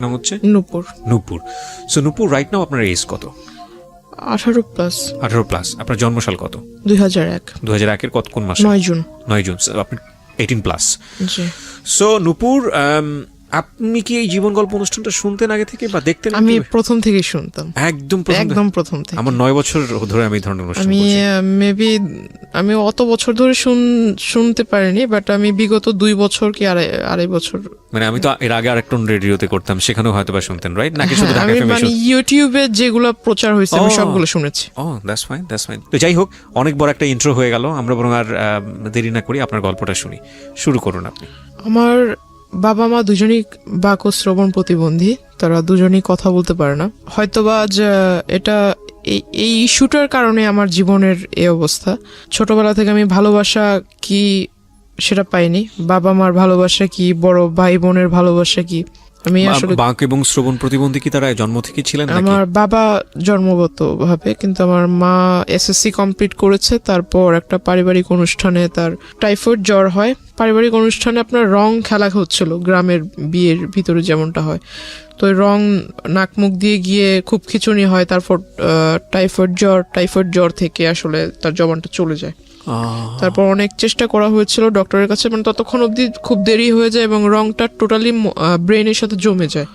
নাম হচ্ছে নূপুর। নূপুর। সো নূপুর, right now আপনার এজ কত? 18+। 18+। আপনার জন্মসাল কত? 2001। 2001-এর কত কোন মাস? 9 জুন। 9 জুন। আপনি 18+। জি। সো নূপুর, আপনি কি এই জীবন গল্প অনুষ্ঠানটা শুনতেন আগে থেকে বা দেখতেন? আমি প্রথম থেকেই শুনতাম, একদম প্রথম থেকে। আমার 9 বছর ধরে আমি এই ধরনের অনুষ্ঠান আমি করছি। মেবি আমি অত বছর ধরে শুনতে পারিনি, বাট আমি বিগত 2 বছর কি আড়াই বছর, মানে আমি তো এর আগে আরেকটা রেডিওতে করতাম, সেখানেও হয়তো বা শুনতেন, রাইট? নাকি শুধু ঢাকা আমি এফএম? মানে ইউটিউবে যেগুলো প্রচার হয়েছে আমি সবগুলো শুনেছি। That's fine. তো যাই হোক, অনেক বড় একটা ইন্ট্রো হয়ে গেল। আমরা বরং আর দেরি না করি আপনার গল্পটা শুনি। শুরু করুন আপনি। আমার বাবা মা দুজনই বাক ও শ্রবণ প্রতিবন্ধী, তারা দুজনই কথা বলতে পারে না। হয়তোবা এটা এই ইস্যুটার কারণে আমার জীবনের এই অবস্থা। ছোটবেলা থেকে আমি ভালোবাসা কি সেটা পাইনি, বাবা মার ভালোবাসা কি, বড় ভাই বোনের ভালোবাসা কি, আমি আসলে। বাক এবং শ্রবণ প্রতিবন্ধী কি তারা জন্ম থেকে ছিলেন? আমার বাবা জন্মগত ভাবে, কিন্তু আমার মা এসএসসি কমপ্লিট করেছে, তারপর একটা পারিবারিক অনুষ্ঠানে তার টাইফয়েড জ্বর হয়। পারিবারিক অনুষ্ঠানে আপনার রং খেলা হচ্ছিল, গ্রামের বিয়ের ভিতরে যেমনটা হয়। তো রং নাক মুখ দিয়ে গিয়ে খুব খিচুনি হয়, তারপর টাইফয়েড জ্বর থেকে আসলে তার জবানটা চলে যায়। তারপর অনেক চেষ্টা করা হয়েছিল ডক্টরের কাছে, মানে ততক্ষণ অবধি খুব দেরি হয়ে যায় এবং রংটা টোটালি ব্রেনের সাথে জমে যায়,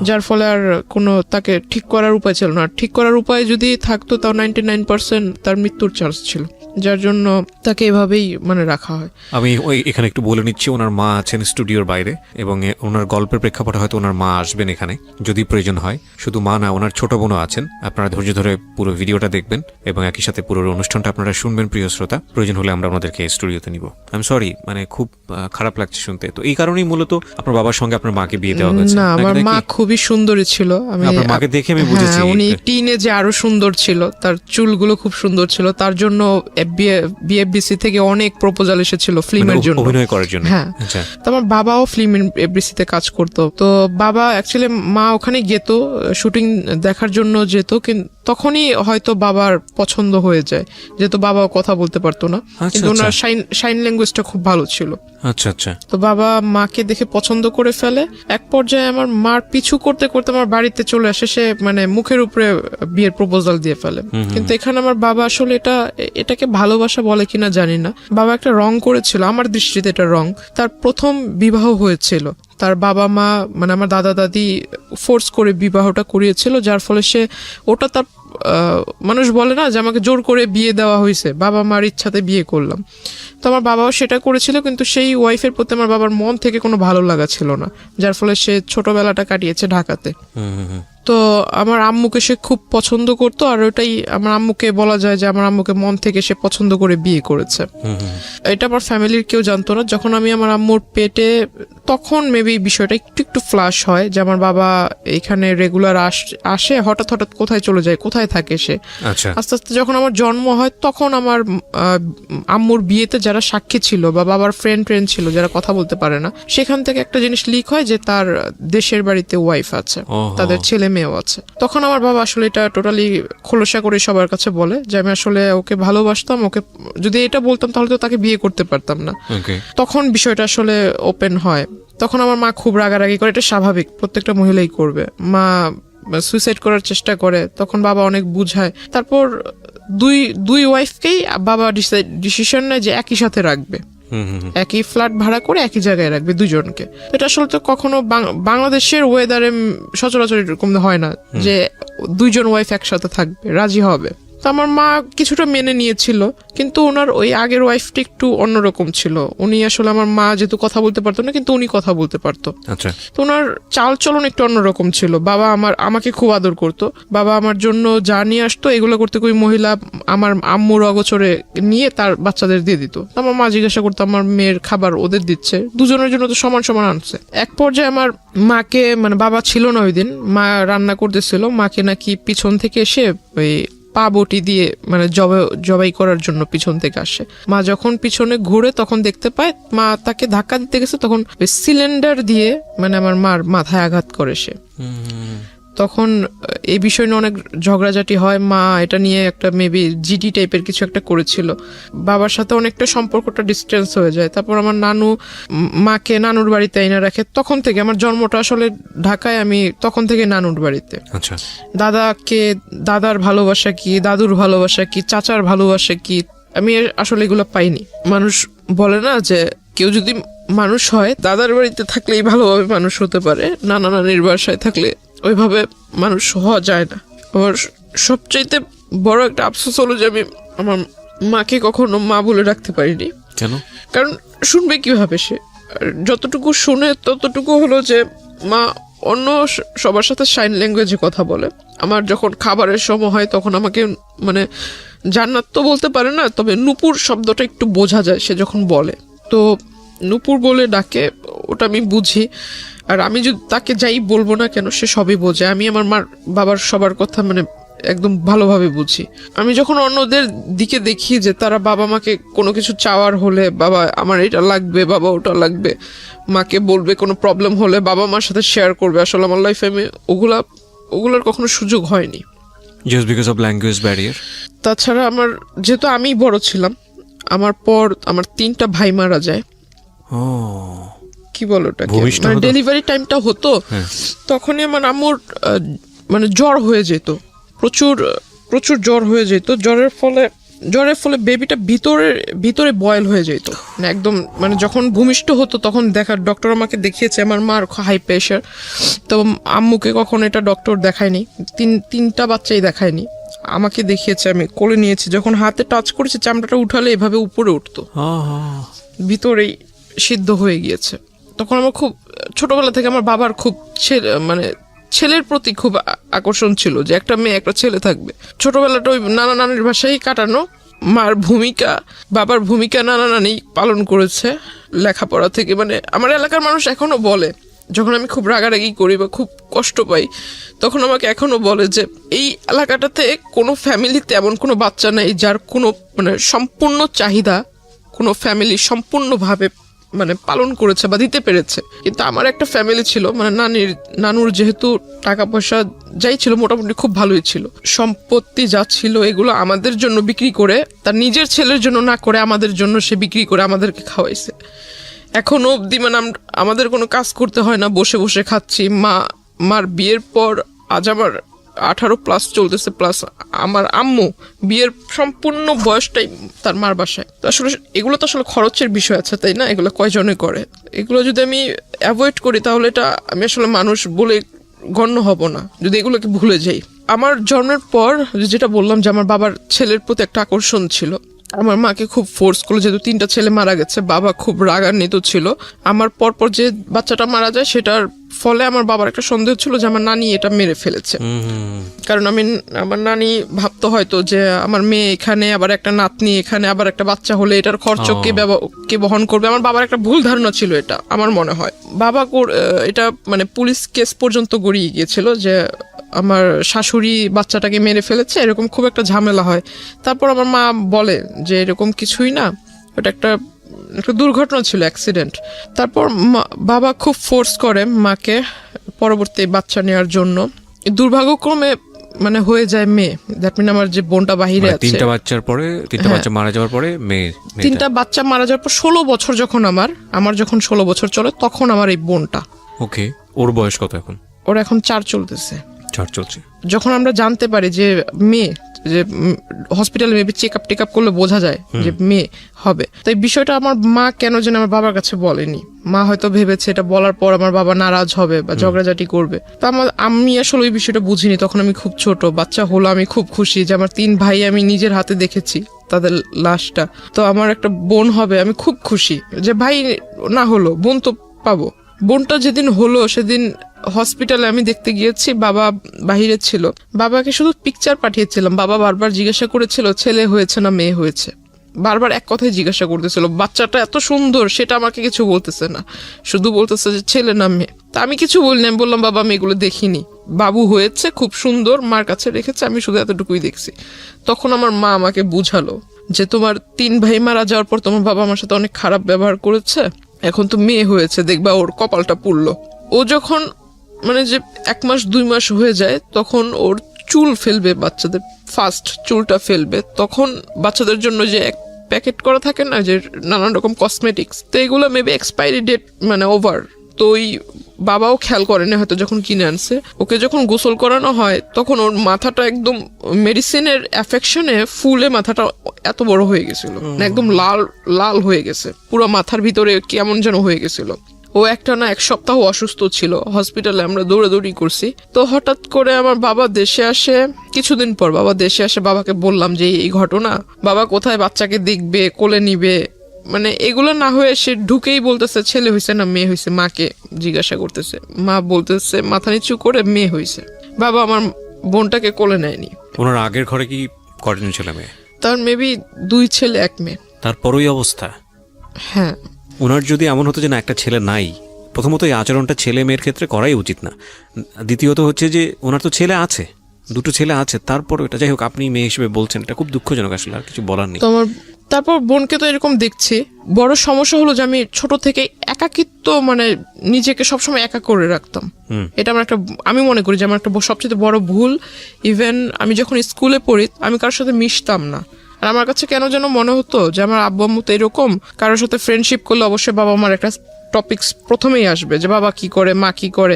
যার ফলে আর কোনো তাকে ঠিক করার উপায় ছিল না। ঠিক করার উপায় যদি থাকতো তাও 99% তার মৃত্যুর চান্স ছিল, যার জন্য তাকে এভাবেই মানে রাখা হয়। আমি এখানে একটু বলে নিচ্ছি, ওনার মা আছেন স্টুডিওর বাইরে এবং ওনার গল্পের প্রেক্ষাপটে হয়তো ওনার মা আসবেন এখানে যদি প্রয়োজন হয়। শুধু মা না, ওনার ছোট বোনও আছেন। আপনারা ধৈর্য ধরে পুরো ভিডিওটা দেখবেন এবং একই সাথে পুরো অনুষ্ঠানটা আপনারা শুনবেন প্রিয় শ্রোতা। প্রয়োজন হলে আমরা ওনাদেরকে স্টুডিওতে নিব। আমি সরি, মানে খুব খারাপ লাগছে শুনতে। তো এই কারণেই মূলত আপনার বাবার সঙ্গে আপনার মাকে বিয়ে দেওয়া হয়েছে? না, আমার মা খুবই সুন্দরী ছিল। আমি আপনার মাকে দেখে আমি বুঝেছি উনি টিনেজে আরো সুন্দর ছিল, তার চুলগুলো খুব সুন্দর ছিল। তার জন্য বিএফডিসি থেকে অনেক প্রপোজাল এসেছিল ফিল্মের জন্য, অভিনয় করার জন্য। হ্যাঁ। তো আমার বাবাও ফিল্ম এফডিসিতে কাজ করতো। তো বাবা অ্যাকচুয়ালি, মা ওখানে যেত শুটিং দেখার জন্য যেত, কিন্তু তখনই হয়তো বাবার পছন্দ হয়ে যায়, যেহেতু বাবাও কথা বলতে পারতো না, কিন্তু ওনার সাইন ল্যাঙ্গুয়েজটা খুব ভালো ছিল। আচ্ছা। তো বাবা মাকে দেখে পছন্দ করে ফেলে। এক পর্যায়ে আমার মার পিছু করতে করতে আমার বাড়িতে চলে আসে, সে মানে মুখের উপরে বিয়ের প্রপোজাল দিয়ে ফেলে। কিন্তু এখানে আমার বাবা আসলে এটাকে ভালোবাসা বলে কিনা জানি না, বাবা একটা রং করেছিল, আমার দৃষ্টিতে এটা রং। তার প্রথম বিবাহ হয়েছিল, তার বাবা মা মানে আমার দাদা দাদি ফোর্স করে বিবাহটা করিয়েছিল, যার ফলে সে ওটা তার মানুষ বলে না যে আমাকে জোর করে বিয়ে দেওয়া হয়েছে, বাবা মার ইচ্ছাতে বিয়ে করলাম। তো আমার বাবাও সেটা করেছিল, কিন্তু সেই ওয়াইফের প্রতি আমার বাবার মন থেকে কোনো ভালো লাগা ছিল না, যার ফলে সে ছোটবেলাটা কাটিয়েছে ঢাকাতে। তো আমার আম্মুকে সে খুব পছন্দ করতো, আর ওটাই আমার আম্মুকে বলা যায় যে আমার আম্মুকে মন থেকে সে পছন্দ করে বিয়ে করেছে। এটা আমার ফ্যামিলির কেউ জানতো না। যখন আমি আমার আম্মুর পেটে, তখন মেবি বিষয়টা একটু ফ্লাশ হয় যে আমার বাবা এখানে রেগুলার আসে, হঠাৎ কোথায় চলে যায়, কোথায় থাকে সে। আস্তে আস্তে যখন আমার জন্ম হয়, তখন আমার আম্মুর বিয়েতে যারা সাক্ষী ছিল বা বাবার ফ্রেন্ড ছিল যারা কথা বলতে পারে না, সেখান থেকে একটা জিনিস লিক হয় যে তার দেশের বাড়িতে ওয়াইফ আছে, তাদের ছেলে মেয়েও আছে। তখন আমার বাবা আসলে এটা টোটালি খোলসা করে সবার কাছে বলে যে আমি আসলে ওকে ভালোবাসতাম, ওকে যদি এটা বলতাম তাহলে তো তাকে বিয়ে করতে পারতাম না। তখন বিষয়টা আসলে ওপেন হয়। তখন আমার মা খুব রাগারাগি করে, এটা স্বাভাবিক, প্রত্যেকটা মহিলাই করবে। মা সুইসাইড করার চেষ্টা করে, তখন বাবা অনেক বুঝায়। তারপর দুই ওয়াইফকেই বাবা ডিসিশন নেয় যে একই সাথে রাখবে, একই ফ্ল্যাট ভাড়া করে একই জায়গায় রাখবে দুজনকে। এটা আসলে তো কখনো বাংলাদেশের ওয়েদারে সচরাচর এরকম হয় না যে দুইজন ওয়াইফ একসাথে থাকবে, রাজি হবে। তো আমার মা কিছুটা মেনে নিয়েছিল, কিন্তু ওনার ওই আগের ওয়াইফটি একটু অন্যরকম ছিল। উনি আসলে, আমার মা যেহেতু কথা বলতে পারতো না, কিন্তু উনি কথা বলতে পারতো। তো ওনার চাল চলন একটু অন্যরকম ছিল। বাবা আমাকে খুব আদর করতো, বাবা আমার জন্য যা নিয়ে আসতো এগুলো করতে ওই মহিলা আমার আম্মুর অগোচরে নিয়ে তার বাচ্চাদের দিয়ে দিত। আমার মা জিজ্ঞাসা করতো আমার মেয়ের খাবার ওদের দিচ্ছে, দুজনের জন্য তো সমান সমান আনছে। এক পর্যায়ে আমার মাকে, মানে বাবা ছিল না ওই দিন, মা রান্না করতেছিল, মাকে নাকি পিছন থেকে এসে ওই পা বটি দিয়ে মানে জবাই করার জন্য পিছন থেকে আসে। মা যখন পিছনে ঘুরে তখন দেখতে পায় মা তাকে ধাক্কা দিতে গেছে, তখন সিলিন্ডার দিয়ে মানে আমার মার মাথায় আঘাত করে সে। তখন এই বিষয় নিয়ে অনেক ঝগড়াঝাটি হয়। মা এটা নিয়ে একটা মেবি জিডি টাইপের কিছু একটা করেছিল। বাবার সাথে অনেকটা সম্পর্কটা ডিস্টেন্স হয়ে যায়। তারপর আমার নানু মাকে নানুর বাড়িতে এনে রাখে। তখন থেকে আমার জন্মটা আসলে ঢাকায়, আমি তখন থেকে নানুর বাড়িতে। আচ্ছা, দাদার ভালোবাসা কি, দাদুর ভালোবাসা কি, চাচার ভালোবাসা কি, আমি আসলে এগুলো পাইনি। মানুষ বলে না যে কেউ যদি মানুষ হয় দাদার বাড়িতে থাকলেই ভালোভাবে মানুষ হতে পারে, নানা নানির বাসায় থাকলে ওইভাবে মানুষ হওয়া যায় না। আমার সবচাইতে বড় একটা আফসোস হলো যে আমি আমার মাকে কখনো মা বলে রাখতে পারিনি। কেন? কারণ শুনবে কিভাবে সে? আর যতটুকু শুনে ততটুকু হলো যে মা অন্য সবার সাথে সাইন ল্যাঙ্গুয়েজে কথা বলে। আমার যখন খাবারের সময় হয় তখন আমাকে মানে জান্নাত তো বলতে পারে না, তবে নূপুর শব্দটা একটু বোঝা যায় সে যখন বলে, তো নূপুর বলে ডাকে, ওটা আমি বুঝি। আর আমি যদি তাকে যাই বলবো না কেন সে সবই বোঝে। আমি আমার মার বাবার সবার কথা মানে একদম ভালোভাবে বুঝি। আমি যখন অন্যদের দিকে দেখি যে তারা বাবা মাকে কোনো কিছু চাওয়ার হলে, বাবা আমার এটা লাগবে, বাবা ওটা লাগবে, মাকে বলবে, কোনো প্রবলেম হলে বাবা মার সাথে শেয়ার করবে, আসলে আমার লাইফে আমি ওগুলার কখনো সুযোগ হয়নি। Just because of language barrier. তাছাড়া আমার যেহেতু আমি বড় ছিলাম, আমার পর আমার 3টা ভাই মারা যায়। কি বলো ওটাকে, মানে ডেলিভারি টাইমটা হতো, তখনই আমার আম্মুর মানে জ্বর হয়ে যেত, প্রচুর জ্বর হয়ে যেত। জ্বরের ফলে বেবিটা ভিতরে বয়েল হয়ে যেত, মানে একদম, মানে যখন ভূমিষ্ঠ হতো তখন ডক্টর আমাকে দেখিয়েছে। আমার মার হাই প্রেশার, তো আম্মুকে কখনো এটা ডক্টর দেখায়নি, 3টা বাচ্চাই দেখায়নি, আমাকে দেখিয়েছে। আমি কোলে নিয়েছি, যখন হাতে টাচ করেছে চামড়াটা উঠালে এভাবে উপরে উঠতো, ভিতরেই সিদ্ধ হয়ে গিয়েছে। তখন আমার খুব ছোটবেলা থেকে আমার বাবার খুব ছেলের প্রতি খুব আকর্ষণ ছিল, যে একটা মেয়ে একটা ছেলে থাকবে। ছোটবেলাটা ওই নানা নানির বাসায় কাটানো। মার ভূমিকা, বাবার ভূমিকা নানা নানি পালন করেছে লেখাপড়া থেকে। মানে আমার এলাকার মানুষ এখনো বলে, যখন আমি খুব রাগারাগি করি বা খুব কষ্ট পাই, তখন আমাকে এখনো বলে যে এই এলাকাটাতে কোনো ফ্যামিলিতে এমন কোনো বাচ্চা নেই যার কোনো মানে সম্পূর্ণ চাহিদা কোনো ফ্যামিলি সম্পূর্ণভাবে মানে পালন করেছে বা দিতে পেরেছে। কিন্তু আমার একটা ফ্যামিলি ছিল, মানে নানুর যেহেতু টাকা পয়সা যাই ছিল মোটামুটি খুব ভালোই ছিল, সম্পত্তি যা ছিল এগুলো আমাদের জন্য বিক্রি করে, তার নিজের ছেলের জন্য না করে আমাদের জন্য সে বিক্রি করে আমাদেরকে খাওয়াইছে। এখনো অবধি মানে আমাদের কোনো কাজ করতে হয় না, বসে বসে খাচ্ছি। মার বিয়ের পর আজ আমার 18+ চলতেছে, প্লাস আমার আম্মু বিয়ের সম্পূর্ণ বয়সটাই তার মার বাসায়। তো আসলে এগুলো তো আসলে খরচের বিষয় আছে, তাই না? এগুলো কয়জনে করে? এগুলো যদি আমি অ্যাভয়েড করি তাহলে এটা আমি আসলে মানুষ বলে গণ্য হব না, যদি এগুলোকে ভুলে যাই। আমার জন্মের পর যেটা বললাম যে আমার বাবার ছেলের প্রতি একটা আকর্ষণ ছিল, আমার মাকে খুব ফোর্স করলো, যেহেতু 3টা ছেলে মারা গেছে, বাবা খুব রাগান্বিত ছিল। আমার পরপর যে বাচ্চাটা মারা যায় সেটার ফলে আমার বাবার একটা সন্দেহ ছিল যে আমার নানি এটা মেরে ফেলেছে। কারণ আমার নানি ভাবতো হয়তো যে আমার মেয়ে এখানে, আবার একটা নাতনি এখানে, আবার একটা বাচ্চা হলে এটার খরচ কে বহন করবে। আমার বাবার একটা ভুল ধারণা ছিল এটা, আমার মনে হয়। বাবা এটা মানে পুলিশ কেস পর্যন্ত গড়িয়ে গিয়েছিল যে আমার শাশুড়ি বাচ্চাটাকে মেরে ফেলেছে, এরকম খুব একটা ঝামেলা হয়। তারপর আমার মা বলে যে এরকম কিছুই না, ওটা একটা দুর্ঘটনা ছিল, অ্যাক্সিডেন্ট। তারপর বাবা খুব ফোর্স করে মাকে পরবর্তী বাচ্চা নেওয়ার জন্য। দুর্ভাগ্যক্রমে মানে হয়ে যায় মেয়ে। দ্যাট মিন আমার যে বোনটা বাহিরে আছে, 3টা বাচ্চা মারা যাওয়ার পরে মেয়ে, 3টা বাচ্চা মারা যাওয়ার পর 16 বছর যখন আমার যখন 16 বছর চলে, তখন আমার এই বোনটা। ওকে, ওর বয়স কত এখন? ওর এখন 4 চলতেছে। 4 চলছে। যখন আমরা জানতে পারি যে মেয়ে, যে হসপিটালে মেবি চেক আপ করলে বোঝা যায় যে মেয়ে হবে, তাই বিষয়টা আমার মা কেন যেন আমার বাবার কাছে বলেনি। মা হয়তো ভেবেছে এটা বলার পর আমার বাবা নারাজ হবে বা ঝগড়াঝাটি করবে। তো আমি আসলে ওই বিষয়টা বুঝিনি, তখন আমি খুব ছোট। বাচ্চা হলো, আমি খুব খুশি যে আমার 3 ভাই আমি নিজের হাতে দেখেছি তাদের লাশটা। তো আমার একটা বোন হবে, আমি খুব খুশি যে ভাই না হলো বোন তো পাবো। বোনটা যেদিন হলো সেদিন হসপিটালে আমি দেখতে গিয়েছি, বাবা বাহিরে ছিল। বাবাকে শুধু পিকচার পাঠিয়েছিলাম। বাবা বারবার জিজ্ঞাসা করেছিল ছেলে হয়েছে না মেয়ে হয়েছে, বারবার এক কথাই জিজ্ঞাসা করতেছিল। বাচ্চাটা এত সুন্দর সেটা আমাকে কিছু বলতেছে না, শুধু বলতেছে যে ছেলে না মেয়ে। তা আমি কিছু বলিনি, আমি বললাম বাবা আমি এগুলো দেখিনি, বাবু হয়েছে খুব সুন্দর, মার কাছে রেখেছে, আমি শুধু এতটুকুই দেখছি। তখন আমার মা আমাকে বুঝালো যে তোমার 3 ভাই মারা যাওয়ার পর তোমার বাবা আমার সাথে অনেক খারাপ ব্যবহার করেছে, এখন তো মেয়ে হয়েছে, দেখবা ওর কপালটা পুড়লো। ও যখন মানে যে 1 মাস 2 মাস হয়ে যায় তখন ওর চুল ফেলবে, বাচ্চাদের ফার্স্ট চুলটা ফেলবে, তখন বাচ্চাদের জন্য যে এক প্যাকেট করা থাকে না যে নানান রকম কসমেটিক্স, তো এগুলো মেবি এক্সপায়ারি ডেট মানে ওভার, তো ওই বাবাও খেয়াল করেনি হয়তো যখন কিনে আনছে। ওকে যখন গোসল করানো হয় তখন ওর মাথাটা একদম মেডিসিনের অ্যাফেকশনে ফুলে মাথাটা এত বড় হয়ে গেছিল, মানে একদম লাল লাল হয়ে গেছে, পুরো মাথার ভিতরে কেমন যেন হয়ে গেছিল। ও একটা না 1 সপ্তাহ অসুস্থ ছিল, হসপিটালে আমরা দৌড়াদৌড়ি করছি। তো হঠাৎ করে আমার বাবা দেশে আসে, কিছুদিন পর বাবা দেশে আসে, বাবাকে বললাম যে এই ঘটনা, বাবা কোথায় বাচ্চাকে দেখবে, কোলে নিবে, মানে এগুলো না হয়ে সে ঢুকেই বলতেছে ছেলে হয়েছে না মেয়ে হয়েছে, মাকে জিজ্ঞাসা করতেছে, মা বলতেছে মাথা নিচু করে মেয়ে হয়েছে। বাবা আমার বোনটাকে কোলে নেয়নি। ওনার আগের ঘরে কি কয়জন ছেলে মেয়ে? তার মেবি 2 ছেলে 1 মেয়ে। তারপরই অবস্থা। হ্যাঁ, ওনার যদি এমন হতো যে না একটা ছেলে নাই, প্রথমত এই আচরণটা ছেলে মেয়ের ক্ষেত্রে করাই উচিত না। দ্বিতীয়ত হচ্ছে যে ওনার তো ছেলে আছে, 2টো ছেলে আছে, তারপর এটা যাই হোক আপনি মেয়ে হিসেবে বলছেন, এটা খুব দুঃখজনক, আসলে আর কিছু বলার নেই। তো আমার তারপর বোনকে তো এরকম দেখছি। বড় সমস্যা হলো যে আমি ছোট থেকে একাকিত্ব, মানে নিজেকে সবসময় একা করে রাখতাম। এটা আমার একটা, আমি মনে করি যে আমার একটা সবচেয়ে বড় ভুল। ইভেন আমি যখন স্কুলে পড়ি আমি কারোর সাথে মিশতাম না, আর আমার কাছে কেন যেন মনে হতো যে আমার আব্বু আম্মু তো এরকম, কারোর সাথে ফ্রেন্ডশিপ করলে অবশ্যই বাবা আমার একটা টপিকস প্রথমেই আসবে যে বাবা কি করে, মা কি করে।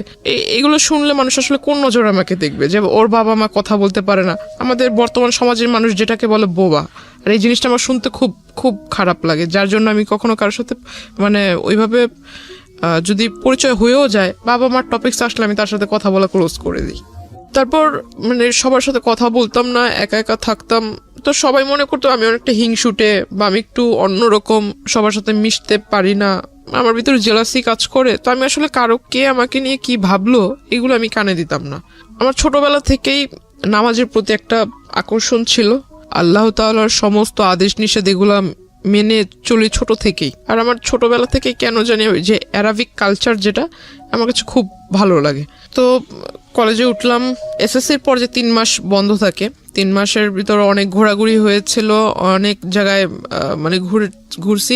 এগুলো শুনলে মানুষ আসলে কোন নজরে আমাকে দেখবে যে ওর বাবা মা কথা বলতে পারে না। আমাদের বর্তমান সমাজের মানুষ যেটাকে বলে বোবা, আর এই জিনিসটা আমার শুনতে খুব খুব খারাপ লাগে, যার জন্য আমি কখনো কারোর সাথে মানে ওইভাবে যদি পরিচয় হয়েও যায়, বাবা মার টপিকস আসলে আমি তার সাথে কথা বলা ক্লোজ করে দিই। তারপর মানে সবার সাথে কথা বলতাম না, একা একা থাকতাম। তো সবাই মনে করতো আমি অনেকটা হিংসুটে বা আমি একটু অন্যরকম, সবার সাথে মিশতে পারি না, আমার ভিতরে জেলাসি কাজ করে। তো আমি আসলে কারো কে আমাকে নিয়ে কি ভাবলো এগুলো আমি কানে দিতাম না। আমার ছোটবেলা থেকেই নামাজের প্রতি একটা আকর্ষণ ছিল, আল্লাহ তাআলার সমস্ত আদেশ নিষেধ এগুলা মেনে চলি ছোট থেকেই। আর আমার ছোটবেলা থেকে কেন জানি যে অ্যারাবিক কালচার যেটা আমার কাছে খুব ভালো লাগে। তো কলেজে উঠলাম, এসএসসির পর যে 3 মাস বন্ধ থাকে, 3 মাসের ভিতরে অনেক ঘোরাঘুরি হয়েছিল, অনেক জায়গায় মানে ঘুরছি।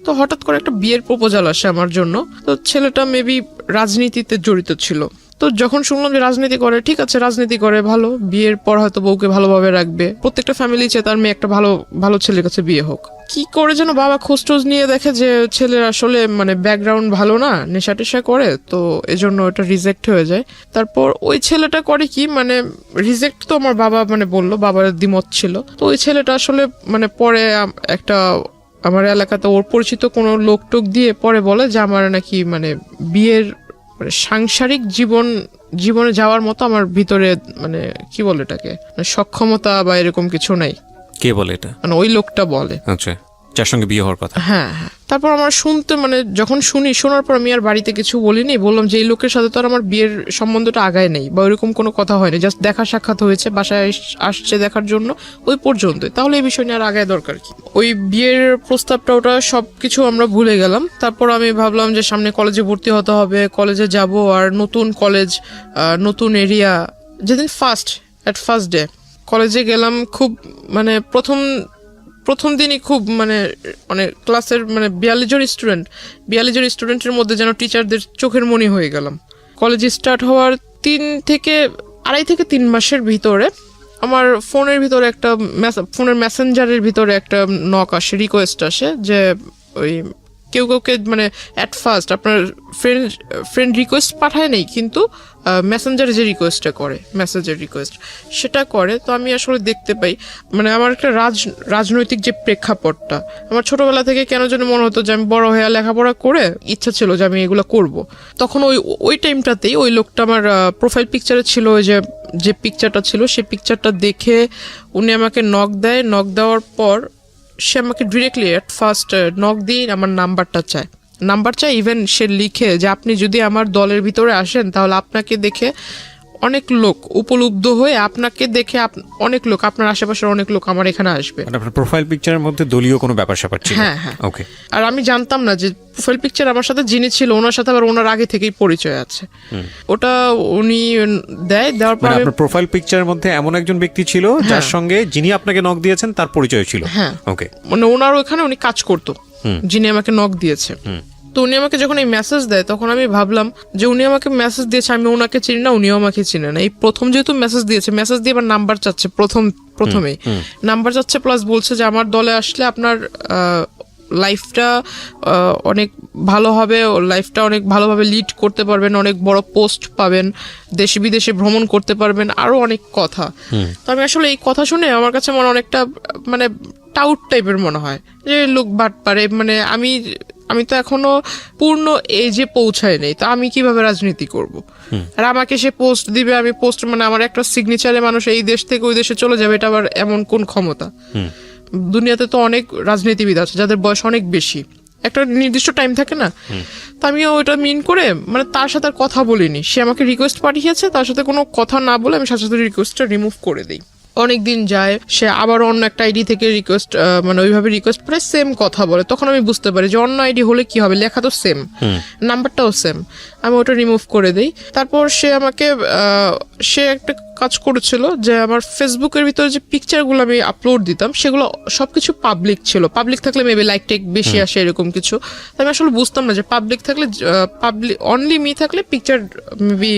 তো হঠাৎ করে একটা বিয়ের প্রপোজাল আসে আমার জন্য। তো ছেলেটা মেবি রাজনীতিতে জড়িত ছিল। তো যখন শুনলাম যে রাজনীতি করে, ঠিক আছে রাজনীতি করে ভালো, বিয়ের পর হয়তো বউকে ভালোভাবে রাখবে, প্রত্যেকটা ফ্যামিলি চায় তার মেয়ে একটা ভালো ভালো ছেলের কাছে বিয়ে হোক। কি করে যেন বাবা খোঁজটোজ নিয়ে দেখে যে ছেলের আসলে মানে ব্যাকগ্রাউন্ড ভালো না, নেশা টেশা করে, তো এজন্য ওটা রিজেক্ট হয়ে যায়। তারপর ওই ছেলেটা করে কি, মানে রিজেক্ট তো আমার বাবা মানে বললো, বাবার দ্বিমত ছিল। তো ওই ছেলেটা আসলে মানে পরে একটা আমার এলাকাতে ওর পরিচিত কোনো লোক টোক দিয়ে পরে বলে যে আমার নাকি মানে বিয়ের সাংসারিক জীবনে যাওয়ার মতো আমার ভিতরে মানে কি বলে এটাকে সক্ষমতা বা এরকম কিছু নাই। কে বলে এটা? মানে ওই লোকটা বলে। আচ্ছা, যার সঙ্গে বিয়ে হওয়ার কথা। হ্যাঁ হ্যাঁ। তারপর আমার শুনতে মানে যখন শোনার পর আমি আর বাড়িতে কিছু বলিনি, বললাম যে এই লোকের সাথে তো আর আমার বিয়ের সম্বন্ধটা আগায় নেই বা ওইরকম কোনো কথা হয়নি, জাস্ট দেখা সাক্ষাৎ হয়েছে, বাসায় আসছে দেখার জন্য, ওই পর্যন্তই, তাহলে এই বিষয় নিয়ে আর আগায় দরকার কি। ওই বিয়ের প্রস্তাবটা ওটা সবকিছু আমরা ভুলে গেলাম। তারপর আমি ভাবলাম যে সামনে কলেজে ভর্তি হতে হবে, কলেজে যাব, আর নতুন কলেজ, নতুন এরিয়া। যেদিন ফার্স্ট ডে কলেজে গেলাম, খুব মানে প্রথম দিনই খুব মানে অনেক ক্লাসের মানে 42 জন স্টুডেন্টের মধ্যে যেন টিচারদের চোখের মণি হয়ে গেলাম। কলেজে স্টার্ট হওয়ার 2.5 থেকে 3 মাসের ভিতরে আমার ফোনের ভিতরে একটা ফোনের মেসেঞ্জারের ভিতরে একটা নক আসে, রিকোয়েস্ট আসে যে ওই কেউকে মানে অ্যাট ফার্স্ট আপনার ফ্রেন্ড রিকোয়েস্ট পাঠায় নেই, কিন্তু মেসেঞ্জারে যে রিকোয়েস্টটা করে, মেসেজের রিকোয়েস্ট সেটা করে। তো আমি আসলে দেখতে পাই মানে আমার একটা রাজনৈতিক যে প্রেক্ষাপটটা, আমার ছোটবেলা থেকে কেন যেন মনে হতো যে আমি বড় হয়ে লেখাপড়া করে ইচ্ছা ছিল যে আমি এগুলো করব। তখন ওই টাইমটাতেই ওই লোকটা আমার প্রোফাইল পিকচারে ছিল, ওই যে পিকচারটা ছিল সেই পিকচারটা দেখে উনি আমাকে নক দেওয়ার পর সে আমাকে ডিরেক্টলি অ্যাট ফার্স্ট নক দিয়ে আমার নাম্বারটা চায়, ইভেন সে লিখে যে আপনি যদি আমার দলের ভিতরে আসেন তাহলে আপনাকে দেখে অনেক লোক উপলব্ধ হয়ে, আপনাকে দেখে অনেক লোক, আপনার আশেপাশের অনেক লোক আমার এখানে আসবে। আপনার প্রোফাইল পিকচারের মধ্যে দলীয় কোনো ব্যাপার স্যাপার ছিল? হ্যাঁ হ্যাঁ। ওকে। আর আমি জানতাম না যে প্রোফাইল পিকচার আমার সাথে যিনি ছিল ওনার সাথে আবার ওনার আগে থেকেই পরিচয় আছে। ওটা উনি দেওয়ার পর আপনার প্রোফাইল পিকচারের মধ্যে এমন একজন ব্যক্তি ছিল যার সঙ্গে যিনি আপনাকে নক দিয়েছেন তার পরিচয় ছিল? হ্যাঁ। ওকে। মানে ওনার ওখানে উনি কাজ করতো, যিনি আমাকে নক দিয়েছে। তো উনি আমাকে যখন এই মেসেজ দেয় তখন আমি ভাবলাম যে উনি আমাকে মেসেজ দিয়েছে, আমি ওনাকে চিনি না, উনিও আমাকে চিনে না। এই প্রথম যেহেতু মেসেজ দিয়েছে, মেসেজ দিয়ে আবার নাম্বার চাচ্ছে প্রথমেই নাম্বার চাচ্ছে, প্লাস বলছে যে আমার দলে আসলে আপনার লাইফটা অনেক ভালো হবে, লাইফটা অনেক ভালোভাবে লিড করতে পারবেন, অনেক বড় পোস্ট পাবেন, দেশে বিদেশে ভ্রমণ করতে পারবেন, আরো অনেক কথা। তো আমি আসলে এই কথা শুনে আমার কাছে অনেকটা মানে টাউট টাইপের মনে হয় যে লোক বাট পারে, মানে আমি তো এখনো পূর্ণ এজে পৌঁছায় নেই, তা আমি কিভাবে রাজনীতি করব? আর আমাকে সে পোস্ট দিবে, আমি পোস্ট মানে আমার একটা সিগনেচারে মানুষ এই দেশ থেকে ওই দেশে চলে যাবে, এটা আবার এমন কোন ক্ষমতা? দুনিয়াতে তো অনেক রাজনীতিবিদ আছে যাদের বয়স অনেক বেশি, একটা নির্দিষ্ট টাইম থাকে না। তা আমিও ওইটা মিন করে মানে তার সাথে আর কথা বলিনি, সে আমাকে রিকোয়েস্ট পাঠিয়েছে, তার সাথে কোনো কথা না বলে আমি সাথে সাথে রিকোয়েস্টটা রিমুভ করে দিই। অনেকদিন যায়, সে আবার অন্য একটা আইডি থেকে রিকোয়েস্ট মানে ওইভাবে রিকোয়েস্ট করে সেম কথা বলে, তখন আমি বুঝতে পারি যে অন্য আইডি হলে কি হবে, লেখা তো সেম, নাম্বারটাও সেম, আমি ওটা রিমুভ করে দিই। তারপর সে আমাকে সে একটা কাজ করেছিল যে আমার ফেসবুকের ভিতরে যে পিকচারগুলো আমি আপলোড দিতাম সেগুলো সবকিছু পাবলিক ছিল, পাবলিক থাকলে মেবি লাইক টেক বেশি আসে এরকম কিছু। আমি আসলে বুঝতাম না যে পাবলিক থাকলে পাবলিক অনলি মি থাকলে পিকচার মেবি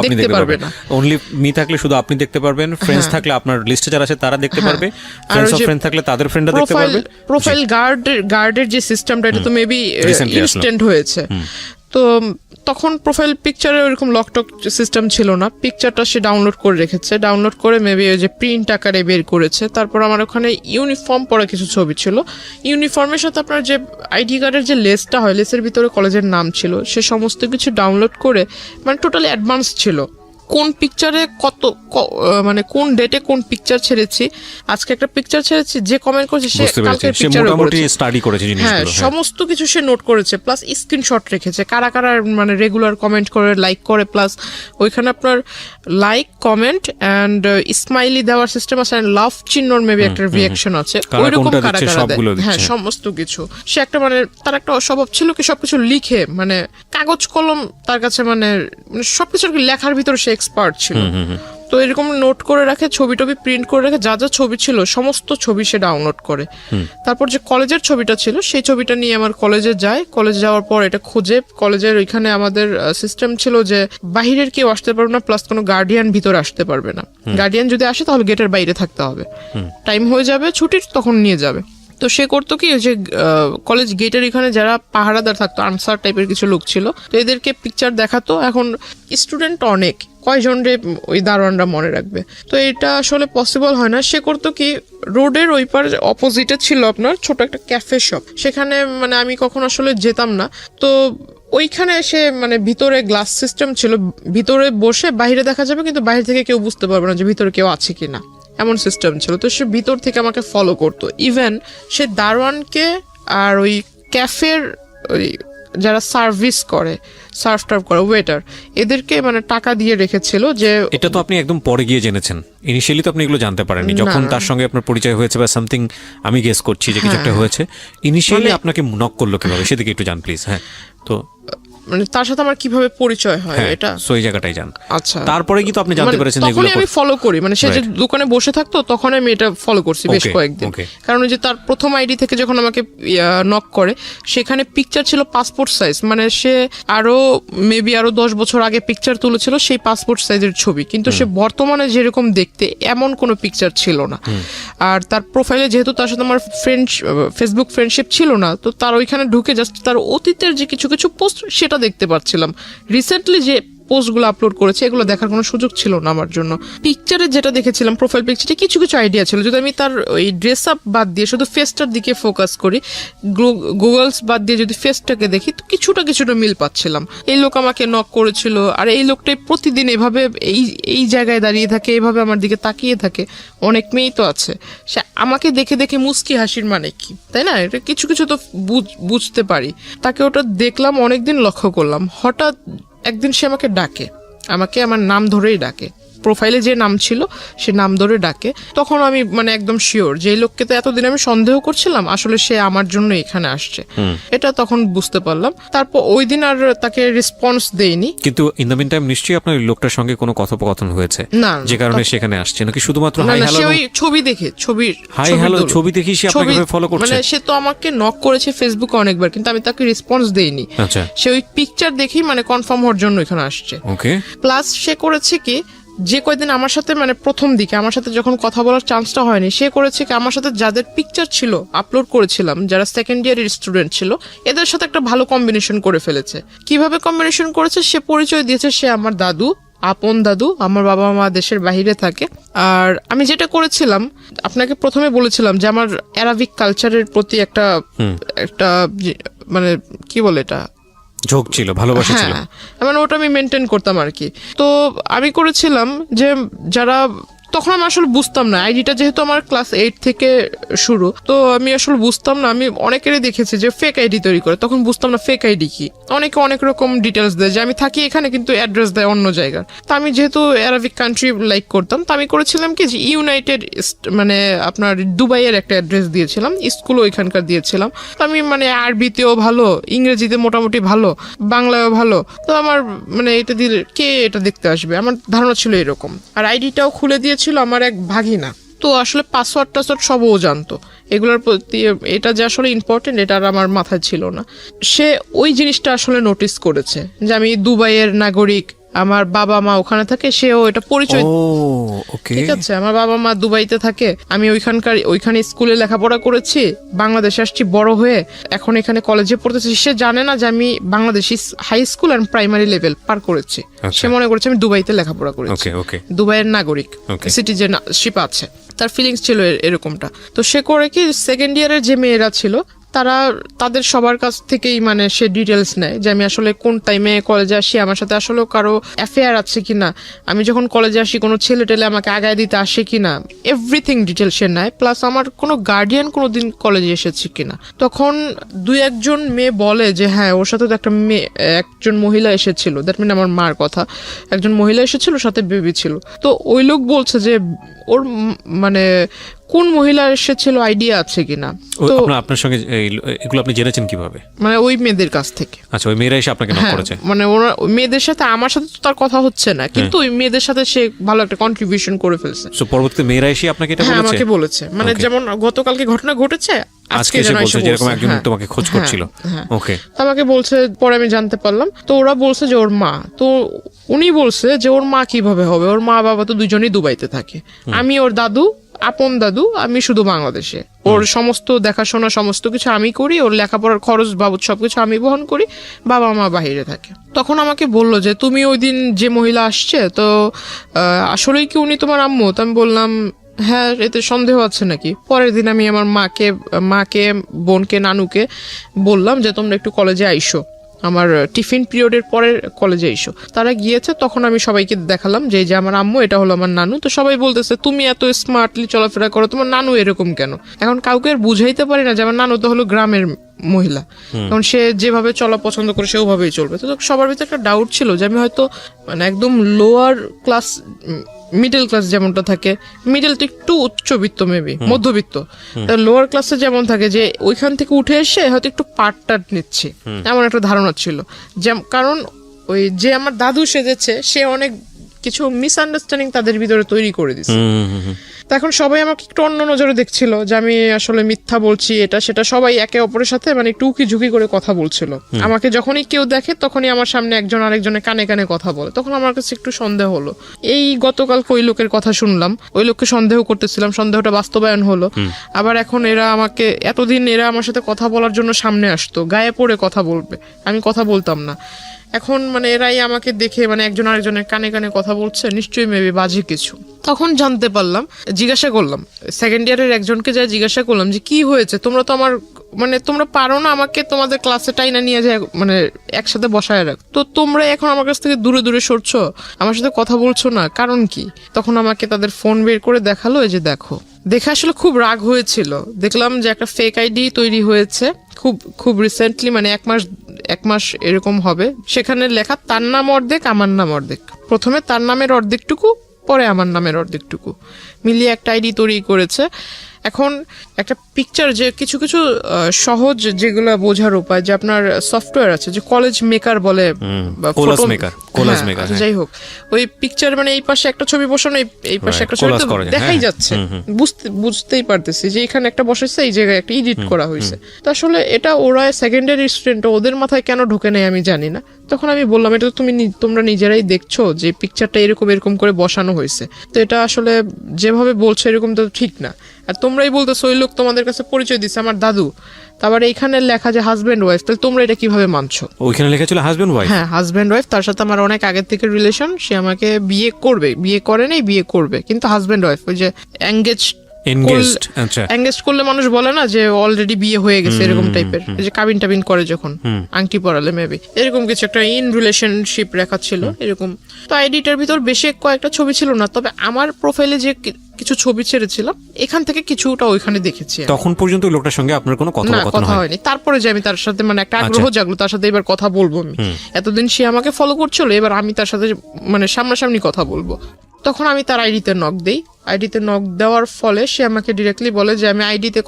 দেখতে পারবে না, অনলি মি থাকলে শুধু আপনি দেখতে পারবেন, ফ্রেন্ডস থাকলে আপনার লিস্টে যারা আছে তারা দেখতে পারবে, ফ্রেন্ডস অফ ফ্রেন্ড থাকলে তাদের ফ্রেন্ডরা দেখতে পারবে। প্রোফাইল গার্ডের যে সিস্টেমটা এটা তো মেবি ইনস্ট্যান্ট হয়েছে। তো তখন প্রোফাইল পিকচারে ওইরকম লকটক সিস্টেম ছিল না, পিকচারটা সে ডাউনলোড করে রেখেছে, ডাউনলোড করে মেবি ওই যে প্রিন্ট আকারে বের করেছে। তারপর আমার ওখানে ইউনিফর্ম পরা কিছু ছবি ছিল, ইউনিফর্মের সাথে আপনার যে আইডি কার্ডের যে লেসটা হয়, লেসের ভিতরে কলেজের নাম ছিল, সে সমস্ত কিছু ডাউনলোড করে মানে টোটালি অ্যাডভান্স ছিল, কোন পিকচারে মানে কোন ডেটে কোন পিকচার ছেড়েছি, আজকে একটা পিকচার ছেড়েছি, যে কমেন্ট করেছে সে কালকে পিকচার স্টাডি করেছে জিনিসগুলো, হ্যাঁ সমস্ত কিছু সে নোট করেছে, প্লাস স্ক্রিনশট রেখেছে কারা কারা মানে রেগুলার কমেন্ট করে, লাইক করে, প্লাস ওইখানে আপনার লাইক কমেন্ট এন্ড স্মাইলি দেওয়ার সিস্টেম আছে, এন্ড লাভ চিহ্নর মেবি একটা রিঅ্যাকশন আছে, ওইরকম কারা কারা দেয়, হ্যাঁ সমস্ত কিছু। সে একটা মানে তার একটা অস্বভাব ছিল কি সবকিছু লিখে, মানে কাগজ কলম তার কাছে মানে সবকিছু লেখার ভিতরে সে এক্সপার্ট ছিল। তো এরকম নোট করে রাখে, ছবি টবি প্রিন্ট করে রাখে, যা যা ছবি ছিল সমস্ত ছবি সে ডাউনলোড করে। তারপর যে কলেজের ছবিটা ছিল সেই ছবিটা নিয়ে আমার কলেজে যায়, কলেজে যাওয়ার পর এটা খুঁজে, কলেজের ওইখানে আমাদের সিস্টেম ছিল যে বাহিরের কেউ আসতে পারবে না, প্লাস কোনো গার্ডিয়ান ভিতরে আসতে পারবে না, গার্ডিয়ান যদি আসে তাহলে গেটের বাইরে থাকতে হবে, টাইম হয়ে যাবে ছুটির তখন নিয়ে যাবে। তো সে করতো কি যে কলেজ গেটের এখানে যারা পাহারাদার থাকতো, আনসার টাইপের কিছু লোক ছিল, তো এদেরকে পিকচার দেখাতো। এখন স্টুডেন্ট অনেক, কয়জন রে ওই দারোয়ানরা মনে রাখবে, তো এটা আসলে পসিবল হয় না। সে করতো কি রোডের ওই পার অপোজিটে ছিল আপনার ছোট একটা ক্যাফে শপ, সেখানে মানে আমি কখনো আসলে যেতাম না, তো ওইখানে এসে মানে ভিতরে গ্লাস সিস্টেম ছিল, ভিতরে বসে বাইরে দেখা যাবে কিন্তু বাইরে থেকে কেউ বুঝতে পারবে না যে ভিতরে কেউ আছে কিনা, এমন সিস্টেম ছিল। তো সে ভিতর থেকে আমাকে ফলো করতো, ইভেন সে দারোয়ানকে আর ওই ক্যাফের ওই যারা সার্ভিস করে, সার্ভ টার্ভ করে, ওয়েটার, এদেরকে মানে টাকা দিয়ে রেখেছিল। যে এটা তো আপনি একদম পরে গিয়ে জেনেছেন, ইনিশিয়ালি তো আপনি এগুলো জানতে পারেননি, যখন তার সঙ্গে আপনার পরিচয় হয়েছে বা সামথিং, আমি গেস করছি যে কিছু একটা হয়েছে, ইনিশিয়ালি আপনাকে নক করলো কিভাবে সেদিকে একটু জান প্লিজ। হ্যাঁ, তো মানে তার সাথে আমার কিভাবে পরিচয় হয় এটা সেই জায়গাটাই জান। আচ্ছা, তারপরে কি তো আপনি জানতে পেরেছেন এগুলো? আমি ফলো করি, মানে সে যে দোকানে বসে থাকতো তখন আমি এটা ফলো করছি বেশ কয়েকদিন, কারণ যে তার প্রথম আইডি থেকে যখন আমাকে নক করে সেখানে পিকচার ছিল পাসপোর্ট সাইজ, মানে সে আরো মেবি আরো 10 বছর আগে পিকচার তুলেছিল সেই পাসপোর্ট সাইজের ছবি, কিন্তু সে বর্তমানে যেরকম দেখতে এমন কোনো পিকচার ছিল না। আর তার প্রোফাইলে যেহেতু তার সাথে আমার ফেসবুক ফ্রেন্ডশিপ ছিল না, তো তার ওইখানে ঢুকে জাস্ট তার অতীতের যে কিছু কিছু পোস্ট সেটা দেখতে পাচ্ছিলাম। রিসেন্টলি যে পোস্টগুলো আপলোড করেছে এগুলো দেখার কোনো সুযোগ ছিল না আমার জন্য। পিকচারে যেটা দেখেছিলাম প্রোফাইল পিকচারে কিছু কিছু আইডিয়া ছিল, যদি আমি তার ওই ড্রেস আপ বাদ দিয়ে শুধু ফেসটার দিকে ফোকাস করি, গুগলস বাদ দিয়ে যদি ফেসটাকে দেখি তো কিছুটা মিল পাচ্ছিলাম। এই লোক আমাকে নক করেছিল, আর এই লোকটাই প্রতিদিন এভাবে এই জায়গায় দাঁড়িয়ে থাকে, এভাবে আমার দিকে তাকিয়ে থাকে। অনেক মেয়েই তো আছে, সে আমাকে দেখে দেখে মুস্কি হাসির মানে কি, তাই না? এটা কিছু কিছু তো বুঝতে পারি। তাকে ওটা দেখলাম, অনেকদিন লক্ষ্য করলাম, হঠাৎ একদিন সে আমাকে ডাকে, আমাকে আমার নাম ধরেই ডাকে, প্রোফাইলে যে নাম ছিল সে নাম ধরে ডাকে, তখন আমি মানে একদম শিওর যে এই লোককে তো এতদিন আমি সন্দেহ করছিলাম, আসলে সে আমার জন্য এখানে আসছে, এটা তখন বুঝতে পারলাম। তারপর ওই দিন আর তাকে রেসপন্স দেইনি। কিন্তু ইন দ্য মিন টাইম নিশ্চয়ই আপনার ওই লোকটার সঙ্গে কোনো কথোপকথন হয়েছে না, যে কারণে সেখানে আসছে, নাকি শুধুমাত্র না হাই না, হ্যালো সে ওই ছবি দেখে হাই হ্যালো ছবি দেখি সে আপনাকে ফলো করছে? মানে সে তো আমাকে নক করেছে ফেসবুকে অনেকবার, কিন্তু আমি তাকে রেসপন্স দেইনি। আচ্ছা, সে ওই পিকচার দেখেই মানে কনফার্ম হওয়ার জন্য এখানে আসছে। ওকে। প্লাস সে করেছে কি, যে কয়দিন আমার সাথে মানে প্রথম দিকে আমার সাথে যখন কথা বলার চান্সটা হয়নি, সে করেছে কি আমার সাথে যাদের পিকচার ছিল আপলোড করেছিলাম, যারা সেকেন্ড ইয়ারের স্টুডেন্ট ছিল, এদের সাথে একটা ভালো কম্বিনেশন করে ফেলেছে। কিভাবে কম্বিনেশন করেছে, সে পরিচয় দিয়েছে সে আমার দাদু, আপন দাদু। আমার বাবা মা দেশের বাইরে থাকে। আর আমি যেটা করেছিলাম, আপনাকে প্রথমে বলেছিলাম যে আমার অ্যারাবিক কালচারের প্রতি একটা মানে কি বলে এটা, ঝোঁক ছিল, ভালোবাসা ছিল। হ্যাঁ, মানে ওটা আমি মেনটেন করতাম আর কি। তো আমি করেছিলাম যে যারা, তখন আমি আসলে বুঝতাম না, আইডিটা যেহেতু আমার ক্লাস 8 থেকে শুরু, তো আমি আসলে বুঝতাম না। আমি অনেকেরই দেখেছি যে ফেক আইডি তৈরি করে, তখন বুঝতাম না ফেক আইডি কি। অনেকে অনেক রকম ডিটেলস দেয় যে আমি থাকি এখানে কিন্তু অ্যাড্রেস দেয় অন্য জায়গার। তো আমি যেহেতু অ্যারাবিক কান্ট্রি লাইক করতাম, তো আমি করেছিলাম কি যে ইউনাইটেড মানে আপনার দুবাইয়ের একটা অ্যাড্রেস দিয়েছিলাম, স্কুলও ওইখানকার দিয়েছিলাম। তো আমি মানে আরবিতেও ভালো, ইংরেজিতে মোটামুটি ভালো, বাংলায়ও ভালো। তো আমার মানে এটা দিলে কে এটা দেখতে আসবে, আমার ধারণা ছিল এরকম। আর আইডিটাও খুলে দিয়েছিল আমার এক ভাগিনা। তো আসলে পাসওয়ার্ড টাসওয়ার্ড সব ও জানতো, এগুলোর প্রতি এটা যে আসলে ইম্পর্টেন্ট এটা আর আমার মাথায় ছিল না। সে ওই জিনিসটা আসলে নোটিস করেছে যে আমি দুবাইয়ের নাগরিক, আমার বাবা মা ওখানে থাকে, সেও এটা পরিচয়। ঠিক আছে, আমার বাবা মা দুবাইতে থাকে, আমি ওইখানে স্কুলে লেখাপড়া করেছি, বাংলাদেশে আসছি বড় হয়ে, এখন এখানে কলেজে পড়তেছি। সে জানে না যে আমি বাংলাদেশি হাই স্কুল আর প্রাইমারি লেভেল পার করেছি। সে মনে করছে আমি দুবাইতে লেখাপড়া করেছি, দুবাইয়ের নাগরিক, সিটিজেনশিপ আছে, তার ফিলিংস ছিল এরকমটা। তো সে করে কি, সেকেন্ড ইয়ারের যে মেয়েরা ছিল তাদের সবার কাছ থেকেই মানে সে ডিটেলস নেয় যে আমি আসলে কোন টাইমে কলেজে আসি, আমার সাথে আসলে কারো অ্যাফেয়ার আছে কিনা, আমি যখন কলেজে আসি কোনো ছেলে টেলে আমাকে আগায় দিতে আসে কিনা, এভরিথিং ডিটেল সে নেয়। প্লাস আমার কোনো গার্ডিয়ান কোনোদিন কলেজে এসেছে কিনা। তখন 2-1 মেয়ে বলে যে হ্যাঁ ওর সাথে তো একজন মহিলা এসেছিল, দ্যাট মিন আমার মার কথা, একজন মহিলা এসেছিল, সাথে বেবি ছিল। তো ওই লোক বলছে যে ওর মানে কোন মহিলা এসেছিল আইডিয়া আছে কিনা। তো আপনার সঙ্গে এগুলো আপনি জেনেছেন কিভাবে? মানে ওই মেয়েদের কাছ থেকে। আচ্ছা, ওই মেয়েরা এসে আপনাকে নক করেছে? মানে ওরা মেয়েদের সাথে, আমার সাথে তো তার কথা হচ্ছে না, কিন্তু ওই মেয়েদের সাথে সে ভালো একটা কন্ট্রিবিউশন করে ফেলছে। সো পরবর্তীতে মেয়েরা এসে আপনাকে এটা বলেছে? আমাকে বলেছে, মানে যেমন গতকালকে ঘটনা ঘটেছে, আজকে এসে বলছে যে এরকম একজন তোমাকে খোঁজ করছিল। ওকে, আমাকে বলছে, পরে আমি জানতে পারলাম। তো ওরা বলছে যে ওর মা, তো উনি বলছে যে ওর মা কিভাবে হবে, ওর মা বাবা তো দুজনেই দুবাইতে থাকে, আমি ওর দাদু, আপন দাদু, আমি শুধু বাংলাদেশে। ওর সমস্ত দেখাশোনা সমস্ত কিছু আমি করি, ওর লেখাপড়ার খরচ বাবদ সবকিছু আমি বহন করি, বাবা মা বাহিরে থাকে। তখন আমাকে বললো যে তুমি ওই দিন যে মহিলা আসছে, তো আসলেই কি উনি তোমার আম্মু? তো আমি বললাম হ্যাঁ, এতে সন্দেহ আছে নাকি? পরের দিন আমি আমার মাকে বোনকে, নানুকে বললাম যে তোমরা একটু কলেজে আইসো, আমার টিফিন পিরিয়ডের পরে কলেজে এসো। তারা গিয়েছে, তখন আমি সবাইকে দেখালাম যে আমার আম্মু, এটা হলো আমার নানু। তো সবাই বলতেছে তুমি এত স্মার্টলি চলাফেরা করো, তোমার নানু এরকম কেন? এখন কাউকে আর বুঝাইতে পারি না যে আমার নানু তো হলো গ্রামের মহিলা, কারণ সে যেভাবে চলা পছন্দ করে সে ওভাবেই চলবে। তো সবার ভিতরে একটা ডাউট ছিল যে আমি হয়তো মানে একদম লোয়ার ক্লাস, মিডল ক্লাস যেমনটা থাকে, মিডল তো একটু উচ্চবিত্ত, মেবি মধ্যবিত্ত, লোয়ার ক্লাসে যেমন থাকে, যে ওইখান থেকে উঠে এসে হয়তো একটু পাট নিচ্ছি, এমন একটা ধারণা ছিল। কারণ ওই যে আমার দাদু সেজেছে, সে অনেক কিছু মিসআন্ডারস্ট্যান্ডিং তাদের ভিতরে তৈরি করে দিচ্ছে। তো এখন সবাই আমাকে একটু অন্য নজরে দেখছিল যে আমি আসলে মিথ্যা বলছি, এটা সেটা। সবাই একে অপরের সাথে মানে একটু উকি ঝুঁকি করে কথা বলছিল। আমাকে যখনই কেউ দেখে তখনই আমার সামনে একজন আরেকজনের কানে কানে কথা বলে, তখন আমার কাছে একটু সন্দেহ হলো। এই গতকালকে ওই লোকের কথা শুনলাম, ওই লোককে সন্দেহ করতেছিলাম, সন্দেহটা বাস্তবায়ন হলো। আবার এখন এরা আমাকে, এতদিন এরা আমার সাথে কথা বলার জন্য সামনে আসতো, গায়ে পড়ে কথা বলবে, আমি কথা বলতাম না। এখন মানে এরাই আমাকে দেখে মানে একজন আরেকজনের কানে কানে কথা বলছে, নিশ্চয়ই মেবি বাজে কিছু। তখন জানতে পারলাম, জিজ্ঞাসা করলাম সেকেন্ড ইয়ারের একজনকে, যা জিজ্ঞাসা করলাম যে কি হয়েছে, তোমরা তো আমার মানে তোমরা পারো না আমাকে তোমাদের ক্লাসে টাইনা নিয়ে যায় মানে একসাথে বসায় রাখ, তো তোমরা এখন আমার কাছ থেকে দূরে দূরে সরছো, আমার সাথে কথা বলছো না, কারণ কি? তখন আমাকে তাদের ফোন বের করে দেখালো, এই যে দেখো। দেখে আসলে খুব রাগ হয়েছিল, দেখলাম যে একটা ফেক আইডি তৈরি হয়েছে খুব রিসেন্টলি, মানে এক মাস এরকম হবে। সেখানে লেখা তার নাম অর্ধেক, আমার নাম অর্ধেক। প্রথমে তার নামের অর্ধেকটুকু পরে আমার নামের অর্ধেকটুকু মিলিয়ে একটা আইডি তৈরি করেছে। এখন একটা পিকচার যে কিছু কিছু সহজ যেগুলো বোঝার উপায়, যে আপনার সফটওয়্যার আছে যে কলেজ মেকার বলে, যাই হোক, ওই পিকচার মানে এই পাশে একটা ছবি বসানো, এই পাশে একটা ছবি দেখাই যাচ্ছে, বুঝতেই পারতেছি যে এখানে একটা বসেছে, এই জায়গায় একটা এডিট করা হয়েছে। তো আসলে এটা ওরা সেকেন্ডারি স্টুডেন্ট, ওদের মাথায় কেন ঢোকে নাই আমি জানি না। তখন আমি বললাম এটা তো তোমরা নিজেরাই দেখছো যে পিকচারটা এরকম করে বসানো হয়েছে, তো এটা আসলে যেভাবে বলছো এরকম তো ঠিক না। আর তোমরাই বলতেছো ওই লোক তোমাদের কাছে পরিচয় দিচ্ছে আমার দাদু, তারপর এইখানে লেখা যে হাজব্যান্ড ওয়াইফ, তাহলে তোমরা এটা কিভাবে মানছো? ওইখানে লেখা ছিল হাজব্যান্ড ওয়াইফ। হ্যাঁ, হাজব্যান্ড ওয়াইফ, তার সাথে আমার অনেক আগের থেকে রিলেশন, সে আমাকে বিয়ে করবে, বিয়ে করে নাই, বিয়ে করবে, কিন্তু হাজব্যান্ড ওয়াইফ। ওই যে এঙ্গেজ করলে মানুষ বলে না যে অলরেডি বিয়ে হয়ে গেছে, এরকম টাইপের, যে কাবিন টাবিন করে যখন আংটি পরালে মেবি, এরকম কিছু একটা ইন রিলেশনশিপ রেখা ছিল এরকম। তো আইডিটার ভিতর বেশি কয়েকটা ছবি ছিল না, তবে আমার প্রোফাইলে যে কিছু ছবি ছেড়েছিলাম এখান থেকে কিছুটা ওইখানে দেখেছি। তখন পর্যন্ত লোকটার সঙ্গে আপনার কোনো কথা হয়নি। তারপরে যে আমি তার সাথে মানে একটা আগ্রহ জাগলো, তার সাথে এবার কথা বলবো আমি, এতদিন সে আমাকে ফলো করছিল, এবার আমি তার সাথে মানে সামনাসামনি কথা বলবো। তখন আমি তার আইডিতে নক দেই। আইডিতে নক দেওয়ার ফলে সে আমাকে ডিরেক্টলি বলে যে আমি আইডিতে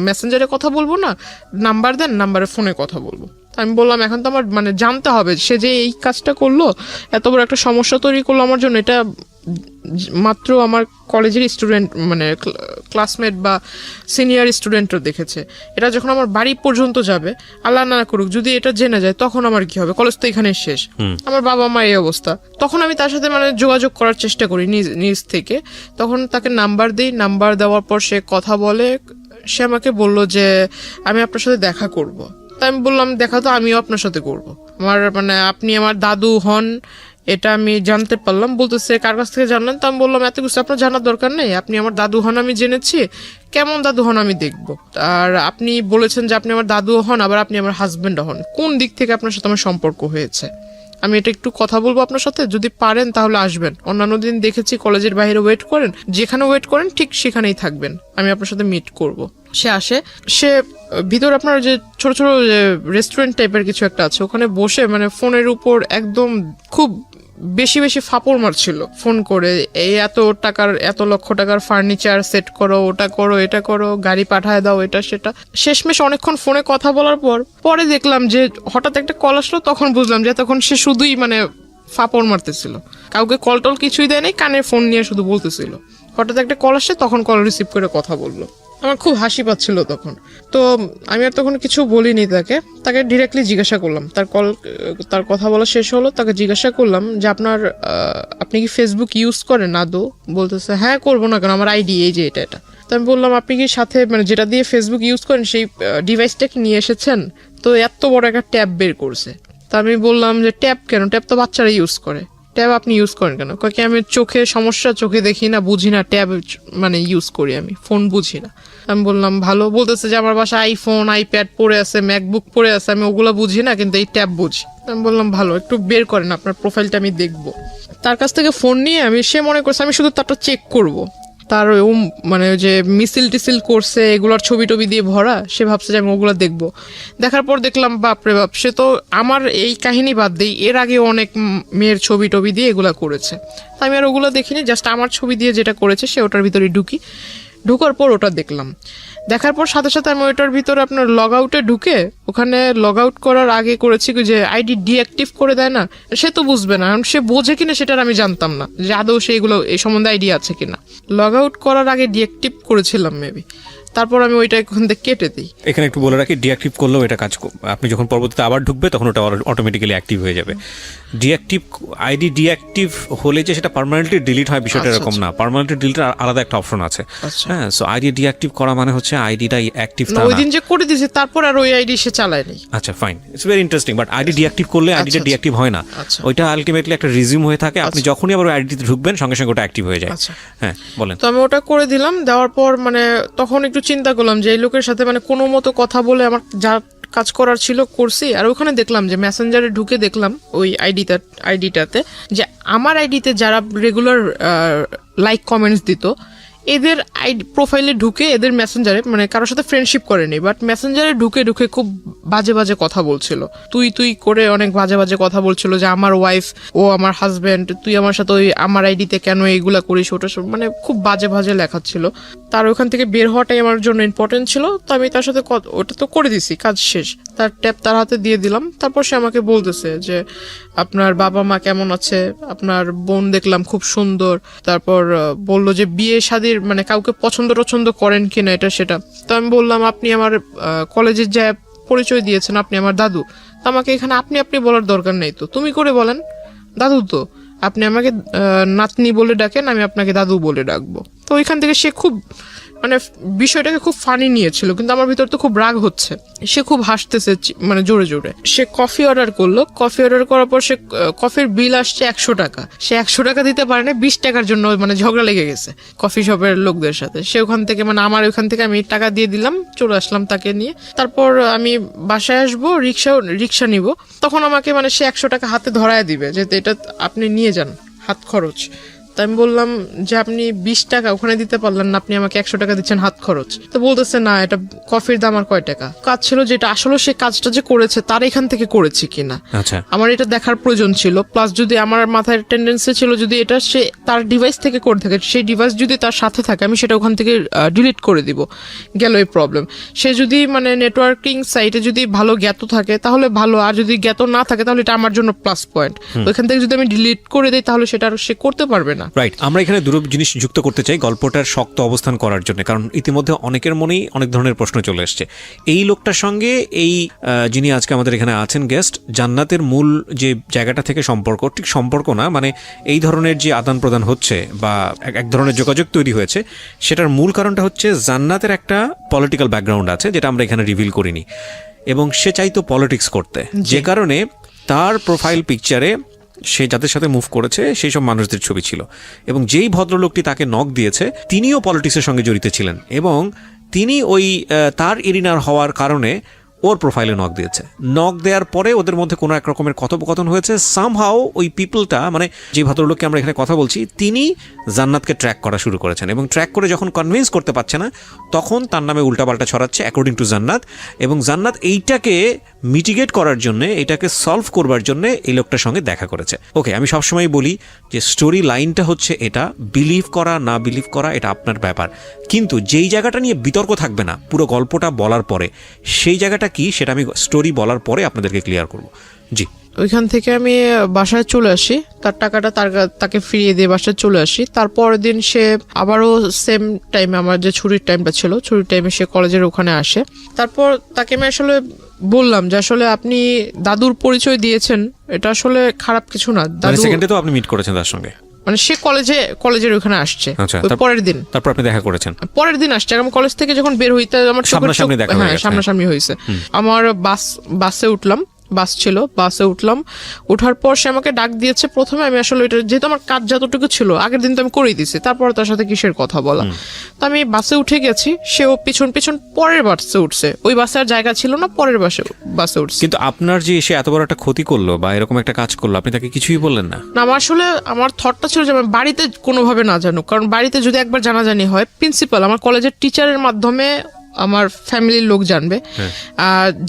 মেসেঞ্জারে কথা বলবো না, নাম্বার দেন, নাম্বারে ফোনে কথা বলবো। আমি বললাম এখন তো আমার মানে জানতে হবে সে যে এই কাজটা করলো, এত বড় একটা সমস্যা তৈরি করলো আমার জন্য, এটা মাত্র আমার কলেজের স্টুডেন্ট মানে ক্লাসমেট বা সিনিয়র স্টুডেন্টও দেখেছে। এটা যখন আমার বাড়ি পর্যন্ত যাবে, আল্লাহ না করুক যদি এটা জেনে যায়, তখন আমার কি হবে? কলেজ তো এখানে শেষ, আমার বাবা মা এই অবস্থা। তখন আমি তার সাথে মানে যোগাযোগ করার চেষ্টা করি নিজ থেকে। তখন তাকে নাম্বার দিই, নাম্বার দেওয়ার পর সে কথা বলে। সে আমাকে বলল যে আমি আপনার সাথে দেখা করব। তা আমি বললাম দেখা তো আমিও আপনার সাথে করব, আমার মানে আপনি আমার দাদু হন এটা আমি জানতে পারলাম। বলতেছে কার কাছ থেকে জানলেন? তো আমি বললাম এত কিছু আপনার জানার দরকার নেই, আপনি আমার দাদু হন আমি জেনেছি, কেমন দাদু হন আমি দেখবো। আর আপনি বলেছেন যে আপনি আমার দাদু হন, আবার আপনি আমার হাজবেন্ড হন, কোন দিক থেকে আপনার সাথে আমার সম্পর্ক হয়েছে? আমি এটা একটু কথা বলবো আপনার সাথে, যদি পারেন তাহলে আসবেন। অন্যান্য দিন দেখেছি কলেজের বাইরে ওয়েট করেন, যেখানে ওয়েট করেন ঠিক সেখানেই থাকবেন, আমি আপনার সাথে মিট করব। সে আসে, সে ভিতর আপনার যে ছোট ছোট রেস্টুরেন্ট টাইপের কিছু একটা আছে, ওখানে বসে মানে ফোনের উপর একদম খুব বেশি বেশি ফাপড় মারছিল ফোন করে, এই এত লক্ষ টাকার ফার্নিচার সেট করো, ওটা করো, এটা করো, গাড়ি পাঠায় দাও, এটা সেটা। শেষমেশ অনেকক্ষণ ফোনে কথা বলার পরে দেখলাম যে হঠাৎ একটা কল আসলো, তখন বুঝলাম যে তখন সে শুধুই মানে ফাপড় মারতেছিল, কাউকে কল টল কিছুই দেয় নাই, কানে ফোন নিয়ে শুধু বলতেছিল। হঠাৎ একটা কল আসছে, তখন কল রিসিভ করে কথা বললো। আমার খুব হাসি পাচ্ছিল তখন, তো আমি আর তখন কিছু বলিনি তাকে ডিরেক্টলি জিজ্ঞাসা করলাম। তার কথা বলা শেষ হলো, তাকে জিজ্ঞাসা করলাম যে আপনি কি ফেসবুক ইউজ করেন আদৌ? বলতেছে হ্যাঁ, করবো না কেন, আমার আইডি এই যে এটা। তো আমি বললাম আপনি কি সাথে মানে যেটা দিয়ে ফেসবুক ইউজ করেন সেই ডিভাইসটা কি নিয়ে এসেছেন? তো এত বড় একটা ট্যাব বের করছে। তা আমি বললাম যে ট্যাব কেন? ট্যাব তো বাচ্চারা ইউজ করে, ট্যাব আপনি ইউজ করেন কেন? কি আমি চোখে সমস্যা, চোখে দেখি না, বুঝি না, ট্যাব মানে ইউজ করি আমি, ফোন বুঝি না। আমি বললাম ভালো। বলতেছে যে আমার বাসায় আইফোন, আইপ্যাড পড়ে আছে, ম্যাকবুক পড়ে আছে, আমি ওগুলো বুঝি না, কিন্তু এই ট্যাব বুঝি। আমি বললাম ভালো, একটু বের করেন আপনার প্রোফাইলটা আমি দেখবো। তার কাছ থেকে ফোন নিয়ে সে মনে করছে আমি শুধু তারটা চেক করবো, তার মানে যে মিছিল টিসিল করছে এগুলোর ছবি টবি দিয়ে ভরা, সে ভাবছে যে আমি ওগুলো দেখবো। দেখার পর দেখলাম বাপরে বাপ, সে তো আমার এই কাহিনী বাদ দেই, এর আগে অনেক মেয়ের ছবি টবি দিয়ে এগুলা করেছে। আমি আর ওগুলো দেখিনি, জাস্ট আমার ছবি দিয়ে যেটা করেছে সে ওটার ভিতরে ঢুকার পর ওটা দেখলাম। দেখার পর সাথে সাথে আমি ওইটার ভিতরে আপনার লগ আউটে ঢুকে, ওখানে লগ আউট করার আগে করেছি যে আইডি ডিঅ্যাক্টিভ করে দেয় না, সে তো বুঝবে না, সে বোঝে কিনা সেটার আমি জানতাম না যে আদৌ সে এগুলো এই সম্বন্ধে আইডিয়া আছে কিনা। লগ আউট করার আগে ডিঅ্যাক্টিভ করেছিলাম মেবি, তারপর আমি ওইটা এখান থেকে কেটে দিই। এখানে একটু বলে রাখি, ডিঅ্যাক্টিভ করলেও এটা কাজ, আপনি যখন পরবর্তীতে আবার ঢুকবে তখন ওটা অটোমেটিক্যালি অ্যাক্টিভ হয়ে যাবে। আইডি ডিঅ্যাক্টিভ হলে যে সেটা পার্মানেন্টলি ডিলিট হয় বিষয়টা এরকম না, পার্মানেন্টলি ডিলিটের আলাদা একটা অপশন আছে। হ্যাঁ, সো আইডি ডিঅ্যাক্টিভ করা মানে হচ্ছে আইডিটাই অ্যাক্টিভ না। ওই দিন যে করে দিয়েছে তারপর আর ওই আইডি সে চালায় নাই। আচ্ছা fine, it's very interesting. But ID deactive করলে আইডিটা ডিঅ্যাক্টিভ হয় না, ওইটা আলটিমেটলি একটা রিজিউম হয়ে থাকে। আপনি যখনই আবার আইডিতে ঢুকবেন সঙ্গে সঙ্গে ওটা অ্যাক্টিভ হয়ে যায়। হ্যাঁ বলেন। তো আমি ওটা করে দিলাম, দেওয়ার পর মানে তখন একটু চিন্তা করলাম যে এই লোকের সাথে মানে কোনো মতো কথা বলে আমার যা কাজ করার ছিল করছি। আর ওখানে দেখলাম যে মেসেঞ্জারে ঢুকে দেখলাম ওই আইডিটাতে যে আমার আইডিতে যারা রেগুলার লাইক কমেন্টস দিত এদের আইডি প্রোফাইলে ঢুকে এদের মেসেঞ্জারে মানে কারোর সাথে ফ্রেন্ডশিপ করেনি, বাট মেসেঞ্জারে ঢুকে ঢুকে খুব বাজে বাজে কথা বলছিল, তুই করে অনেক বাজে বাজে কথা বলছিল যে আমার ওয়াইফ, ও আমার হাজবেন্ড, তুই আমার সাথে ওই আমার আইডিতে কেন এইগুলা করিস, ওটা মানে খুব বাজে বাজে লেখা ছিল। তার ওখান থেকে বের হওয়াটাই আমার জন্য ইম্পর্টেন্ট ছিল, তো আমি তার সাথে ওটা তো করে দিছি, কাজ শেষ। তার ট্যাব তার হাতে দিয়ে দিলাম। তারপর সে আমাকে বলতেছে যে আপনার বাবা মা কেমন আছে, আপনার বোন দেখলাম খুব সুন্দর, তারপর বললো যে বিয়ে শাদীর মানে কাউকে পছন্দ টছন্দ করেন কিনা এটা সেটা। তো আমি বললাম আপনি আমার কলেজের যা পরিচয় দিয়েছেন আপনি আমার দাদু, তো আমাকে এখানে আপনি বলার দরকার নেই, তো তুমি করে বলেন, দাদু তো আপনি আমাকে নাতনি বলে ডাকেন, আমি আপনাকে দাদু বলে ডাকবো। তো ওইখান থেকে সে খুব মানে বিষয়টাকে খুব ফানি নিয়েছিল, কিন্তু আমার ভিতর তো খুব রাগ হচ্ছে। সে খুব হাসতেছে মানে জোরে জোরে। সে কফি অর্ডার করলো, কফি অর্ডার করার পর সে কফির বিল আসছে 100 টাকা, সে 100 টাকা দিতে পারে না, 20 টাকার জন্য মানে ঝগড়া লেগে গেছে কফি শপের লোকদের সাথে। সে ওখান থেকে মানে আমার ওখান থেকে আমি টাকা দিয়ে দিলাম, চলে আসলাম তাকে নিয়ে। তারপর আমি বাসায় আসবো, রিক্সা নিব, তখন আমাকে মানে সে 100 টাকা হাতে ধরায় দিবে যে এটা আপনি নিয়ে যান হাত খরচ। তাই আমি বললাম যে আপনি 20 টাকা ওখানে দিতে পারলেন না, আপনি আমাকে 100 টাকা দিচ্ছেন হাত খরচ। তো বলতেছে না এটা কফির দাম আর কয় টাকা। কাজ ছিল যেটা আসলে সে কাজটা যে করেছে তার এখান থেকে করেছে কিনা আমার এটা দেখার প্রয়োজন ছিল। প্লাস যদি আমার মাথায় টেন্ডেন্সি ছিল যদি এটা সে তার ডিভাইস থেকে করে থাকে, সেই ডিভাইস যদি তার সাথে থাকে আমি সেটা ওখান থেকে ডিলিট করে দিব, গেল এই প্রবলেম। সে যদি মানে নেটওয়ার্কিং সাইটে যদি ভালো জ্ঞাত থাকে তাহলে ভালো, আর যদি জ্ঞাত না থাকে তাহলে এটা আমার জন্য প্লাস পয়েন্ট। ওইখান থেকে যদি আমি ডিলিট করে দিই তাহলে সেটা আর সে করতে পারবে না। রাইট, আমরা এখানে দুটো জিনিস যুক্ত করতে চাই গল্পটার শক্ত অবস্থান করার জন্য, কারণ ইতিমধ্যে অনেকের মনেই অনেক ধরনের প্রশ্ন চলে এসছে। এই লোকটার সঙ্গে এই যিনি আজকে আমাদের এখানে আছেন গেস্ট, জান্নাতের মূল যে জায়গাটা থেকে সম্পর্ক, ঠিক সম্পর্ক না মানে এই ধরনের যে আদান প্রদান হচ্ছে বা এক ধরনের যোগাযোগ তৈরি হয়েছে, সেটার মূল কারণটা হচ্ছে জান্নাতের একটা পলিটিক্যাল ব্যাকগ্রাউন্ড আছে যেটা আমরা এখানে রিভিল করিনি, এবং সে চাইতো পলিটিক্স করতে, যে কারণে তার প্রোফাইল পিকচারে সে যাদের সাথে মুভ করেছে সেই সব মানুষদের ছবি ছিল, এবং যেই ভদ্রলোকটি তাকে নক দিয়েছে তিনিও পলিটিক্সের সঙ্গে জড়িত ছিলেন, এবং তিনি ওই তার এরিনার হওয়ার কারণে ওর প্রোফাইলে নক দিয়েছে। নক দেওয়ার পরে ওদের মধ্যে কোনো এক রকমের কথোপকথন হয়েছে। সামহাও ওই পিপলটা মানে যে ভদ্রলোককে আমরা এখানে কথা বলছি তিনি জান্নাতকে ট্র্যাক করা শুরু করেছেন, এবং ট্র্যাক করে যখন কনভিন্স করতে পারছে না তখন তার নামে উল্টাপাল্টা ছড়াচ্ছে অ্যাকর্ডিং টু জান্নাত, এবং জান্নাত এইটাকে মিটিগেট করার জন্য, এটাকে সলভ করবার জন্য এই লোকটার সঙ্গে দেখা করেছে। ওকে, আমি সবসময় বলি যে স্টোরি লাইনটা হচ্ছে এটা, বিলিভ করা না বিলিভ করা এটা আপনার ব্যাপার, কিন্তু যেই জায়গাটা নিয়ে বিতর্ক থাকবে না পুরো গল্পটা বলার পরে, সেই জায়গাটা কি সেটা আমি স্টোরি বলার পরে আপনাদেরকে ক্লিয়ার করব। জি, ওইখান থেকে আমি বাসায় চলে আসি, তার টাকাটা তাকে ফিরিয়ে দিয়ে বাসায় চলে আসি। তারপরের দিন সে আবারও সেম টাইমে, আমার যে ছুটির টাইমটা ছিল, ছুটির টাইমে সে কলেজের ওখানে আসে। তারপর তাকে আমি আসলে বললাম যে আসলে আপনি দাদুর পরিচয় দিয়েছেন, এটা আসলে খারাপ কিছু না। দাদু সেকেন্ডে তো আপনি মিট করেছেন তার সঙ্গে, মানে সে কলেজের ওখানে আসছে পরের দিন, তারপর আপনি দেখা করেছেন পরের দিন আসছে। আমি কলেজ থেকে যখন বের হইতে আমার সামনাসামনি হয়েছে। আমার বাসে উঠলাম, বাস ছিল, বাসে উঠলাম, ওঠার পর সে আমাকে ডাক দিয়েছে। প্রথমে আমি আসলে এটা যেহেতু আমার কাজ যতটুকু ছিল আগের দিন তো আমি করেই দিছি, তারপর তার সাথে কিসের কথা বলা। তো আমি বাসে উঠে গেছি, সেও পিছন পরের বাসে উঠছে, ওই বাসে আর জায়গা ছিল না, পরের বাসে উঠছে। কিন্তু আপনার যে সে এত বড় একটা ক্ষতি করলো বা এরকম একটা কাজ করলো, আপনি তাকে কিছুই বললেন না? না, আমার আসলে আমার থটটা ছিল যে আমি বাড়িতে কোনোভাবে না জানুক, কারণ বাড়িতে যদি একবার জানাজানি হয়, প্রিন্সিপাল আমার কলেজের টিচারের মাধ্যমে আমার ফ্যামিলির লোক জানবে,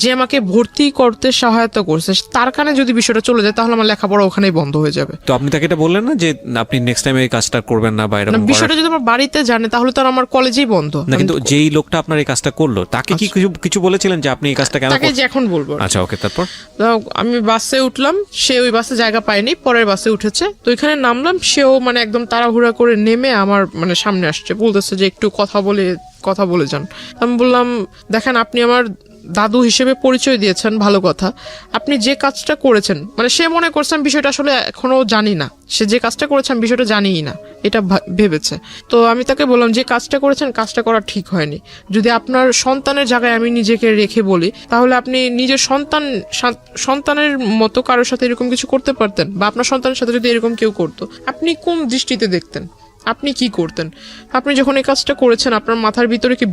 যে আমাকে ভর্তি করতে সহায়তা করছে তার কানে যদি বিষয়টা চলে যায় তাহলে আমার লেখাপড়া ওখানেই বন্ধ হয়ে যাবে। তো আপনি তাকে এটা বললেন না যে আপনি নেক্সট টাইম এই কাজটা করবেন না বা এরকম? বিষয়টা যদি আমার বাড়িতে জানে তাহলে তো আমার কলেজেই বন্ধ না। কিন্তু যেই লোকটা আপনার এই কাজটা করলো তাকে কি কিছু বলেছিলেন যে আপনি এই কাজটা কেন? তাকে যে এখন বলবো। আচ্ছা, ওকে। তারপর আমি বাসে উঠলাম, সে ওই বাসে জায়গা পায়নি, পরের বাসে উঠেছে। তো এখানে নামলাম, সেও মানে একদম তাড়াহুড়া করে নেমে আমার মানে সামনে আসছে, বলতেছে যে একটু কথা বলে যান। আমি বললাম দেখেন আপনি আমার দাদু হিসেবে পরিচয় দিয়েছেন, ভালো কথা, আপনি যে কাজটা করেছেন, মানে সে মনে করছে আমি বিষয়টা আসলে এখনো জানি না, সে যে কাজটা করেছে আমি বিষয়টা জানিই না এটা ভেবেছে। তো আমি তাকে বললাম যে কাজটা করেছেন, কাজটা করা ঠিক হয়নি। যদি আপনার সন্তানের জায়গায় আমি নিজেকে রেখে বলি তাহলে আপনি নিজের সন্তানের মতো কারোর সাথে এরকম কিছু করতে পারতেন, বা আপনার সন্তানের সাথে যদি এরকম কেউ করতো আপনি কোন দৃষ্টিতে দেখতেন, আপনি কি করতেন? আপনি যখন এই কাজটা করেছেন আপনার মাথার ভিতরে কি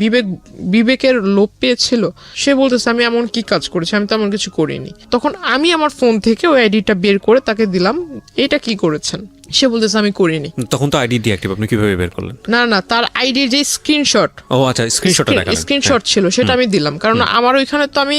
বিবেকের লোপ পেয়েছিল? সে বলতেছে আমি এমন কি কাজ করেছি, আমি তেমন কিছু করিনি। তখন আমি আমার ফোন থেকে ওই আইডিটা বের করে তাকে দিলাম, এটা কি করেছেন? সে বলতেছে আমি করিনি। তখন তো আইডি ডিঅ্যাক্টিভ, আপনি কিভাবে বের করলেন? না তার আইডির যে স্ক্রিনশট, ও আচ্ছা, স্ক্রিনশটটা দেখালেন। স্ক্রিনশট ছিল সেটা আমি দিলাম, কারণ আমার ওইখানে তো আমি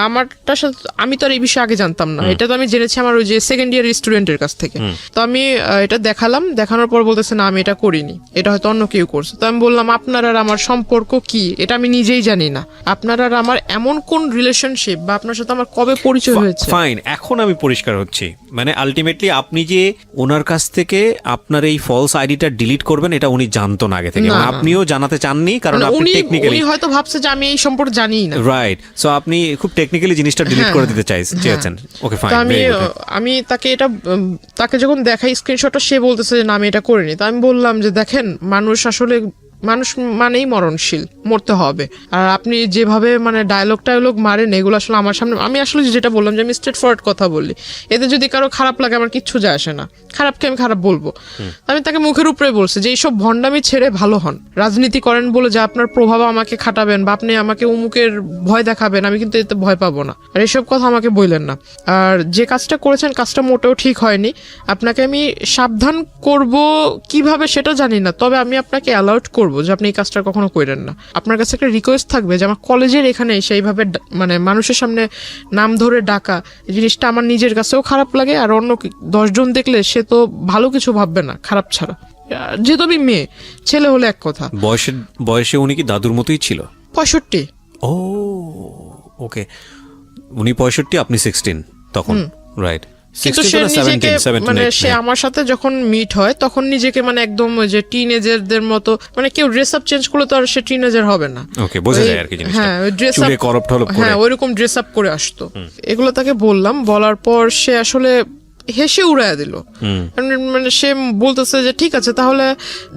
আমারটার সাথে আমি তো আর এই বিষয়ে আগে জানতাম না, এটা তো আমি জেনেছি আমার ওই যে সেকেন্ড ইয়ার স্টুডেন্টের কাছ থেকে। তো আমি এটা দেখালাম, দেখানোর পর বলতেছে না আমি এটা করিনি, এটা হয়তো অন্য কেউ করছে। তো আমি বললাম আপনার আর আমার সম্পর্ক কি, এটা আমি নিজেই জানি না। আপনার আর আমার এমন কোন রিলেশনশিপ বা আপনার সাথে আমার কবে পরিচয় হয়েছে? ফাইন, এখন আমি পরিষ্কার হচ্ছি। মানে আলটিমেটলি আপনি যে ওনার কাছ থেকে আপনার এই ফলস আইডিটা ডিলিট করবেন এটা উনি জানতো না আগে থেকে, এবং আপনিও জানাতে চাননি, কারণ আপনি টেকনিক্যালি উনি হয়তো ভাবছে যে আমি এই সম্পর্কে জানিই না। রাইট, সো আপনি খুব টেকনিক্যালি জিনিসটা ডিলিট করে দিতে চেয়েছেন। Okay fine. আমি তাকে এটা তাকে যখন দেখাই স্ক্রিনশটটা, সে বলতেছে যে না আমি এটা করিনি। তো আমি বললাম যে দেখেন, মানুষ মানেই মরণশীল, মরতে হবে। আর আপনি যেভাবে মানে ডায়লগ মারেন এগুলো আসলে আমার সামনে, আমি আসলে যেটা বললাম যে আমি স্ট্রেট ফরওয়ার্ড কথা বলি, এতে যদি কারো খারাপ লাগে আমার কিচ্ছু যায় আসে না, খারাপকে আমি খারাপ বলবো। আমি তাকে মুখের উপরে বলছি যে এইসব ভণ্ডামি ছেড়ে ভালো হন, রাজনীতি করেন বলে যে আপনার প্রভাব আমাকে খাটাবেন বা আপনি আমাকে উমুকের ভয় দেখাবেন, আমি কিন্তু এতে ভয় পাবো না, আর এসব কথা আমাকে বললেন না। আর যে কাজটা করেছেন কাজটা মোটেও ঠিক হয়নি, আপনাকে আমি সাবধান করব কিভাবে সেটা জানি না, তবে আমি আপনাকে অ্যালাউট করব যে আপনি এই কাজটা কখনো করেন না। আপনার কাছে একটা রিকোয়েস্ট থাকবে যে আমার কলেজের এখানে সেইভাবে মানে মানুষের সামনে নাম ধরে ডাকা, এই জিনিসটা আমার নিজের কাছেও খারাপ লাগে, আর অন্য 10 জন দেখলে সে তো ভালো কিছু ভাববে না খারাপ ছাড়া। যেহেতু আমি মেয়ে, ছেলে হলে এক কথা। বয়সে উনি কি দাদুর মতোই ছিল? 65। ও ওকে, উনি 65, আপনি 16 তখন, রাইট। কিন্তু সে নিজেকে মানে সে আমার সাথে যখন মিট হয় তখন নিজেকে মানে একদম ওই যে টিনেজারদের মতো, মানে কেউ ড্রেস আপ চেঞ্জ করলে তো আর সে টিনেজার হবে না। ওকে, বোঝা যায় আর কি জিনিসটা। হ্যাঁ, ড্রেস আপ হ্যাঁ ওইরকম ড্রেস আপ করে আসতো। এগুলো তাকে বললাম, বলার পর সে আসলে হেসে উড়াইয়া দিল। মানে সে বলতেছে যে ঠিক আছে, তাহলে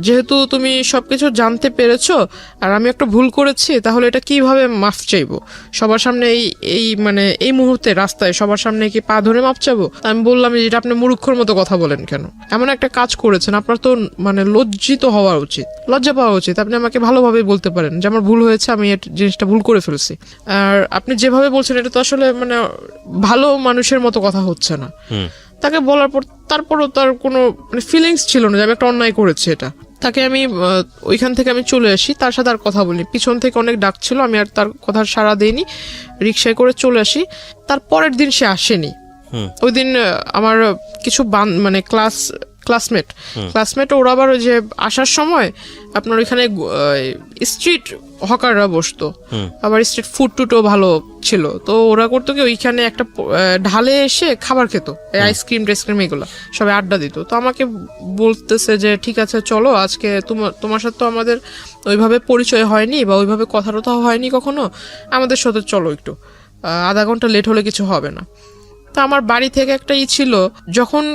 যেহেতু তুমি সবকিছু জানতে পেরেছো আর আমি একটা ভুল করেছি, তাহলে এটা কিভাবে মাফ চাইবো? সবার সামনে এই মানে এই মুহূর্তে রাস্তায় সবার সামনে কি পা ধরে মাফ চাবো? আমি বললাম যে এটা আপনি মূর্খর মতো কথা বলেন কেন? এমন একটা কাজ করেছেন, আপনার তো মানে লজ্জিত হওয়া উচিত, লজ্জা পাওয়া উচিত। আপনি আমাকে ভালোভাবে বলতে পারেন যে আমার ভুল হয়েছে, আমি জিনিসটা ভুল করে ফেলছি। আর আপনি যেভাবে বলছেন এটা তো আসলে মানে ভালো মানুষের মতো কথা হচ্ছে না। তাকে বলার পর তারপরও তার কোনো মানে ফিলিংস ছিল না যে আমি একটা অন্যায় করেছি। এটা তাকে আমি ওইখান থেকে আমি চলে আসি, তার সাথে আর কথা বলিনি। পিছন থেকে অনেক ডাক ছিল, আমি আর তার কথা সাড়া দিইনি, রিক্সায় করে চলে আসি। তার পরের দিন সে আসেনি। ওই দিন আমার কিছু মানে ক্লাসমেট ওরা আবার ওই যে আসার সময় আপনার ওইখানে স্ট্রিট হকাররা বসতো, আবার স্ট্রিট ফুড টুটও ভালো ছিল। তো ওরা করতো কি ওইখানে একটা ঢালে এসে খাবার খেত, আইসক্রিম টেসক্রিম এগুলো সবাই আড্ডা দিত। তো আমাকে বলতেছে যে ঠিক আছে চলো, আজকে তোমার সাথে তো আমাদের ওইভাবে পরিচয় হয়নি বা ওইভাবে কথাটা হয়নি কখনো, আমাদের সাথে চলো একটু, আধা ঘন্টা লেট হলে কিছু হবে না। তা আমার বাড়ি থেকে একটা ছিল, যখন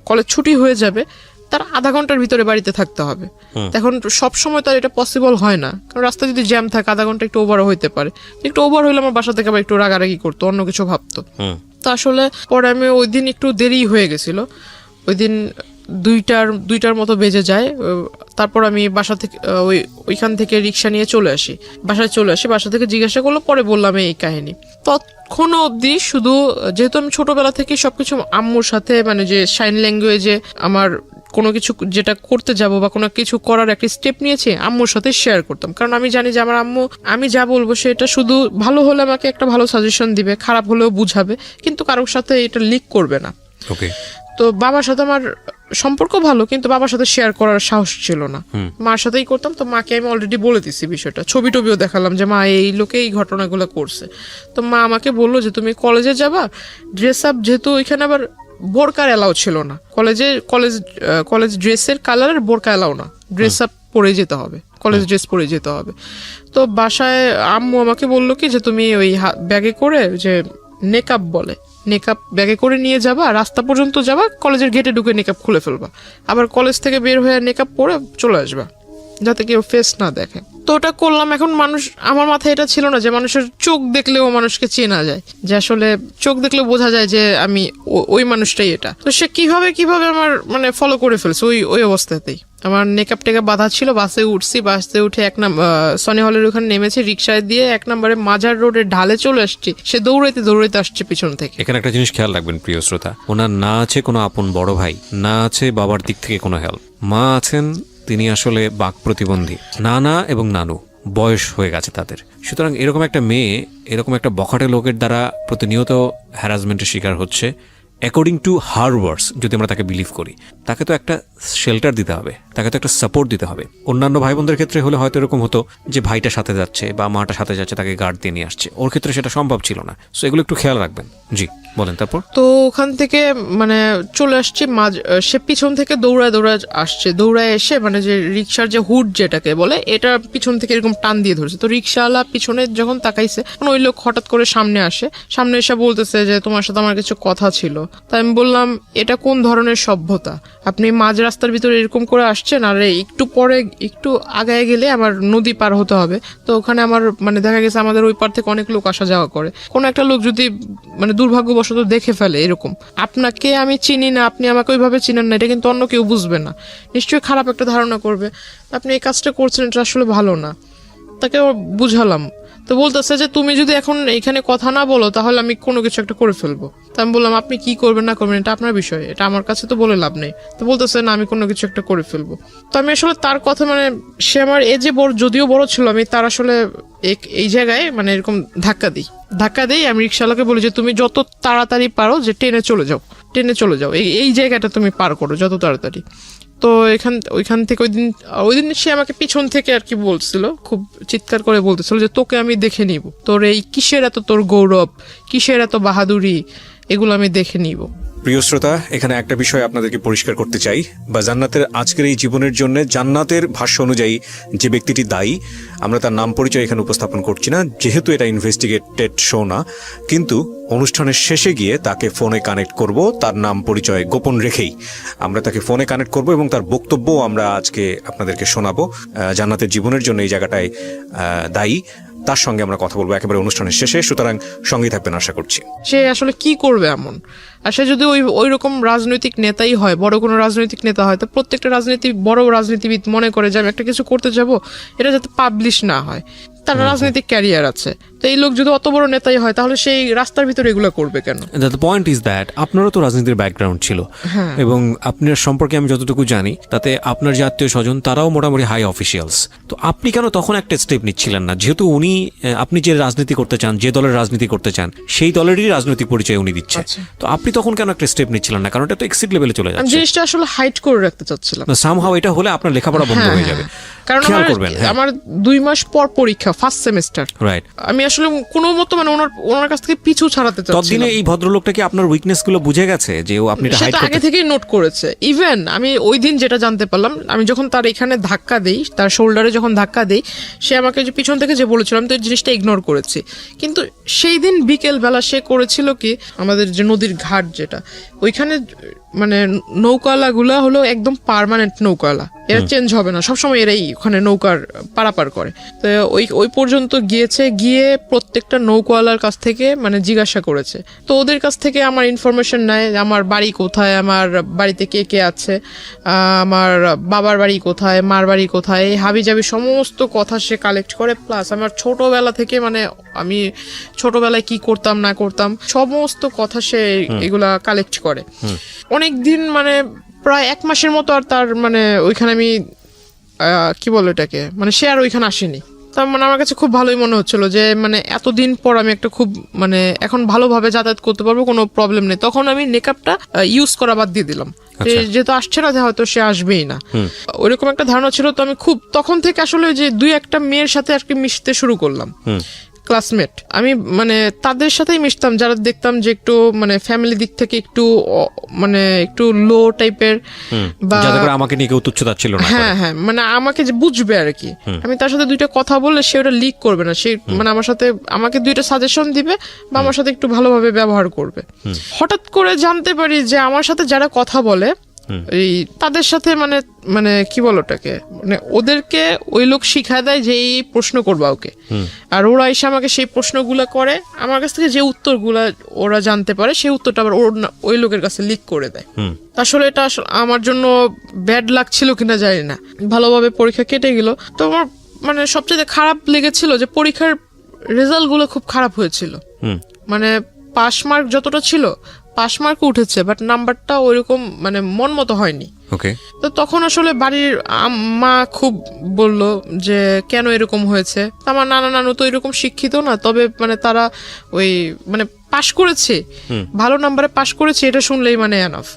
কলেজ ছুটি হয়ে যাবে তার আধা ঘন্টার ভিতরে বাড়িতে থাকতে হবে। এখন সব সময় তো আর এটা পসিবল হয় না, কারণ রাস্তা যদি জ্যাম থাকে আধা ঘন্টা একটু ওভারও হইতে পারে। একটু ওভার হইলে আমার বাসা থেকে আবার একটু রাগারাগি করতো, অন্য কিছু ভাবতো। তো আসলে পরে আমি ওই দিন একটু দেরি হয়ে গেছিল, ওই দিন 2টার মতো বেজে যায়। তারপর আমি বাসা থেকে ওইখান থেকে রিক্সা নিয়ে চলে আসি, বাসা থেকে জিজ্ঞাসা করলো, পরে বললাম এই কাহিনী। তখনও অবধি শুধু যেহেতু আমি ছোটবেলা থেকে সবকিছু আম্মুর সাথে মানে যে সাইন ল্যাঙ্গুয়েজে আমার কোনো কিছু যেটা করতে যাব বা কোনো কিছু করার একটা স্টেপ নিয়েছি আম্মুর সাথে শেয়ার করতাম, কারণ আমি জানি যে আমার আম্মু আমি যা বলবো সেটা শুধু ভালো হলে আমাকে একটা ভালো সাজেশন দিবে, খারাপ হলেও বুঝাবে, কিন্তু কারোর সাথে এটা লিক করবে না। ওকে। তো বাবার সাথে আমার সম্পর্ক ভালো, কিন্তু বাবার সাথে শেয়ার করার সাহস ছিল না, মার সাথেই করতাম। তো মাকে আমি অলরেডি বলে দিছি বিষয়টা, ছবি টবিও দেখালাম যে মা এই লোকে এই ঘটনাগুলো করছে। তো মা আমাকে বললো যে তুমি কলেজে যাবা, ড্রেস আপ, যেহেতু ওইখানে আবার বোরকার এলাও ছিল না, কলেজ ড্রেসের কালারের বোরকা এলাও না, ড্রেস আপ পরে যেতে হবে, কলেজ ড্রেস পরে যেতে হবে। তো বাসায় আম্মু আমাকে বললো কি যে তুমি ওই ব্যাগে করে যে নেকআপ বলে, নেকআপ ব্যাগে করে নিয়ে যাবা, রাস্তা পর্যন্ত যাবা, কলেজের গেটে ঢুকে নেকআপ খুলে ফেলবা, আবার কলেজ থেকে বের হয়ে নেকআপ পরে চলে আসবা। যাতে কেউ ফেস না দেখে। তো ওটা করলাম। এখন মানুষ, আমার মাথায় এটা ছিল না যে মানুষের চোখ দেখলেও মানুষকে চেনা যায়, যে আসলে চোখ দেখলে বোঝা যায় যে আমি ওই মানুষটাই এটা। তো সে কিভাবে আমার মানে ফলো করে ফেলছে ওই অবস্থাতেই। আমার নেকআপ টেকআপ বাঁধা ছিল, বাসে উঠছি, বাসে উঠে সনি হলের ওখানে নেমেছি, রিক্সায় দিয়ে 1 নম্বরে মাজার রোডের ঢালে চলে আসছি। সে দৌড়াইতে আসছে পিছন থেকে। এখানে একটা জিনিস খেয়াল রাখবেন প্রিয় শ্রোতা, ওনার না আছে কোনো আপন বড় ভাই, না আছে বাবার দিক থেকে কোনো হেল্প, মা আছেন তিনি আসলে বাক প্রতিবন্ধী, নানা এবং নানু বয়স হয়ে গেছে তাদের। সুতরাং এরকম একটা মেয়ে এরকম একটা বখাটে লোকের দ্বারা প্রতিনিয়ত হ্যারাসমেন্টের শিকার হচ্ছে। অ্যাকর্ডিং টু হার ওয়ার্ডস, যদি আমরা তাকে বিলিভ করি, তাকে তো একটা শেল্টার দিতে হবে, তাকে তো একটা সাপোর্ট দিতে হবে। অন্যান্য ভাই বোনদের ক্ষেত্রে হলে হয়তো এরকম হতো যে ভাইটা সাথে যাচ্ছে বা মাটা সাথে যাচ্ছে, তাকে গার্ড দিয়ে নিয়ে আসছে। ওর ক্ষেত্রে সেটা সম্ভব ছিল না। সো এগুলো একটু খেয়াল রাখবেন। জি বলেন। তারপর তো ওখান থেকে মানে চলে আসছি, সে পিছন থেকে দৌড়ায় আসছে। দৌড়ায় এসে মানে যে রিক্সার যে হুড যেটাকে বলে, এটা পিছন থেকে এরকম টান দিয়ে ধরেছে। তো রিক্সাওয়ালা পিছনে যখন তাকাইছে, ওই লোক হঠাৎ করে সামনে এসে বলতেছে যে তোমার সাথে আমার কিছু কথা ছিল। তাই আমি বললাম, এটা কোন ধরনের সভ্যতা? আপনি মাঝ রাস্তার ভিতরে এরকম করে আসছেন, আর একটু পরে একটু আগায় গেলে আমার নদী পার হতে হবে। তো ওখানে আমার মানে দেখা গেছে আমাদের ওই পার থেকে অনেক লোক আসা যাওয়া করে। কোনো একটা লোক যদি মানে দুর্ভাগ্যবশত দেখে ফেলে এরকম, আপনাকে আমি চিনি না, আপনি আমাকে ওইভাবে চিনেন না, এটা কিন্তু অন্য কেউ বুঝবে না, নিশ্চয়ই খারাপ একটা ধারণা করবে। আপনি এই কাজটা করছেন, এটা আসলে ভালো না। তাকে বুঝালাম। তো বলতেছে যে তুমি যদি এখন এখানে কথা না বলো তাহলে আমি কোনো কিছু একটা করে ফেলবো। তো আমি বললাম, আপনি কি করবেন না করবেন এটা আপনার বিষয়, এটা আমার কাছে তো বলে লাভ নেই। তো বলতেছে না, আমি কোনো কিছু একটা করে ফেলবো। তো আমি আসলে তার কথা মানে সে আমার এজে বড়, যদিও বড় ছিল, আমি তার আসলে এই জায়গায় মানে এরকম ধাক্কা দিই। আমি রিক্সাওয়ালাকে বলি যে তুমি যত তাড়াতাড়ি পারো যে টেনে চলে যাও, এই জায়গাটা তুমি পার করো যত তাড়াতাড়ি। তো ওইখান থেকে ওই দিন সে আমাকে পিছন থেকে আর কি বলছিল, খুব চিৎকার করে বলতেছিল যে তোকে আমি দেখে নিব, তোর এই কিসের এত তোর গৌরব, কিসের এত বাহাদুরি, এগুলো আমি দেখে নিব। প্রিয় শ্রোতা, এখানে একটা বিষয় আপনাদেরকে পরিষ্কার করতে চাই, বা জান্নাতের আজকের এই জীবনের জন্য জান্নাতের ভাষ্য অনুযায়ী যে ব্যক্তিটি দায়ী, আমরা তার নাম পরিচয় এখানে উপস্থাপন করছি না, যেহেতু এটা ইনভেস্টিগেটেড শো না। কিন্তু অনুষ্ঠানের শেষে গিয়ে তাকে ফোনে কানেক্ট করব, তার নাম পরিচয় গোপন রেখেই আমরা তাকে ফোনে কানেক্ট করব এবং তার বক্তব্য আমরা আজকে আপনাদেরকে শোনাবো। জান্নাতের জীবনের জন্য এই জায়গাটায় দায়ী, তার সঙ্গে আমরা কথা বলবো একেবারে অনুষ্ঠানের শেষে। সুতরাং সঙ্গেই থাকবেন আশা করছি। সে আসলে কি করবে এমন, আর সে যদি ওই রকম রাজনৈতিক নেতাই হয়, বড় কোনো রাজনৈতিক নেতা হয়, তো প্রত্যেকটা বড় রাজনীতিবিদ মনে করে যে আমি একটা কিছু করতে যাব, এটা যাতে পাবলিশ না হয়। তার রাজনৈতিক ক্যারিয়ার আছে। তো এই লোক যদি অত বড় নেতাই হয়, তাহলে সেই রাস্তার ভিতরে এগুলো করবে কেন? দ্য পয়েন্ট ইজ দ্যাট আপনারও তো রাজনীতির ব্যাকগ্রাউন্ড ছিল, এবং আপনার সম্পর্কে আমি যতটুকু জানি তাতে আপনার যে আত্মীয় স্বজন তারাও মোটামুটি হাই অফিসিয়ালস। তো আপনি কেন তখন একটা স্টেপ নিচ্ছিলেন না? যেহেতু আপনি যে রাজনীতি করতে চান, যে দলের রাজনীতি করতে চান, সেই দলেরই রাজনৈতিক পরিচয় উনি দিচ্ছে। তো আপনি তখন কেন একটা স্টেপ নিচ্ছিলেন না? কারণ এটা তো এক্সিট লেভেলে চলে যাচ্ছে। জিনিসটা আসলে হাইড করে রাখতে চাচ্ছিলাম। সামহাও এটা হলে আপনার লেখাপড়া বন্ধ হয়ে যাবে। কারণ আমার 2 মাস পর পরীক্ষা, ফার্স্ট সেমিস্টার। রাইট। আমি আসলে কোনো মতো মানে ওনার কাছ থেকে পিছু ছাড়াতে চাচ্ছিলাম। ততদিনে এই ভদ্রলোকটা কি আপনার উইকনেস গুলো বুঝে গেছে যে ও আপনি সেটা আগে থেকেই নোট করেছে। ইভেন আমি ওই দিন যেটা জানতে পারলাম, আমি যখন তার এখানে ধাক্কা দেই, তার শোল্ডারে যখন ধাক্কা দেই, সে আমাকে যে পিছন থেকে যে বলেছিলাম, তো এই জিনিসটা ইগনোর করেছি। কিন্তু সেই দিন বিকেল বেলা সে করেছিল কি, আমাদের যে নদীর ঘাট যেটা, ওইখানে মানে নৌকাওয়ালাগুলা হলো একদম পার্মানেন্ট নৌকাওয়ালা, এরা চেঞ্জ হবে না, সবসময় এরাই ওখানে নৌকার পারাপার করে। তো ওই পর্যন্ত গিয়ে প্রত্যেকটা নৌকাওয়ালার কাছ থেকে মানে জিজ্ঞাসা করেছে। তো ওদের কাছ থেকে আমার ইনফরমেশন নেয়, আমার বাড়ি কোথায়, আমার বাড়িতে কে কে আছে, আমার বাবার বাড়ি কোথায়, মার বাড়ি কোথায়, হাবিজাবি সমস্ত কথা সে কালেক্ট করে। প্লাস আমার ছোটবেলা থেকে মানে আমি ছোটবেলায় কি করতাম না করতাম সমস্ত কথা সে এগুলা কালেক্ট করে। অনেকদিন মানে প্রায় 1 মাসের মতো আর তার মানে ওইখানে আমি কি বলো এটাকে, মানে সে আর ওইখানে আসেনি। তার মানে আমার কাছে খুব ভালোই মনে হচ্ছিল যে মানে এতদিন পর আমি একটা খুব মানে এখন ভালোভাবে যাতায়াত করতে পারবো, কোনো প্রবলেম নেই। তখন আমি মেকআপটা ইউজ করা বাদ দিয়ে দিলাম, যেহেতু আসছে না, হয়তো সে আসবেই না, ওইরকম একটা ধারণা ছিল। তো আমি খুব তখন থেকে আসলে যে 2-1টা মেয়ের সাথে আর কি মিশতে শুরু করলাম, ক্লাসমেট। আমি মানে তাদের সাথেই মিশতাম যারা দেখতাম যে একটু মানে ফ্যামিলি দিক থেকে একটু মানে একটু লো টাইপের, বা আমাকে নিয়ে কেউ তুচ্ছতা ছিল না। হ্যাঁ মানে আমাকে যে বুঝবে আর কি। আমি তার সাথে 2টা কথা বললে সে ওটা লিক করবে না, সে মানে আমাকে 2টা সাজেশন দিবে বা আমার সাথে একটু ভালোভাবে ব্যবহার করবে। হঠাৎ করে জানতে পারি যে আমার সাথে যারা কথা বলে এই তাদের সাথে মানে মানে কি বলো ওটাকে, মানে ওদেরকে ওই লোক শিখায় দেয় যে এই প্রশ্ন করবা ওকে, আর ওরা এসে আমাকে সেই প্রশ্নগুলো করে, আমার কাছ থেকে যে উত্তরগুলা ওরা জানতে পারে সেই উত্তরটা আবার ওই লোকের কাছে লিক করে দেয়। আসলে এটা আমার জন্য ব্যাড লাগছিল কিনা জানি না, ভালোভাবে পরীক্ষা কেটে গেল। তো আমার মানে সবচেয়ে খারাপ লেগেছিল যে পরীক্ষার রেজাল্ট গুলো খুব খারাপ হয়েছিল, মানে পাস মার্ক যতটা ছিল পাস মার্ক উঠেছে, বাট নাম্বারটা ওইরকম মানে মন মতো হয়নি। তো তখন আসলে বাড়ির মা খুব বলল যে কেন এরকম হয়েছে। আমার নানা নানু তো এরকম শিক্ষিত না, তবে মানে তারা ওই মানে পাশ করেছে, ভালো নাম্বারে পাশ করেছে এটা শুনলেই মানে এনাফ।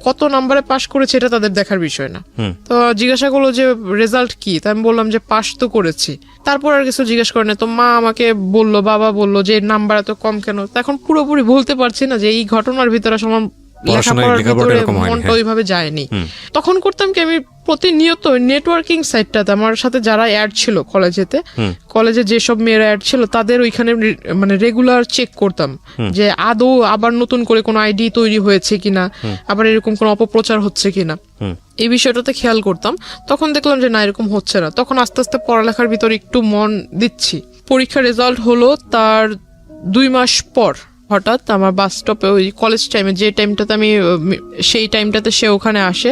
কত নাম্বারে পাশ করেছে এটা তাদের দেখার বিষয় না। তো জিজ্ঞাসা করলো যে রেজাল্ট কি, তা আমি বললাম যে পাশ তো করেছি। তারপর আর কিছু জিজ্ঞেস করে না। তো মা আমাকে বললো, বাবা বললো যে নাম্বার এত কম কেন। এখন পুরোপুরি বলতে পারছি না যে এই ঘটনার ভিতরে আমার মনটা ওইভাবে যায়নি। তখন করতাম কি, আমি প্রতিনিয়ত নেটওয়ার্কিং সাইটটাতে আমার সাথে যারা অ্যাড ছিল কলেজে যেসব মেয়েরা অ্যাড ছিল তাদের ওইখানে মানে রেগুলার চেক করতাম যে আদৌ আবার নতুন করে কোনো আইডি তৈরি হয়েছে কিনা, আবার এরকম কোনো অপপ্রচার হচ্ছে কিনা, এই বিষয়টাতে খেয়াল করতাম। তখন দেখলাম যে না, এরকম হচ্ছে না। তখন আস্তে আস্তে পড়ালেখার ভিতরে একটু মন দিচ্ছি। পরীক্ষার রেজাল্ট হলো তার 2 মাস পর হঠাৎ আমার বাস স্টপে ওই কলেজ টাইমে যে টাইমটাতে আমি সেই টাইমটাতে সে ওখানে আসে।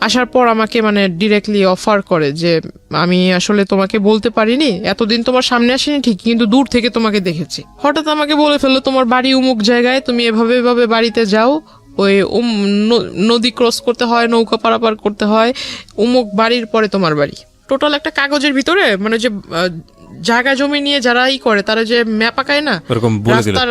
আসার পর আমাকে মানে ডিরেক্টলি অফার করে যে আমি আসলে তোমাকে বলতে পারিনি, এতদিন তোমার সামনে আসিনি ঠিক, কিন্তু দূর থেকে তোমাকে দেখেছি। হঠাৎ আমাকে বলে ফেললো তোমার বাড়ি অমুক জায়গায়, তুমি এভাবে এভাবে বাড়িতে যাও, ওই নদী ক্রস করতে হয়, নৌকা পারাপার করতে হয়, অমুক বাড়ির পরে তোমার বাড়ি। টোটাল একটা কাগজের ভিতরে মানে যে জায়গা জমি নিয়ে যারাই করে তারা যে ম্যাপ আঁকায় না,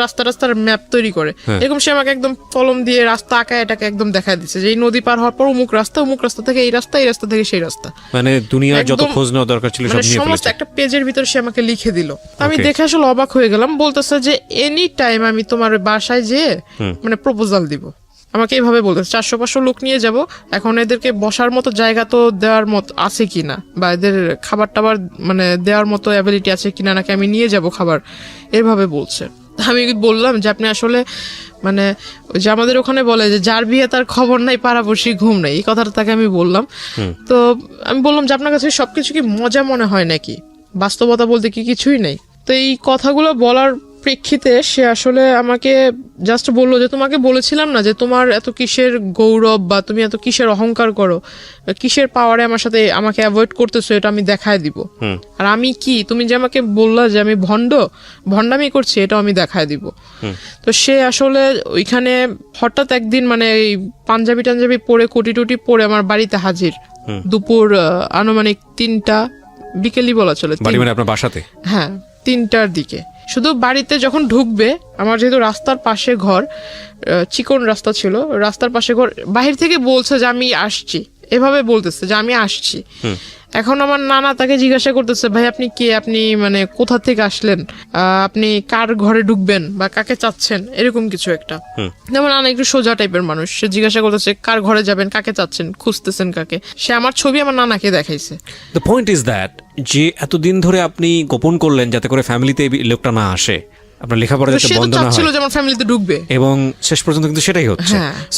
রাস্তার ম্যাপ তৈরি করে, এরকম সে আমাকে একদম কলম দিয়ে রাস্তা আঁকায় এটাকে একদম দেখায় দিচ্ছে যে এই নদী পার হওয়ার পর অমুক রাস্তা থেকে এই রাস্তা থেকে সেই রাস্তা, মানে দুনিয়ার যত খোঁজ নেওয়া দরকার ছিল সব নিয়ে সমস্ত একটা পেজের ভিতরে সে আমাকে লিখে দিল। আমি দেখে আসলে অবাক হয়ে গেলাম। বলতেছে যে এনি টাইম আমি তোমার বাসায় যেয়ে মানে প্রপোজাল দিব। আমাকে এইভাবে বলতেছে 400-500 লোক নিয়ে যাব, এখন এদেরকে বসার মতো জায়গা তো দেওয়ার মতো আছে কিনা, বা এদের খাবার টাবার মানে দেওয়ার মতো অ্যাবিলিটি আছে কিনা, নাকি আমি নিয়ে যাব খাবার, এভাবে বলছে। আমি বললাম যে আপনি আসলে মানে যে আমাদের ওখানে বলে যে যার বিয়ে তার খবর নাই পাড়াপড়শি ঘুম নাই, এই কথাটা তাকে আমি বললাম। তো আমি বললাম যে আপনার কাছে সবকিছু কি মজা মনে হয় নাকি, বাস্তবতা বলতে কি কিছুই নেই? তো এই কথাগুলো বলার প্রেক্ষিতে সে আসলে আমাকে জাস্ট বললো যে তোমাকে বলেছিলাম না যে তোমার এত কিসের গৌরব বা তুমি এত কিসের অহংকার করো, কিসের পাওয়ারে আমার সাথে আমাকে অ্যাভয়েড করতেছো, এটা আমি দেখায় দিব। আর আমি কি, তুমি যে আমাকে বললা যে আমি ভণ্ডামি করছি, এটাও আমি দেখায় দিব। তো সে আসলে ওইখানে হঠাৎ একদিন মানে এই পাঞ্জাবি টাঞ্জাবি পরে কোটি টুটি পরে আমার বাড়িতে হাজির, দুপুর আনুমানিক 3টা বিকেলই বলা চলে, আপনার বাসাতে, হ্যাঁ 3টার দিকে। শুধু বাড়িতে যখন ঢুকবে, আমার যেহেতু রাস্তার পাশে ঘর, চিকন রাস্তা ছিল, রাস্তার পাশে ঘর, বাহির থেকে বলছে যে আমি আসছি, এভাবে বলতেছে যে আমি আসছি। এখন আমার নানা তাকে জিজ্ঞাসা করতেছে ভাই আপনি কে, আপনি মানে কোথা থেকে আসলেন, আপনি কার ঘরে ঢুকবেন বা কাকে চাচ্ছেন, এরকম কিছু একটা। যেমন নানা একটু সোজা টাইপের মানুষ, সে জিজ্ঞাসা করতেছে কার ঘরে যাবেন, কাকে চাচ্ছেন, খুঁজতেছেন কাকে। সে আমার ছবি আমার নানাকে দেখাইছে। দ্য পয়েন্ট ইজ দ্যাট যে এতদিন ধরে আপনি গোপন করলেন যাতে করে ফ্যামিলিতে লোকটা না আসে, আপনার লেখাপড়া যাতে বন্ধ না হয়, যেমন ফ্যামিলিতে ঢুকবে, এবং শেষ পর্যন্ত কিন্তু সেটাই হচ্ছে।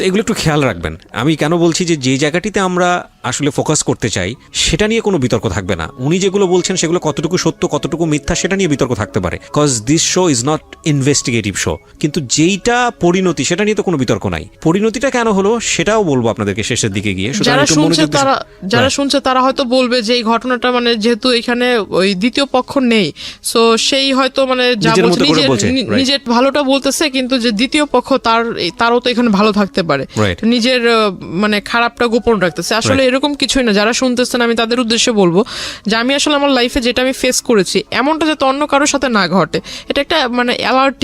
এগুলো একটু খেয়াল রাখবেন। আমি কেন বলছি যে জায়গাটিতে আমরা আসলে ফোকাস করতে চাই সেটা নিয়ে কোনো বিতর্ক থাকবে না। উনি যেগুলো বলছেন সেগুলো কতটুকু সত্য কতটুকু মিথ্যা সেটা নিয়ে বিতর্ক থাকতে পারে, cause this show is not investigative show. কিন্তু যেইটা পরিণতি সেটা নিয়ে তো কোনো বিতর্ক নাই। পরিণতিটা কেন হলো সেটাও বলবো আপনাদেরকে শেষের দিকে গিয়ে। যারা শুনছে তারা হয়তো বলবে যে এই ঘটনাটা মানে যেহেতু এখানে ওই দ্বিতীয় পক্ষ নেই, সো সেই হয়তো মানে নিজের ভালোটা বলতেছে, কিন্তু যে দ্বিতীয় পক্ষ তারও তো এখানে ভালো থাকতে পারে, নিজের মানে খারাপটা গোপন রাখতেছে। আসলে এরকম কিছুই না। যারা শুনতেছেন আমি তাদের উদ্দেশ্যে বলবো যে আমি আসলে আমার লাইফে যেটা আমি ফেস করেছি এমনটা যাতে অন্য কারোর সাথে না ঘটে, এটা একটা মানে অ্যালার্ট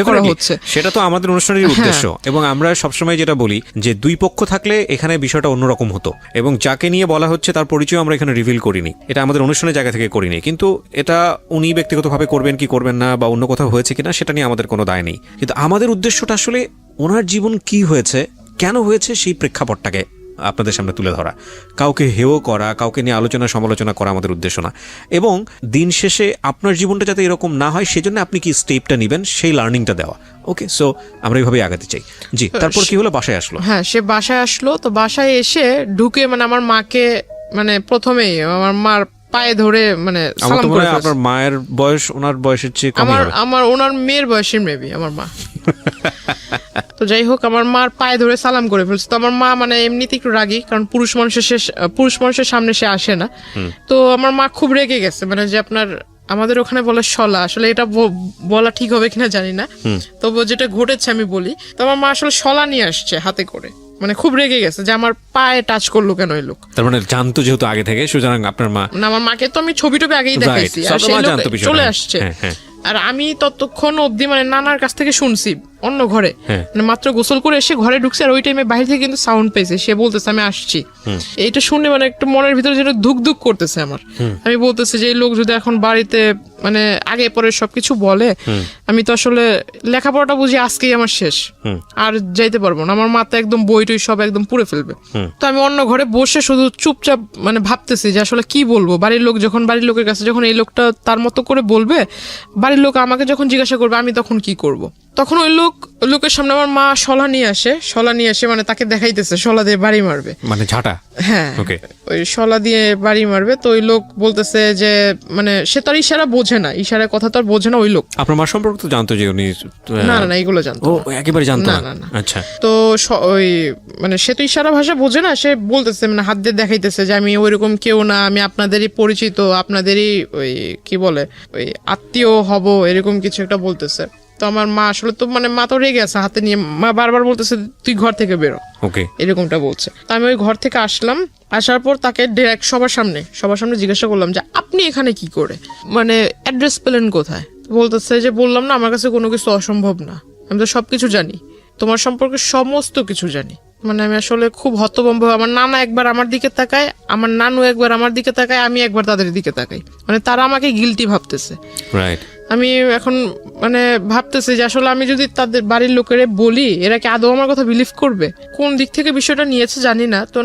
করা হচ্ছে। সেটা তো আমাদের অনুষ্ঠানের উদ্দেশ্য। এবং আমরা সবসময় যেটা বলি যে দুই পক্ষ থাকলে এখানে বিষয়টা অন্যরকম হতো, এবং যাকে নিয়ে বলা হচ্ছে তার পরিচয় আমরা এখানে রিভিল করিনি, এটা আমাদের অনুষ্ঠানের জায়গা থেকে করিনি। কিন্তু এটা উনি ব্যক্তিগতভাবে করবেন কি করবেন না বা অন্য কোথাও হয়েছে কিনা সেটা নিয়ে আমাদের কোনো দায় নেই। কিন্তু আমাদের উদ্দেশ্যটা আসলে ওনার জীবন কি হয়েছে, কেন হয়েছে, সেই প্রেক্ষাপটটাকে আপনাদের সামনে তুলে ধরা, কাউকে হেয় করা, কাউকে নিয়ে আলোচনা সমালোচনা করা আমাদের উদ্দেশ্য না। এবং দিন শেষে আপনার জীবনটা যাতে এরকম না হয় সেজন্য আপনি কি স্টেপটা নেবেন সেই লার্নিংটা দেওয়া। ওকে, সো আমরা এইভাবে আগাতে চাই। জি, তারপর কি হলো? বাসায় আসলো। হ্যাঁ, সে বাসায় আসলো। তো বাসায় এসে ঢুকে মানে আমার মাকে মানে প্রথমেই আমার মার পায়ে ধরে মানে সালাম করে। আপনার মায়ের বয়স ওনার বয়সের চেয়ে কম হবে? আমার ওনার মেয়ের বয়সের মেবি আমার মা। তো যাই হোক, আমার মার পায়ে ধরে সালাম করে ফেলছে। তো আমার মা মানে এমনিতে একটু রাগী, কারণ পুরুষ মানুষের সামনে সে আসে না। তো আমার মা খুব রেগে গেছে, মানে যে আপনার আমাদের ওখানে বলে শলা, আসলে এটা বলা ঠিক হবে কিনা জানি না, তবু যেটা ঘটেছে আমি বলি। তো আমার মা আসলে শলা নিয়ে আসছে হাতে করে, মানে খুব রেগে গেছে যে আমার পায়ে টাচ করলো কেন এই লোক। তার মানে জানতো যেহেতু আগে থেকে, সুতরাং আপনার মা, না, আমার মাকে তো আমি ছবি টবি আগেই দেখাইছি, আর সেই লোক চলে আসছে। আর আমি ততক্ষণ অবধি মানে নানার কাছ থেকে শুনছি অন্য ঘরে, মানে মাত্র গোসল করে এসে ঘরে ঢুকছে, আর ওই টাইমে বাইরে থেকে কিন্তু সাউন্ড পেয়েছে, সে বলতেছে আমি আসছি। এইটা শুনে মানে একটু মনের ভিতরে যেটা ধুক ধুক করতেছে আমার। আমি বলতেছি যে এই লোক যদি এখন বাড়িতে মানে আগে পরে সবকিছু বলে, আমি তো আসলে লেখাপড়াটা বুঝি আজকেই আমার শেষ, আর যাইতে পারবো না। আমার মাথা একদম বই টই সব একদম পুড়ে ফেলবে। তো আমি অন্য ঘরে বসে শুধু চুপচাপ মানে ভাবতেছি যে আসলে কি বলবো। বাড়ির লোকের কাছে যখন এই লোকটা তার মতো করে বলবে, বাড়ির লোক আমাকে যখন জিজ্ঞাসা করবে, আমি তখন কি করব। তখন ওই লোকের সামনে আমার মা শলা নিয়ে আসে, মানে তাকে দেখাইতেছে শলা দিয়ে বাড়ি মারবে, মানে ঝাঁটা। হ্যাঁ, ওই শলা দিয়ে বাড়ি মারবে। তো ওই লোক বলতেছে যে মানে সে তো আর ইশারা বোঝে না, ইশারার কথা তো আর বোঝে না ওই লোক। আপনার মা সম্পর্কে তো জানতো যে উনি? না, এগুলো জানতো। ও একেবারে জানতো না? আচ্ছা। তো ওই মানে সে তো ইশারা ভাষা বোঝে না, সে বলতেছে মানে হাত দিয়ে দেখাইতেছে যে আমি ওইরকম কেউ না, আমি আপনাদেরই পরিচিত, আপনাদেরই ওই কি বলে ওই আত্মীয় হব, এরকম কিছু একটা বলতেছে। তো আমার মা আসলে তো মানে মা তো রেগে আছে, হাতে নিয়ে মা বারবার বলতেছে তুই ঘর থেকে বেরো, এরকমটা বলছে। তো আমি ওই ঘর থেকে আসলাম, আসার পর তাকে ডিরেক্ট সবার সামনে জিজ্ঞাসা করলাম যে আপনি এখানে কি করে, মানে অ্যাড্রেস পেলেন কোথায়? বলতেছে যে বললাম না আমার কাছে কোনো কিছু অসম্ভব না, আমি তো সবকিছু জানি, তোমার সম্পর্কে সমস্ত কিছু জানি। মানে আমি আসলে খুব হতভম্ব। আমার নানা একবার আমার দিকে তাকায়, আমার নানু একবার আমার দিকে তাকায়, আমি একবার তাদের দিকে তাকাই, মানে তারা আমাকে গিলটি ভাবতেছে। আমি এখন মানে ভাবতেছি যে আসলে আমি যদি তাদের বাড়ির লোকেরা বলি, এরা কি আদৌ আমার কথা বিলিভ করবে? কোন দিক থেকে বিষয়টা নিয়েছে জানি না। তো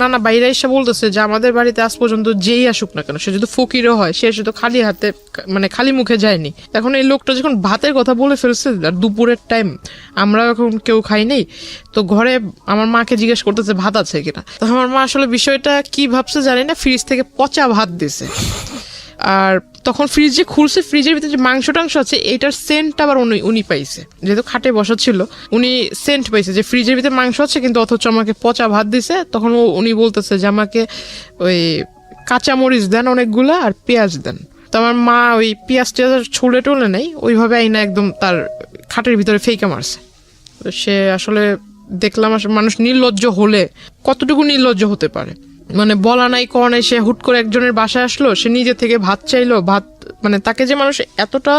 নানা বাইরে এসে বলতেছে যে আমাদের বাড়িতে আজ পর্যন্ত যেই আসুক না কেন, সে যদি ফকিরও হয়, সে শুধু খালি হাতে মানে খালি মুখে যায়নি। এখন এই লোকটা যখন ভাতের কথা বলে ফেলছে, আর দুপুরের টাইম, আমরা এখন কেউ খাই নেই, তো ঘরে আমার মাকে জিজ্ঞেস করতেছে ভাত আছে কিনা। তো আমার মা আসলে বিষয়টা কি ভাবছে জানি না, ফ্রিজ থেকে পচা ভাত দিছে। আর তখন ফ্রিজ যে খুলছে, ফ্রিজের ভিতরে যে মাংস টাংস আছে, এইটার সেন্ট আবার উনি পাইছে, যেহেতু খাটে বসা ছিল, উনি সেন্ট পাইছে যে ফ্রিজের ভিতরে মাংস আছে, কিন্তু অথচ আমাকে পচা ভাত দিছে। তখন উনি বলতেছে যে আমাকে ওই কাঁচামরিচ দেন অনেকগুলা, আর পেঁয়াজ দেন। তো আমার মা ওই পেঁয়াজ টেয়াজ ছুলে টলে নেই, ওইভাবে আইনা একদম তার খাটের ভিতরে ফেইকা মারছে। তো সে আসলে দেখলাম মানুষ নির্লজ্জ হলে কতটুকু নির্লজ্জ হতে পারে, মানে বলা নাই কওয়া নাই, সে হুট করে একজনের বাসায় আসলো, সে নিজে থেকে ভাত চাইলো, ভাত মানে তাকে যে মানুষ এতটা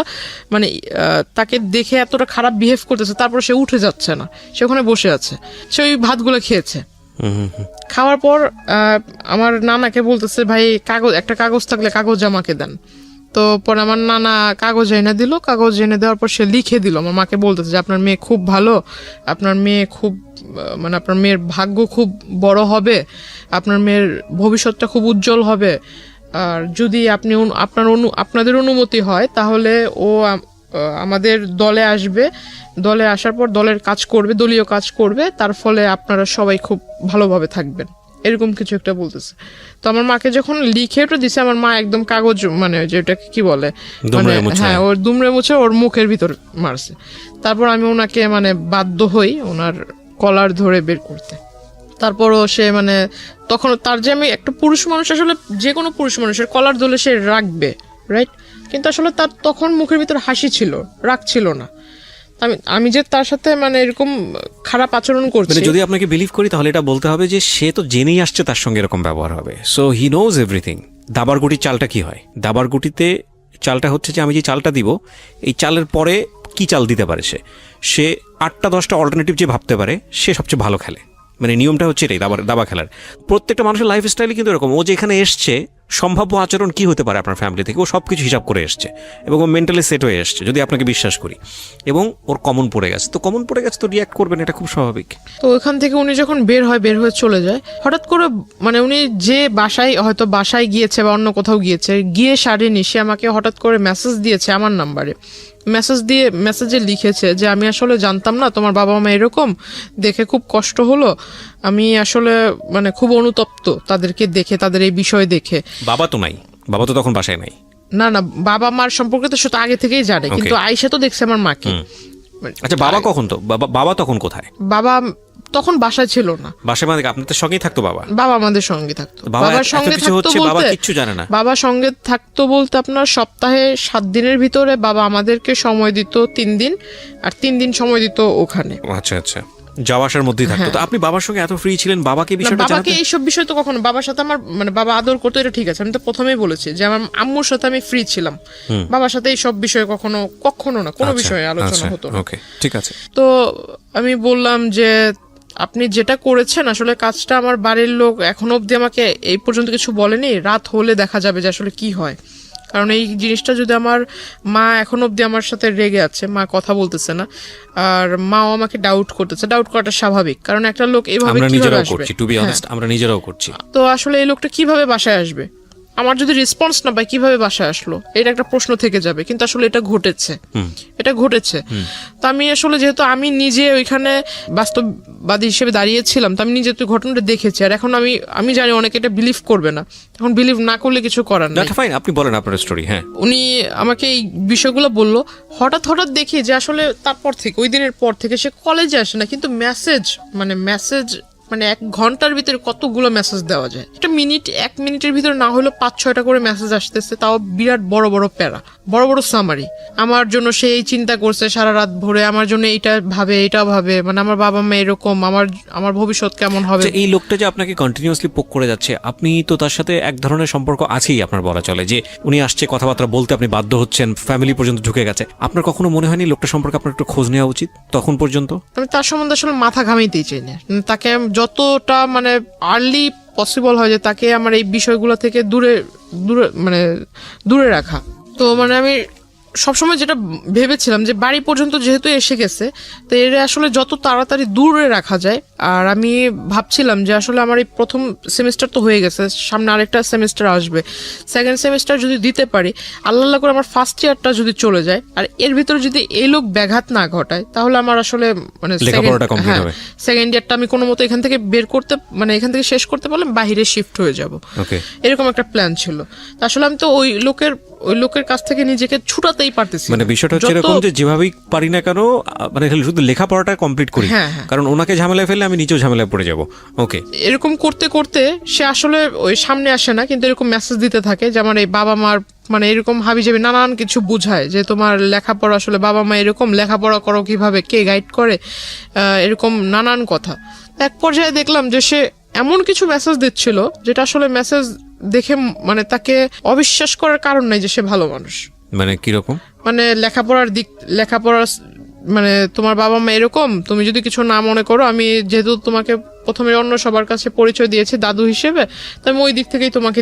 মানে তাকে দেখে এতটা খারাপ বিহেভ করতেছে, তারপর সে উঠে যাচ্ছে না, সে ওখানে বসে আছে, সে ওই ভাতগুলো খেয়েছে। খাওয়ার পর আমার নানাকে বলতেছে ভাই একটা কাগজ থাকলে কাগজ আমাকে দেন। তো পরে আমার নানা কাগজ এনে দিল, কাগজ এনে দেওয়ার পর সে লিখে দিল। আমার মাকে বলতেছে যে আপনার মেয়ে খুব ভালো, আপনার মেয়ে খুব মানে আপনার মেয়ের ভাগ্য খুব বড় হবে, আপনার মেয়ের ভবিষ্যৎটা খুব উজ্জ্বল হবে, আর যদি আপনাদের অনুমতি হয় তাহলে ও আমাদের দলে আসবে, দলে আসার পর দলের কাজ করবে, দলীয় কাজ করবে, তার ফলে আপনারা সবাই খুব ভালোভাবে থাকবেন, এরকম কিছু একটা বলতেছে। তো আমার মাকে যখন লিখে ওটা দিছে, আমার মা একদম কাগজ মানে যেটাকে কি বলে মানে হ্যাঁ, ওর দুমড়ে মুছে ওর মুখের ভিতর মারছে। তারপর আমি ওনাকে মানে বাধ্য হই ওনার কলার ধরে বের করতে। তারপরও সে মানে তখন তার যে আমি একটা পুরুষ মানুষ, আসলে যে কোনো পুরুষ মানুষের কলার ধরলে সে রাখবে, রাইট? কিন্তু আসলে তার তখন মুখের ভিতর হাসি ছিল, রাগ ছিল না। আমি যে তার সাথে মানে এরকম খারাপ আচরণ করছি, যদি আপনাকে বিলিভ করি তাহলে এটা বলতে হবে যে সে তো জেনেই আসছে তার সঙ্গে এরকম ব্যবহার হবে, সো হি নোজ এভরিথিং। দাবার গুটির চালটা কি হয়? দাবার গুটিতে চালটা হচ্ছে যে আমি যে চালটা দিব, এই চালের পরে কি চাল দিতে পারে সে 8টা 10টা অল্টারনেটিভ যে ভাবতে পারে, সে সবচেয়ে ভালো খেলে। মানে নিয়মটা হচ্ছে এটাই দাবা খেলার। প্রত্যেকটা মানুষের লাইফ স্টাইলে কিন্তু এরকম, ও যেখানে এসছে সম্ভাব্য আচরণ কি হতে পারে আপনার ফ্যামিলি থেকে, ও সব কিছু হিসাব করে এসছে এবং ও মেন্টালি সেট হয়ে এসছে, যদি আপনাকে বিশ্বাস করি, এবং ওর কমন পড়ে গেছে, তো কমন পড়ে গেছে তো রিয়াক্ট করবেন, এটা খুব স্বাভাবিক। তো ওখান থেকে উনি যখন বের হয়ে চলে যায়, হঠাৎ করে মানে উনি যে বাসায় গিয়েছে বা অন্য কোথাও গিয়েছে, গিয়ে সারেনি, সে আমাকে হঠাৎ করে মেসেজ দিয়েছে আমার নাম্বারে। মেসেজে লিখেছে যে আমি আসলে জানতাম না তোমার বাবা মা এরকম, দেখে খুব কষ্ট হলো, আমি আসলে মানে খুব অনুতপ্ত তাদেরকে দেখে, তাদের এই বিষয় দেখে। বাবা তো নাই, বাবা তো তখন বাসায় নাই। না, বাবা মার সম্পর্কে তো সে তো আগে থেকেই জানে, কিন্তু আয়শা তো দেখছে আমার মাকে। আচ্ছা, বাবা কখন, তো বাবা তখন কোথায়? বাবা তখন বাসায় ছিল না। বাসায় মানে আপনাদের সঙ্গেই থাকতো বাবা? বাবা আমাদের সঙ্গে থাকতো। বাবার সঙ্গে থাকতো বাবা বলতে কিচ্ছু জানে না। বাবা সঙ্গে থাকতো বলতে আপনার সপ্তাহে 7 দিনের ভিতরে বাবা আমাদেরকে সময় দিত 3 দিন, আর 3 দিন সময় দিত ওখানে। আচ্ছা আচ্ছা, যাওয়া আসার মধ্যেই থাকতো। তো আপনি বাবার সঙ্গে এত ফ্রি ছিলেন, বাবাকে বিষয়টা জানাতে? বাবাকে এইসব বিষয় তো কখনো, বাবার সাথে আমার মানে বাবা আদর করতো, এটা ঠিক আছে, আমি তো প্রথমেই বলেছি যে আমার আম্মুর সাথে আমি ফ্রি ছিলাম, বাবার সাথে এইসব বিষয়ে কখনো না, কোনো বিষয়ে আলোচনা হতো না। ওকে, ঠিক আছে। তো আমি বললাম যে আপনি যেটা করেছেন আসলে কাজটা, আমার বাড়ির লোক এখনো অব্দি আমাকে এই পর্যন্ত কিছু বলেনি, রাত হলে দেখা যাবে যে আসলে কি হয়। কারণ এই জিনিসটা যদি আমার মা এখনো অব্দি আমার সাথে রেগে আছে, মা কথা বলতেছে না, আর মাও আমাকে ডাউট করতেছে। ডাউট করাটা স্বাভাবিক, কারণ একটা লোক এইভাবে কিভাবে আসবে? টু বি অনেস্ট, আমরা নিজেরাও করছি। তো আসলে এই লোকটা কিভাবে বাসায় আসবে? আমার যদি রেসপন্স না পাই কিভাবে বাসায় আসলো, এটা একটা প্রশ্ন থেকে যাবে। কিন্তু আসলে এটা ঘটেছে। তো আমি আসলে, যেহেতু আমি নিজে ওইখানে বাস্তববাদী হিসেবে দাঁড়িয়েছিলাম, তো আমি নিজে তো ঘটনাটা দেখেছি, আর এখন আমি জানি অনেকে এটা বিলিভ করবে না, এখন বিলিভ না করলে কিছু করার নেই। ফাইন, আপনি বলেন আপনার স্টোরি। হ্যাঁ, উনি আমাকে এই বিষয়গুলো বললো, হঠাৎ দেখি যে আসলে তারপর থেকে, ওই দিনের পর থেকে সে কলেজে আসে না, কিন্তু মেসেজ মানে 1 ঘন্টার ভিতরে কতগুলো মেসেজ দেওয়া যায়। এটা 1 মিনিটের ভিতরে না হলেও 5-6টা করে মেসেজ আসতেছে, তাও বিরাট বড় বড় প্যারা, বড় বড় সামারি। আমার জন্য সে এই চিন্তা করছে সারা রাত ভরে, আমার জন্য এটা ভাবে, মানে আমার বাবা মা এরকম, আমার ভবিষ্যৎ কেমন হবে। এই লোকটা যে আপনাকে কন্টিনিউয়াসলি পোক করে যাচ্ছে, আপনি তো তার সাথে এক ধরনের সম্পর্ক আছেই, আপনার বলা চলে যে উনি আসছে কথাবার্তা বলতে, আপনি বাধ্য হচ্ছেন, ফ্যামিলি পর্যন্ত ঢুকে গেছে। আপনার কখনো মনে হয়নি লোকটা সম্পর্কে আপনার একটু খোঁজ নেওয়া উচিত তখন পর্যন্ত? আমি তার সম্বন্ধে আসলে মাথা ঘামাইতেই চাই না, তাকে যতটা মানে আর্লি পসিবল হয় যে তাকে আমার এই বিষয়গুলো থেকে দূরে রাখা। তো মানে আমি সবসময় যেটা ভেবেছিলাম যে বাড়ি পর্যন্ত যেহেতু এসে গেছে, তো এর আসলে যত তাড়াতাড়ি দূরে রাখা যায়। আর আমি ভাবছিলাম যে আসলে আমার এই প্রথম সেমিস্টার তো হয়ে গেছে, সামনে আরেকটা সেমিস্টার আসবে, সেকেন্ড সেমিস্টার যদি দিতে পারি, আল্লাহ করে আমার ফার্স্ট ইয়ারটা যদি চলে যায়, আর এর ভিতরে যদি এই লোক ব্যাঘাত না ঘটায়, তাহলে আমার আসলে মানে সেকেন্ড ইয়ারটা আমি কোনো মতো এখান থেকে এখান থেকে শেষ করতে পারলাম, বাহিরে শিফট হয়ে যাব, এরকম একটা প্ল্যান ছিল। আসলে আমি তো ওই লোকের কাছ থেকে নিজেকে ছুটাতেই পারতেছি। মানে বিষয়টা হচ্ছে এরকম যে যেভাবেই পারি না কেন, মানে শুধু লেখাপড়াটা কমপ্লিট করি, কারণ ওনাকে ঝামেলায় ফেললে আমি নিজেও ঝামেলায় পড়ে যাব। ওকে, এরকম করতে করতে সে আসলে ওই সামনে আসে না, কিন্তু এরকম মেসেজ দিতে থাকে যে আমার এই বাবা মার মানে এরকম হাবিজাবি নানান কিছু বুঝায়, যে তোমার লেখাপড়া আসলে বাবা মা এরকম, লেখাপড়া করো কিভাবে, কে গাইড করে, এরকম নানান কথা। এক পর্যায়ে দেখলাম যে সে এমন কিছু মেসেজ দিচ্ছিল যেটা আসলে মেসেজ দেখে মানে তাকে অবিশ্বাস করার কারণ নাই যে সে ভালো মানুষ। মানে কিরকম? মানে লেখাপড়ার মানে তোমার বাবা মা এরকম, তুমি যদি কিছু না মনে করো, আমি যেহেতু তোমাকে প্রথমে অন্য সবার কাছে পরিচয় দিয়েছি দাদু হিসেবে, তো আমি ওই দিক থেকে তোমাকে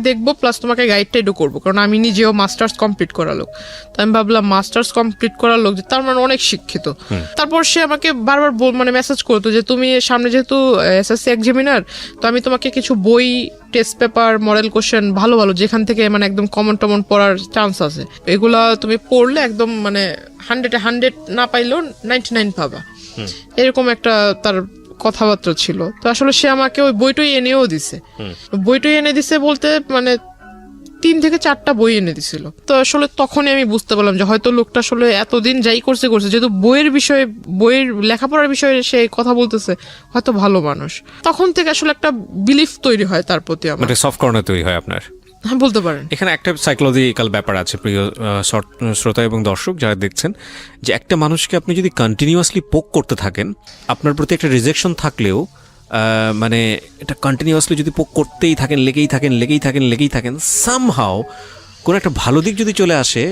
দেখবো, প্লাস তোমাকে গাইড টাইডও করবো, কারণ আমি নিজেও মাস্টার্স কমপ্লিট করা লোক। তো আমি ভাবলাম মাস্টার্স কমপ্লিট করার লোক, তার মানে অনেক শিক্ষিত। তারপর সে আমাকে বারবার মানে মেসেজ করতো যে তুমি সামনে যেহেতু এসএসসি এক্সামিনার, তো আমি তোমাকে কিছু বই, টেস্ট পেপার, মডেল কোশ্চেন ভালো যেখান থেকে মানে একদম কমন পড়ার চান্স আছে, এগুলা তুমি পড়লে একদম মানে 100 না পাইলেও 99 পাবা, এরকম একটা তার কথাবার্তা ছিল। তো আসলে সে আমাকে ওই বইটই এনেও দিছে। বইটই এনে দিছে বলতে মানে 3 থেকে 4টা বই এনে দিছিল। তো আসলে তখনই আমি বুঝতে পারলাম যে হয়তো লোকটা আসলে এতদিন যাই করছে, যেহেতু বইয়ের লেখাপড়ার বিষয়ে সে কথা বলতেছে, হয়তো ভালো মানুষ। তখন থেকে আসলে একটা বিলিফ তৈরি হয় তার প্রতি, আমার সফট কর্নার তৈরি হয় আপনার। হ্যাঁ, বলতে পারেন। এখানে একটা সাইকোলজিক্যাল ব্যাপার আছে প্রিয় শ্রোতা এবং দর্শক যারা দেখছেন, যে একটা মানুষকে আপনি যদি কন্টিনিউয়াসলি পোক করতে থাকেন, আপনার প্রতি একটা রিজেকশন থাকলেও মানে এটা কন্টিনিউয়াসলি যদি পোক করতেই থাকেন, লেগেই থাকেন, সামহাও কোনো একটা ভালো দিক যদি চলে আসে,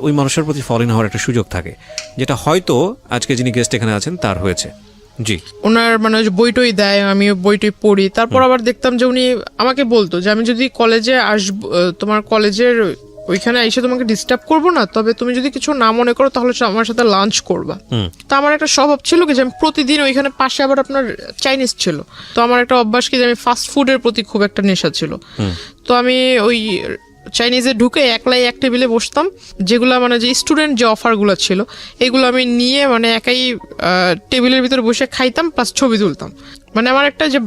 ওই মানুষের প্রতি ফল ইন হওয়ার একটা সুযোগ থাকে, যেটা হয়তো আজকে যিনি গেস্ট এখানে আছেন তার হয়েছে। জি। ওনার মানে ওই যে বইটই দেয়, আমি বইটই পড়ি। তারপর আবার দেখতাম যে উনি আমাকে বলতো যে আমি যদি কলেজে আসবো, তোমার কলেজের ওইখানে এসে তোমাকে ডিস্টার্ব করবো না, তবে তুমি যদি কিছু না মনে করো তাহলে আমার সাথে লাঞ্চ করবা। তো আমার একটা স্বভাব ছিল কি যে আমি প্রতিদিন ওইখানে পাশে আবার আপনার চাইনিজ ছিল, তো আমার একটা অভ্যাস কি যে আমি ফাস্ট ফুডের প্রতি খুব একটা নেশা ছিল। তো আমি ওই চাইনিজে ঢুকে একলাই এক টেবিলে বসতাম, যেগুলো মানে যে স্টুডেন্ট যে অফারগুলো ছিল এগুলো আমি নিয়ে মানে একাই টেবিলের ভিতরে বসে খাইতাম, প্লাস ছবি তুলতাম। মানে আমার একটা যে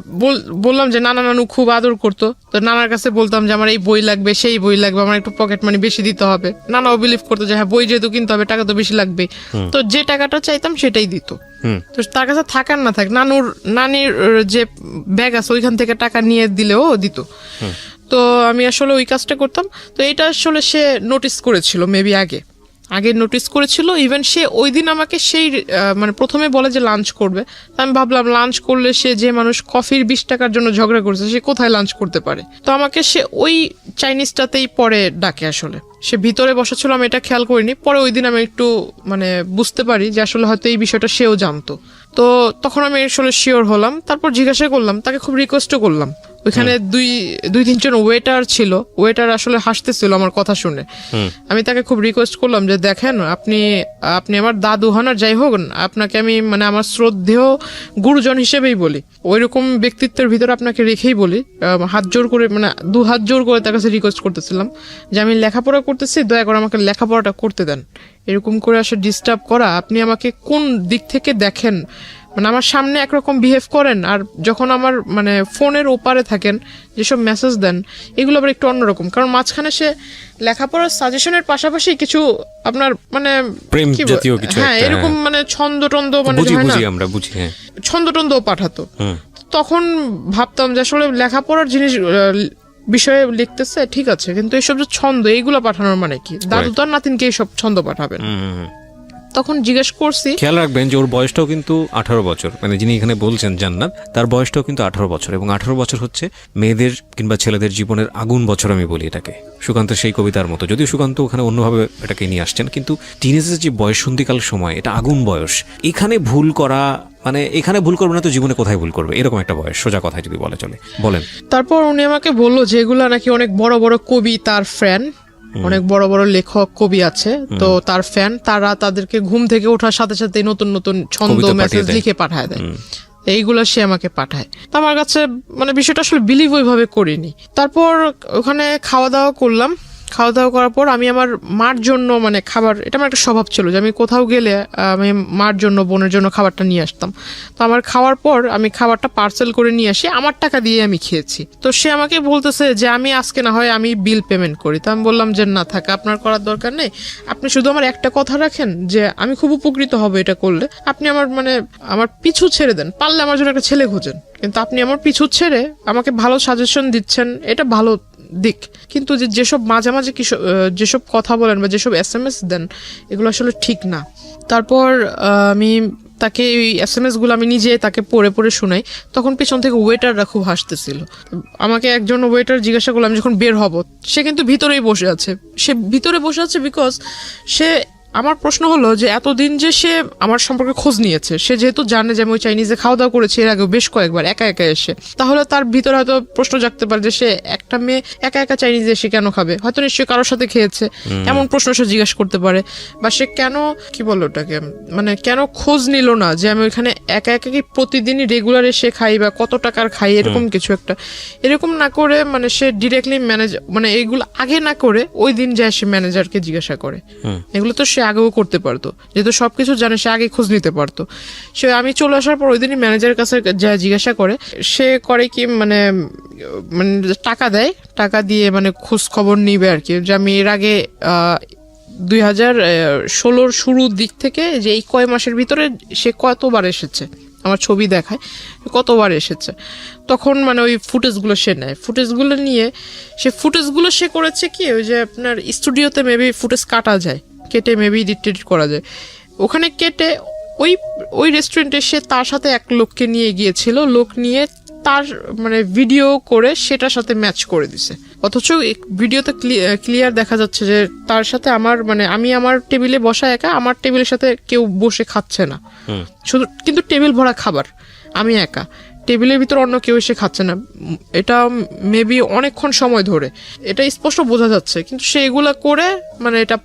বললাম যে নানা নানু খুব আদর করতো, তো নানার কাছে বলতাম যে আমার এই বই লাগবে, সেই বই লাগবে, আমার একটু পকেট মানি বেশি দিতে হবে। নানাও বিলিভ করতো যে হ্যাঁ বই যেহেতু কিনতে হবে টাকা তো বেশি লাগবে, তো যে টাকাটা চাইতাম সেটাই দিত। তো তার কাছে থাকার না থাক নানির যে ব্যাগ আছে ওইখান থেকে টাকা নিয়ে দিলেও দিত। তো আমি আসলে ওই কাজটা করতাম। তো এটা আসলে সে নোটিস করেছিল, মেবি আগে নোটিস করেছিল। ইভেন সে ওই দিন আমাকে সেই মানে প্রথমে বলে যে লাঞ্চ করবে। আমি ভাবলাম লাঞ্চ করলে সে যে মানুষ কফির 20 টাকার জন্য ঝগড়া করছে সে কোথায় লাঞ্চ করতে পারে। তো আমাকে সে ওই চাইনিজটাতেই পরে ডাকে। আসলে সে ভিতরে বসা ছিল, আমি এটা খেয়াল করিনি। পরে ওই দিন আমি একটু মানে বুঝতে পারি যে আসলে হয়তো এই বিষয়টা সেও জানতো। তো তখন আমি আসলে শিওর হলাম। তারপর জিজ্ঞাসা করলাম, তাকে খুব রিকোয়েস্টও করলাম। ওইখানে দুই তিনজন ওয়েটার ছিল, ওয়েটার আসলে হাসতেছিল আমার কথা শুনে। আমি তাকে খুব রিকোয়েস্ট করলাম যে দেখেন আপনি আমার দাদু হন আর যাই হোক, আপনাকে আমি মানে আমার শ্রদ্ধেয় গুরুজন হিসেবেই বলি, ওইরকম ব্যক্তিত্বের ভিতরে আপনাকে রেখেই বলি। হাত জোর করে মানে 2 হাত জোর করে তার কাছে রিকোয়েস্ট করতেছিলাম যে আমি লেখাপড়া করতেছি, দয়া করে আমাকে লেখাপড়াটা করতে দেন। এরকম করে আসলে ডিস্টার্ব করা, আপনি আমাকে কোন দিক থেকে দেখেন? মানে আমার সামনে একরকম বিহেভ করেন, আর যখন আমার মানে ফোনের ওপারে থাকেন যেসব মেসেজ দেন এগুলো আবার একটু অন্যরকম। কারণ মাঝখানে সে লেখাপড়ার সাজেশনের পাশাপাশি কিছু আপনার মানে প্রেম জাতীয় কিছু, হ্যাঁ এরকম মানে ছন্দ মানে আমরা বুঝি, হ্যাঁ ছন্দটন্দও পাঠাতো। তখন ভাবতাম যে আসলে লেখাপড়ার জিনিস বিষয়ে লিখতেছে ঠিক আছে, কিন্তু এইসব যে ছন্দ এইগুলো পাঠানোর মানে কি? দাদু তার নাতিনকে এইসব ছন্দ পাঠাবেন? তখন জিজ্ঞেস করছি। খেয়াল রাখবেন যে ওর বয়সটাও কিন্তু 18 বছর, মানে যিনি এখানে বলছেন জান্নাত, তার বয়সটাও কিন্তু 18 বছর। এবং 18 বছর হচ্ছে মেয়েদের কিংবা ছেলেদের জীবনের আগুন বছর, আমি বলি এটাকে। সুকান্তের সেই কবিতার মতো, যদিও সুকান্ত ওখানে অন্যভাবে এটাকে নিয়ে আসছেন, কিন্তু টিনেজের যে বয়সন্ধিকাল সময়, এটা আগুন বয়স। এখানে ভুল করা মানে এখানে ভুল করবে না তো জীবনে কোথায় ভুল করবে, এরকম একটা বয়স, সোজা কথায় যদি বলে চলে। বলেন। তারপর উনি আমাকে বললো যে এগুলা নাকি অনেক বড় বড় কবি, তার ফ্যান, অনেক বড় বড় লেখক কবি আছে, তো তার ফ্যান, তারা তাদেরকে ঘুম থেকে ওঠার সাথে সাথে নতুন নতুন ছন্দ মেসেজ লিখে পাঠায় দেয়, এইগুলো সে আমাকে পাঠায়। তো আমার কাছে মানে বিষয়টা আসলে বিলিভ ওইভাবে করিনি। তারপর ওখানে খাওয়া দাওয়া করলাম। খাওয়া দাওয়া করার পর আমি আমার মার জন্য মানে খাবার, এটা আমার একটা স্বভাব ছিল যে আমি কোথাও গেলে আমি মার জন্য বোনের জন্য খাবারটা নিয়ে আসতাম। তো আমার খাওয়ার পর আমি খাবারটা পার্সেল করে নিয়ে আসি, আমার টাকা দিয়ে আমি খেয়েছি। তো সে আমাকে বলতেছে যে আমি আজকে না হয় আমি বিল পেমেন্ট করি। তো আমি বললাম যে না থাক, আপনার করার দরকার নেই, আপনি শুধু আমার একটা কথা রাখেন যে আমি খুব উপকৃত হব এটা করলে, আপনি আমার মানে আমার পিছু ছেড়ে দেন, পারলে আমার জন্য একটা ছেলে খোঁজেন, কিন্তু আপনি আমার পিছু ছেড়ে আমাকে ভালো সাজেশন দিচ্ছেন, এটা ভালো দিক। কিন্তু যেসব মাঝে মাঝে যেসব কথা বলেন বা যেসব SMS দেন এগুলো আসলে ঠিক না। তারপর আমি তাকে এই SMS গুলো আমি নিজে তাকে পড়ে পড়ে শোনাই। তখন পেছন থেকে ওয়েটাররা খুব হাসতেছিল। আমাকে একজন ওয়েটার জিজ্ঞাসা করলাম যখন বের হব, সে কিন্তু ভিতরেই বসে আছে। সে ভিতরে বসে আছে বিকজ সে, আমার প্রশ্ন হলো যে এতদিন যে সে আমার সম্পর্কে খোঁজ নিয়েছে, সে যেহেতু জানে যে আমি ওই চাইনিজে খাওয়া দাওয়া করেছি এর আগে বেশ কয়েকবার একা একা এসে, তাহলে তার ভিতরে হয়তো প্রশ্ন জাগতে পারে যে সে একটা মেয়ে একা একা চাইনিজে এসে কেন খাবে, হয়তো নিশ্চয়ই কারোর সাথে খেয়েছে, এমন প্রশ্ন সে জিজ্ঞাসা করতে পারে। বা সে কেন কি বললো ওটাকে মানে কেন খোঁজ নিল না যে আমি ওইখানে একা একা কি প্রতিদিনই রেগুলার এসে খাই বা কত টাকার খাই, এরকম কিছু একটা। এরকম না করে মানে সে ডিরেক্টলি ম্যানেজার মানে এইগুলো আগে না করে ওই দিন যায় সে ম্যানেজারকে জিজ্ঞাসা করে। এগুলো তো সে আগেও করতে পারতো, যেহেতু সবকিছু জানে সে আগে খোঁজ নিতে পারতো। সে আমি চলে আসার পর ওই দিনই ম্যানেজারের কাছে যা জিজ্ঞাসা করে, সে করে কি মানে টাকা দেয়, টাকা দিয়ে মানে খোঁজ খবর নিবে আর কি, যে আমি এর আগে 2016 শুরুর দিক থেকে যে এই কয় মাসের ভিতরে সে কতবার এসেছে, আমার ছবি দেখায় কতবার এসেছে। তখন মানে ওই ফুটেজগুলো সে নেয়, ফুটেজগুলো নিয়ে ফুটেজগুলো সে করেছে কি ওই যে আপনার স্টুডিওতে মেবি ফুটেজ কাটা যায়, কেটে মেবি এডিট করা যায়, ওখানে কেটে ওই রেস্টুরেন্টে সে তার সাথে এক লোককে নিয়ে গিয়েছিল, লোক নিয়ে তার মানে ভিডিও করে সেটার সাথে ম্যাচ করে দিছে, অথচ ভিডিওতে ক্লিয়ার দেখা যাচ্ছে যে তার সাথে আমার মানে আমি আমার টেবিলে বসা একা, আমার টেবিলের সাথে কেউ বসে খাচ্ছে না, শুধু কিন্তু টেবিল ভরা খাবার, আমি একা, টেবিলের ভিতর অন্য কেউ এসে খাচ্ছে না, এটা মেবি অনেকক্ষণ সময় ধরে, এটা স্পষ্ট বোঝা যাচ্ছে, কিন্তু সে এগুলা করে মানে এটা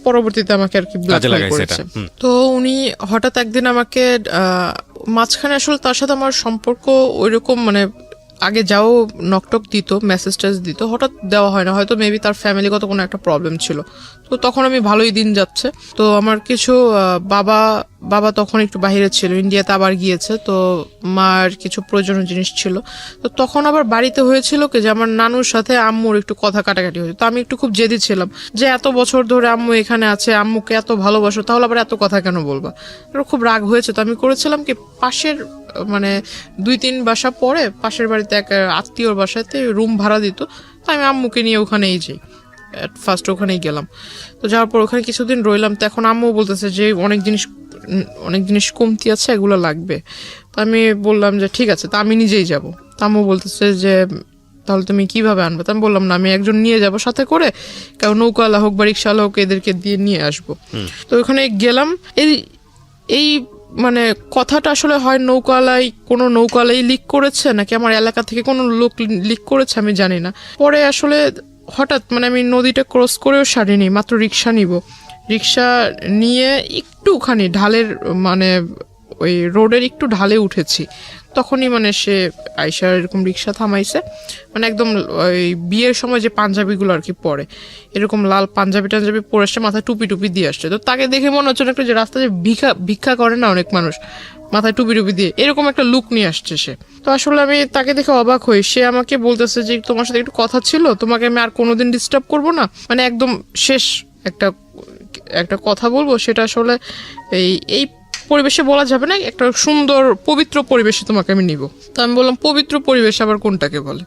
পরবর্তীতে আমাকে আর কি ব্ল্যাকমেল করেছে। তো উনি হঠাৎ একদিন আমাকে মাঝখানে আসলে তার সাথে আমার সম্পর্ক ওইরকম মানে আগে যাও নকটক দিত, মেসেজ টেস দিত, হঠাৎ দেওয়া হয় না, হয়তো মেবি তার ফ্যামিলিগত কোনো একটা প্রবলেম ছিল। তো তখন আমি ভালোই দিন যাচ্ছে, তো আমার কিছু বাবা তখন একটু বাইরে ছিল, ইন্ডিয়াতে আবার গিয়েছে, তো মার কিছু প্রয়োজনীয় জিনিস ছিল, তো তখন আবার বাড়িতে হয়েছিল কি যে আমার নানুর সাথে আম্মুর একটু কথা কাটাকাটি হয়েছে, তো আমি একটু খুব জেদি ছিলাম যে এত বছর ধরে আম্মু এখানে আছে, আম্মুকে এত ভালোবাসো, তাহলে আবার এত কথা কেন বলবা, খুব রাগ হয়েছে। তো আমি করেছিলাম কি পাশের মানে 2-3 বাসা পরে পাশের বাড়িতে এক আত্মীয়র বাসাতে রুম ভাড়া দিত, তো আমি আম্মুকে নিয়ে ওখানেই যাই, ফার্স্ট ওখানেই গেলাম। তো যাওয়ার পর ওখানে কিছুদিন রইলাম, তো এখন আম্মু বলতেছে যে অনেক জিনিস কমতি আছে, এগুলো লাগবে। তো আমি বললাম যে ঠিক আছে, তা আমি নিজেই যাব। তো আম্মু বলতেছে যে তাহলে তুমি কিভাবে আনবে? তো আমি বললাম না, আমি একজন নিয়ে যাব সাথে করে, কারণ নৌকাওয়ালা হোক বা রিক্সাওয়ালা হোক, এদেরকে দিয়ে নিয়ে আসবো। তো ওখানে গেলাম, এই মানে কথাটা আসলে হয় কোনো নৌকাওয়ালাই লিক করেছে নাকি আমার এলাকা থেকে কোনো লোক লিক করেছে আমি জানি না। পরে আসলে হঠাৎ মানে আমি নদীটা ক্রস করেও সারিনি, মাত্র রিক্সা রিক্সা নিয়ে একটুখানি ঢালের মানে ওই রোডের একটু ঢালে উঠেছি, তখনই মানে সে আইসা এরকম রিক্সা থামাইছে, মানে একদম ওই বিয়ের সময় যে পাঞ্জাবিগুলো আর কি পরে, এরকম লাল পাঞ্জাবি পরে আসছে, মাথায় টুপি দিয়ে আসছে। তো তাকে দেখে মনে হচ্ছে একটা যে রাস্তায় ভিক্ষা করে না অনেক মানুষ, মাথায় টুপি দিয়ে এরকম একটা লুক নিয়ে আসছে সে। তো আসলে আমি তাকে দেখে অবাক হই, সে আমাকে বলতেছে যে তোমার সাথে একটু কথা ছিল, তোমাকে আমি আর কোনোদিন ডিস্টার্ব করবো না, মানে একদম শেষ একটা কথা বলবো, সেটা আসলে এই পরিবেশে বলা যাবে না, একটা সুন্দর পবিত্র পরিবেশে তোমাকে আমি নিব। তো আমি বললাম পবিত্র পরিবেশ আবার কোনটাকে বলে?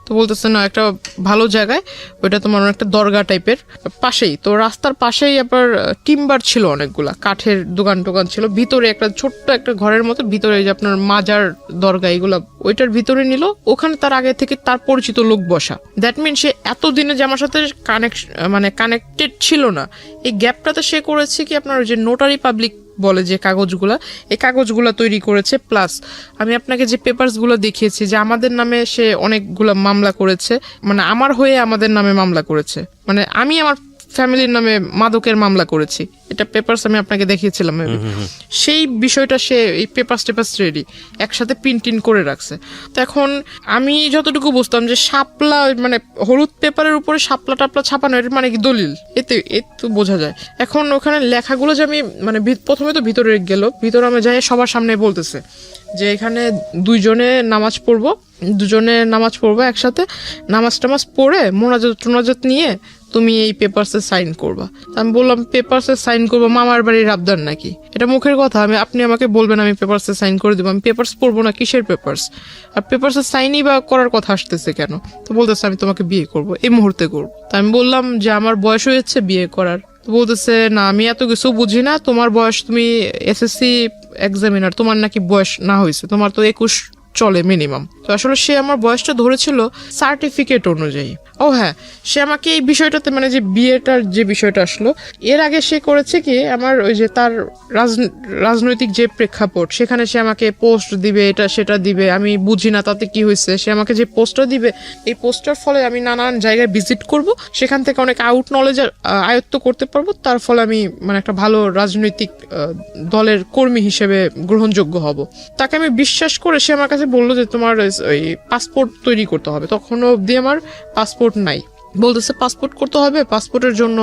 তো বলতেছে না, একটা ভালো জায়গায়, ওইটা তোমার একটা দরগা টাইপের পাশেই, তো রাস্তার পাশেই আবার টিম্বার ছিল, অনেকগুলা কাঠের দোকান ছিল, ভিতরে একটা ছোট্ট একটা ঘরের মতো, ভিতরে যে আপনার মাজার দরগা এগুলা ওইটার ভিতরে নিল, ওখানে তার আগে থেকে তার পরিচিত লোক বসা। দ্যাট মিন সে এতদিনে যে আমার সাথে কানেক্টেড ছিল না, এই গ্যাপটাতে সে করেছে কি আপনার যে নোটারি পাবলিক বলে যে কাগজগুলা, এই কাগজগুলা তৈরি করেছে, প্লাস আমি আপনাকে যে পেপারসগুলো দেখিয়েছি যে আমাদের নামে সে অনেকগুলা মামলা করেছে, মানে আমার হয়ে আমাদের নামে মামলা করেছে, মানে আমি আমার ফ্যামিলির নামে মাদকের মামলা করেছি, এটা পেপারস আমি আপনাকে দেখিয়েছিলাম। সেই বিষয়টা সে এই পেপারস রেডি একসাথে প্রিন্ট করে রাখছে। তো এখন আমি যতটুকু বুঝতাম যে শাপলা মানে হলুদ পেপারের উপরে শাপলা টাপলা ছাপানো, এর মানে কি দলিল, এতে বোঝা যায়। এখন ওখানে লেখাগুলো যে আমি মানে প্রথমে তো ভিতরে আমি যাই, সবার সামনে বলতেছে যে এখানে দুজনে নামাজ পড়বো একসাথে, নামাজ টামাজ পড়ে মোনাজাত নিয়ে তুমি এই পেপারসে সাইন করবা। আমি বললাম পেপারসে সাইন করবো মামার বাড়ির আবদার নাকি? এটা মুখের কথা, আপনি আমাকে বলবেন আমি পেপারসে সাইন করে দেবো, আমি পেপারস পড়বো না, কিসের পেপারস? আর পেপারসে সাইনই বা করার কথা আসতেছে কেন? তো বলতেছে আমি তোমাকে বিয়ে করবো, এই মুহূর্তে করবো। তা আমি বললাম যে আমার বয়স হয়েছে বিয়ে করার। তো বলতেছে না, আমি এত কিছু বুঝি না, তোমার বয়স, তুমি এসএসসি এক্সামিনার, তোমার নাকি বয়স না হয়েছে, তোমার তো 21 চলে মিনিমাম। তো আসলে সে আমার বয়সটা ধরেছিল সার্টিফিকেট অনুযায়ী। ও হ্যাঁ, সে আমাকে এই বিষয়টাতে মানে যে বিয়েটার যে বিষয়টা আসলো, এর আগে সে করেছে কি আমার ওই যে তার রাজনৈতিক যে প্রেক্ষাপট, সেখানে সে আমাকে পোস্ট দিবে, এটা সেটা দিবে, আমি বুঝি না তাতে কি হয়েছে, সে আমাকে যে পোস্টটা দিবে, এই পোস্টার ফলে আমি নানান জায়গায় ভিজিট করব, সেখান থেকে অনেক নলেজ আয়ত্ত করতে পারবো, তার ফলে আমি মানে একটা ভালো রাজনৈতিক দলের কর্মী হিসেবে গ্রহণযোগ্য হব। তাকে আমি বিশ্বাস করে সে আমার কাছে বললো যে তোমার ওই পাসপোর্ট তৈরি করতে হবে, তখনও অবধি আমার পাসপোর্ট নাই। বলতেছে পাসপোর্ট করতে হবে, পাসপোর্টের জন্য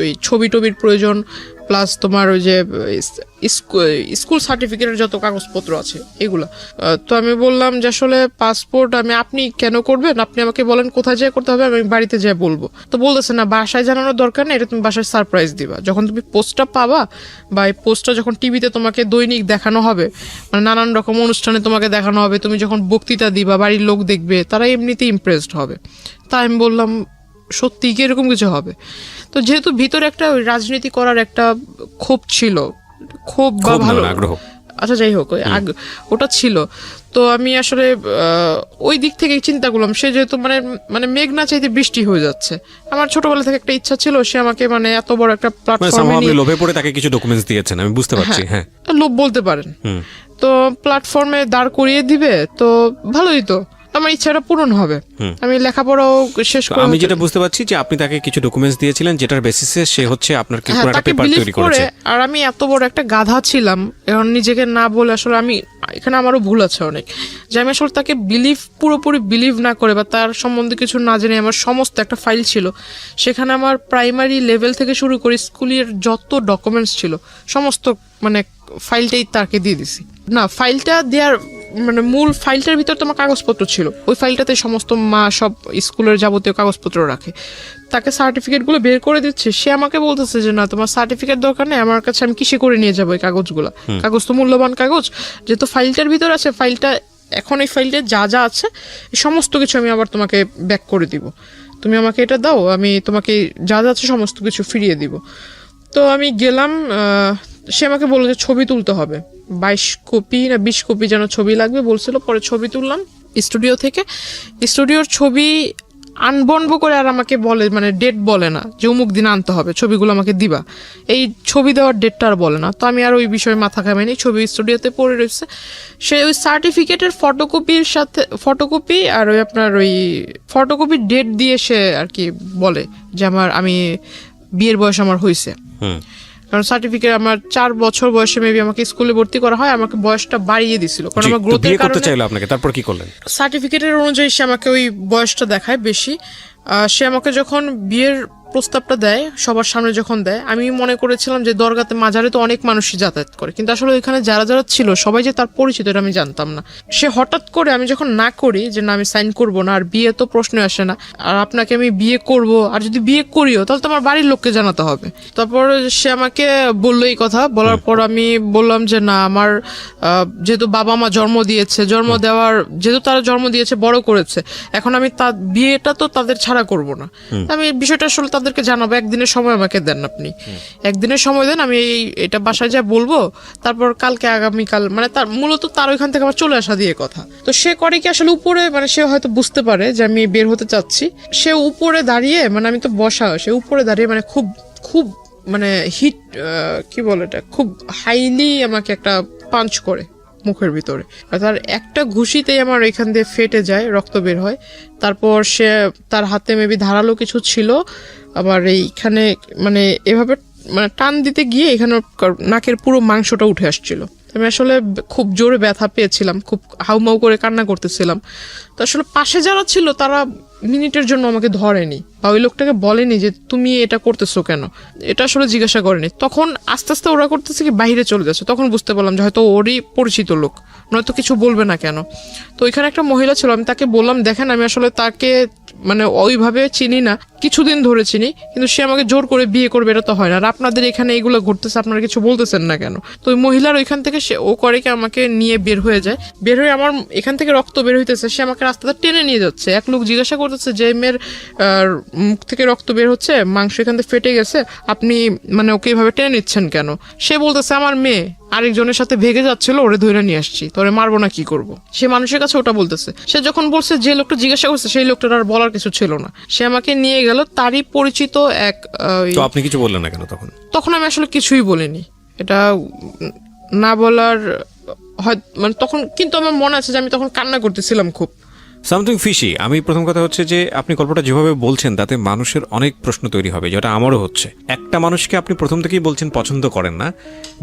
ওই ছবির প্রয়োজন, প্লাস তোমার ওই যে স্কুল সার্টিফিকেটের যত কাগজপত্র আছে এগুলা। তো আমি বললাম যে আসলে পাসপোর্ট আপনি কেন করবেন, আপনি আমাকে বলেন কোথায় যেয়ে করতে হবে, আমি বাড়িতে যেয়ে বলবো। তো বলতেছে না, বাসায় জানানোর দরকার নেই, এটা তুমি বাসায় সারপ্রাইজ দিবা, যখন তুমি পোস্টটা পাবা বা এই পোস্টটা যখন টিভিতে তোমাকে দৈনিক দেখানো হবে, মানে নানান রকম অনুষ্ঠানে তোমাকে দেখানো হবে, তুমি যখন বক্তৃতা দিবা, বাড়ির লোক দেখবে, তারা এমনিতেই ইমপ্রেসড হবে। তাই আমি বললাম সত্যি কি এরকম কিছু হবে? তো যেহেতু ভিতরে একটা রাজনীতি করার একটা ক্ষোভ ছিল, ক্ষোভ বা ভালো আচ্ছা যাই হোক ওটা ছিল। তো আমি আসলে ওই দিক থেকে চিন্তা করলাম, সে যেহেতু মানে মানে মেঘ না চাইতে বৃষ্টি হয়ে যাচ্ছে, আমার ছোটবেলা থেকে একটা ইচ্ছা ছিল সে আমাকে মানে এত বড় একটা প্ল্যাটফর্মে আপনি লোভে পড়ে তাকে কিছু ডকুমেন্টস দিয়েছেন, আমি বুঝতে পারছি। হ্যাঁ, লোভ বলতে পারেন। তো প্ল্যাটফর্মে দাঁড় করিয়ে দিবে তো ভালোই, তো আমার ইচ্ছাটা পূরণ হবে, আমি লেখাপড়াও শেষ করে। আমি যেটা বুঝতে পারছি যে আপনি তাকে কিছু ডকুমেন্টস দিয়েছিলেন যেটার বেসিসে সে হচ্ছে আপনার কি পুরো একটা পেপার তৈরি করেছে। আর আমি এত বড় একটা গাধা ছিলাম, এখন নিজেকে না বলে আসলে আমি এখানে আমারও ভুল আছে অনেক, যে আমি আসলে তাকে পুরোপুরি বিলিভ না করে বা তার সম্বন্ধে কিছু না জেনে আমার সমস্ত একটা ফাইল ছিল, সেখানে আমার প্রাইমারি লেভেল থেকে শুরু করে স্কুলের যত ডকুমেন্টস ছিল সমস্ত মানে ফাইলটাই তাকে দিয়ে দিছি। না, ফাইলটা দেওয়ার মানে মূল ফাইলটার ভিতর তোমার কাগজপত্র ছিল, ওই ফাইলটাতে সমস্ত মা সব স্কুলের যাবতীয় কাগজপত্র রাখে। তাকে সার্টিফিকেটগুলো বের করে দিচ্ছে, সে আমাকে বলতেছে যে না তোমার সার্টিফিকেট দরকার নেই, আমার কাছে আমি কিসে করে নিয়ে যাবো এই কাগজগুলো, কাগজ তো মূল্যবান কাগজ, যেহেতু ফাইলটার ভিতর আছে, ফাইলটা এখন এই ফাইলটা যা যা আছে সমস্ত কিছু আমি আবার তোমাকে ব্যাক করে দিব, তুমি আমাকে এটা দাও, আমি তোমাকে যা যা আছে সমস্ত কিছু ফিরিয়ে দিব। তো আমি গেলাম, সে আমাকে বললো যে ছবি তুলতে হবে, 22 কপি না 20 কপি যেন ছবি লাগবে বলছিল। পরে ছবি তুললাম স্টুডিও থেকে, স্টুডিওর ছবি আনবনবো করে আর আমাকে বলে মানে ডেট বলে না যে অমুক দিন আনতে হবে, ছবিগুলো আমাকে দিবা, এই ছবি দেওয়ার ডেটটা আর বলে না। তো আমি আর ওই বিষয়ে মাথা ঘামাইনি, ছবি স্টুডিওতে পড়ে রয়েছে। সে ওই সার্টিফিকেটের ফটোকপির সাথে ফটোকপি আর ওই আপনার ওই ফটোকপির ডেট দিয়ে সে আর কি বলে যে আমি বিয়ের বয়স আমার হয়েছে, কারণ সার্টিফিকেট আমার 4 বছর বয়সে মেবি আমাকে স্কুলে ভর্তি করা হয়, আমাকে বয়সটা বাড়িয়ে দিছিল কারণ আমার গ্রোথের কারণে চাইলো আপনাকে। তারপর কি করলেন? সার্টিফিকেটের অনুযায়ী সে আমাকে ওই বয়সটা দেখায় বেশি। সে আমাকে যখন বিয়ের প্রস্তাবটা দেয় সবার সামনে যখন দেয়, আমি মনে করেছিলাম যে দরগাতে মাজারে তো অনেক মানুষই যাতায়াত করে, কিন্তু আসলে ওইখানে যারা যারা ছিল সবাই যে তার পরিচিত এটা আমি জানতাম না। সে হঠাৎ করে আমি যখন না করি যে না আমি সাইন করব না, আর বিয়ে তো প্রশ্ন আসে না, আর আপনাকে আমি বিয়ে করব, আর যদি বিয়ে করিও তাহলে তো আমার বাড়ির লোককে জানাতে হবে। তারপর সে আমাকে বললো এই কথা, বলার পর আমি বললাম যে না আমার যেহেতু বাবা মা জন্ম দিয়েছে, যেহেতু তারা জন্ম দিয়েছে বড় করেছে, এখন আমি তার বিয়েটা তো তাদের ছাড়া করব না, আমি বিষয়টা আসলে তাদেরকে জানাবো, একদিনের সময় আমাকে দেন, আপনি একদিনের সময় দেন, আমি এটা বাসায় যা বলবো, তারপর কালকে আগামীকাল মানে তার মূলত তার ওইখান থেকে আমার চলে আসা দিয়ে কথা। তো সে করে কি আসলে উপরে মানে সে হয়তো বুঝতে পারে যে আমি বের হতে চাচ্ছি, সে উপরে দাঁড়িয়ে মানে আমি তো বসা, সে উপরে দাঁড়িয়ে মানে খুব খুব মানে হিট কি বলে এটা, খুব হাইলি আমাকে একটা পাঞ্চ করে মুখের ভিতরে, আর তার একটা ঘুষিতেই আমার এখান দিয়ে ফেটে যায়, রক্ত বের হয়। তারপর সে তার হাতে মেবি ধারালো কিছু ছিল, আবার এইখানে মানে এভাবে মানে টান দিতে গিয়ে এখানে নাকের পুরো মাংসটা উঠে আসছিল। আমি আসলে খুব জোরে ব্যথা পেয়েছিলাম, খুব হাউমাউ করে কান্না করতেছিলাম। তো আসলে পাশে যারা ছিল তারা মিনিটের জন্য আমাকে ধরেনি বা ওই লোকটাকে বলেনি যে তুমি এটা করতেছো কেন, এটা আসলে জিজ্ঞাসা করেনি। তখন আস্তে আস্তে ওরা করতেছে কি বাইরে চলে যাচ্ছে, তখন বুঝতে পারলাম যে হয়তো ওরই পরিচিত লোক, নয়তো কিছু বলবে না কেন। তো ওইখানে একটা মহিলা ছিল, আমি তাকে বললাম দেখেন আমি আসলে তাকে মানে ওইভাবে চিনি না, কিছুদিন ধরে চিনি, কিন্তু সে আমাকে জোর করে বিয়ে করবে এটা তো হয় না, আর আপনাদের এখানে এইগুলো ঘটতেছে আপনারা কিছু বলতেছেন না কেন। তো ওই মহিলার ওইখান থেকে সে ও করে কি আমাকে নিয়ে বের হয়ে যায়, বের হয়ে আমার এখান থেকে রক্ত বের হইতেছে, সে আমাকে রাস্তাটা টেনে নিয়ে যাচ্ছে। এক লোক জিজ্ঞাসা করতেছে যে মেয়ের মুখ থেকে রক্ত বের হচ্ছে, মাংস এখান থেকে ফেটে গেছে, আপনি মানে ওকে এইভাবে টেনে নিচ্ছেন কেন? সে বলতেছে আমার মেয়ে আরেকজনের সাথে ভেগে যাচ্ছিল, ওরে ধরে নিয়ে আসছি, তোরে মারবো না কি করব। সে মানুষের কাছে ওটা বলতেছে। সে যখন বলছে যে লোকটা জিজ্ঞাসা করছে সেই লোকটার আর বলার কিছু ছিল না, সে আমাকে নিয়ে গেল তারই পরিচিত এক। তো আপনি কিছু বললেন না কেন তখন? তখন আমি আসলে কিছুই বলিনি, এটা না বলার হয় মানে তখন, কিন্তু আমার মনে আছে যে আমি তখন কান্না করতেছিলাম খুব। Something fishy. আমি প্রথম কথা হচ্ছে যে আপনি গল্পটা যেভাবে বলছেন তাতে মানুষের অনেক প্রশ্ন তৈরি হবে, যেটা আমারও হচ্ছে। একটা মানুষকে আপনি প্রথম থেকেই বলছেন পছন্দ করেন না,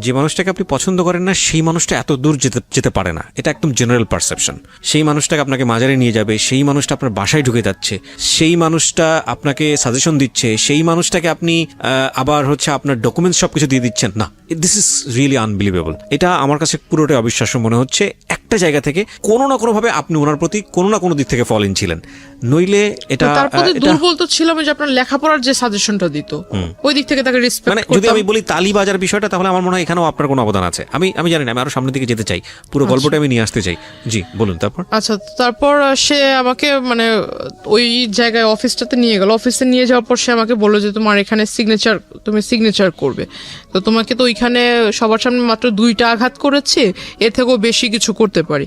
যে মানুষটাকে আপনি পছন্দ করেন না সেই মানুষটা এত দূর যেতে পারে না, এটা একদম জেনারেল পারসেপশন। সেই মানুষটাকে আপনাকে মাজারে নিয়ে যাবে, সেই মানুষটা আপনার বাসায় ঢুকে যাচ্ছে, সেই মানুষটা আপনাকে সাজেশন দিচ্ছে, সেই মানুষটাকে আপনি আবার হচ্ছে আপনার ডকুমেন্টস সবকিছু দিয়ে দিচ্ছেন না। This is really unbelievable. এটা আমার কাছে পুরোটাই অবিশ্বাস্য মনে হচ্ছে। একটা জায়গা থেকে কোনো না কোনোভাবে আপনি ওনার প্রতি কোনো না কোনো দিক থেকে ফল ইন ছিলেন, নইলে এটা তার প্রতি দুর্বল তো ছিলাম যে আপনার লেখাপড়ার যে সাজেশনটা দিত ওই দিক থেকে তাকে রেসপেক্ট মানে যদি আমি বলি তালি বাজার বিষয়টা, তাহলে আমার মনে হয় এখানেও আপনার কোনো অবদান আছে। আমি জানি না, আমি আরো সামনের দিকে যেতে চাই, পুরো গল্পটা আমি নিয়ে আসতে চাই। জি বলুন। তারপর আচ্ছা, তারপর সে আমাকে মানে ওই জায়গায় অফিসটাতে নিয়ে গেল। অফিসে নিয়ে যাওয়ার পর সে আমাকে বললো যে তোমার এখানে তুমি সিগনেচার করবে, তো তোমাকে তো ওইখানে সবার সামনে মাত্র 2টা আঘাত করেছে, এর থেকেও বেশি কিছু করতে পারি,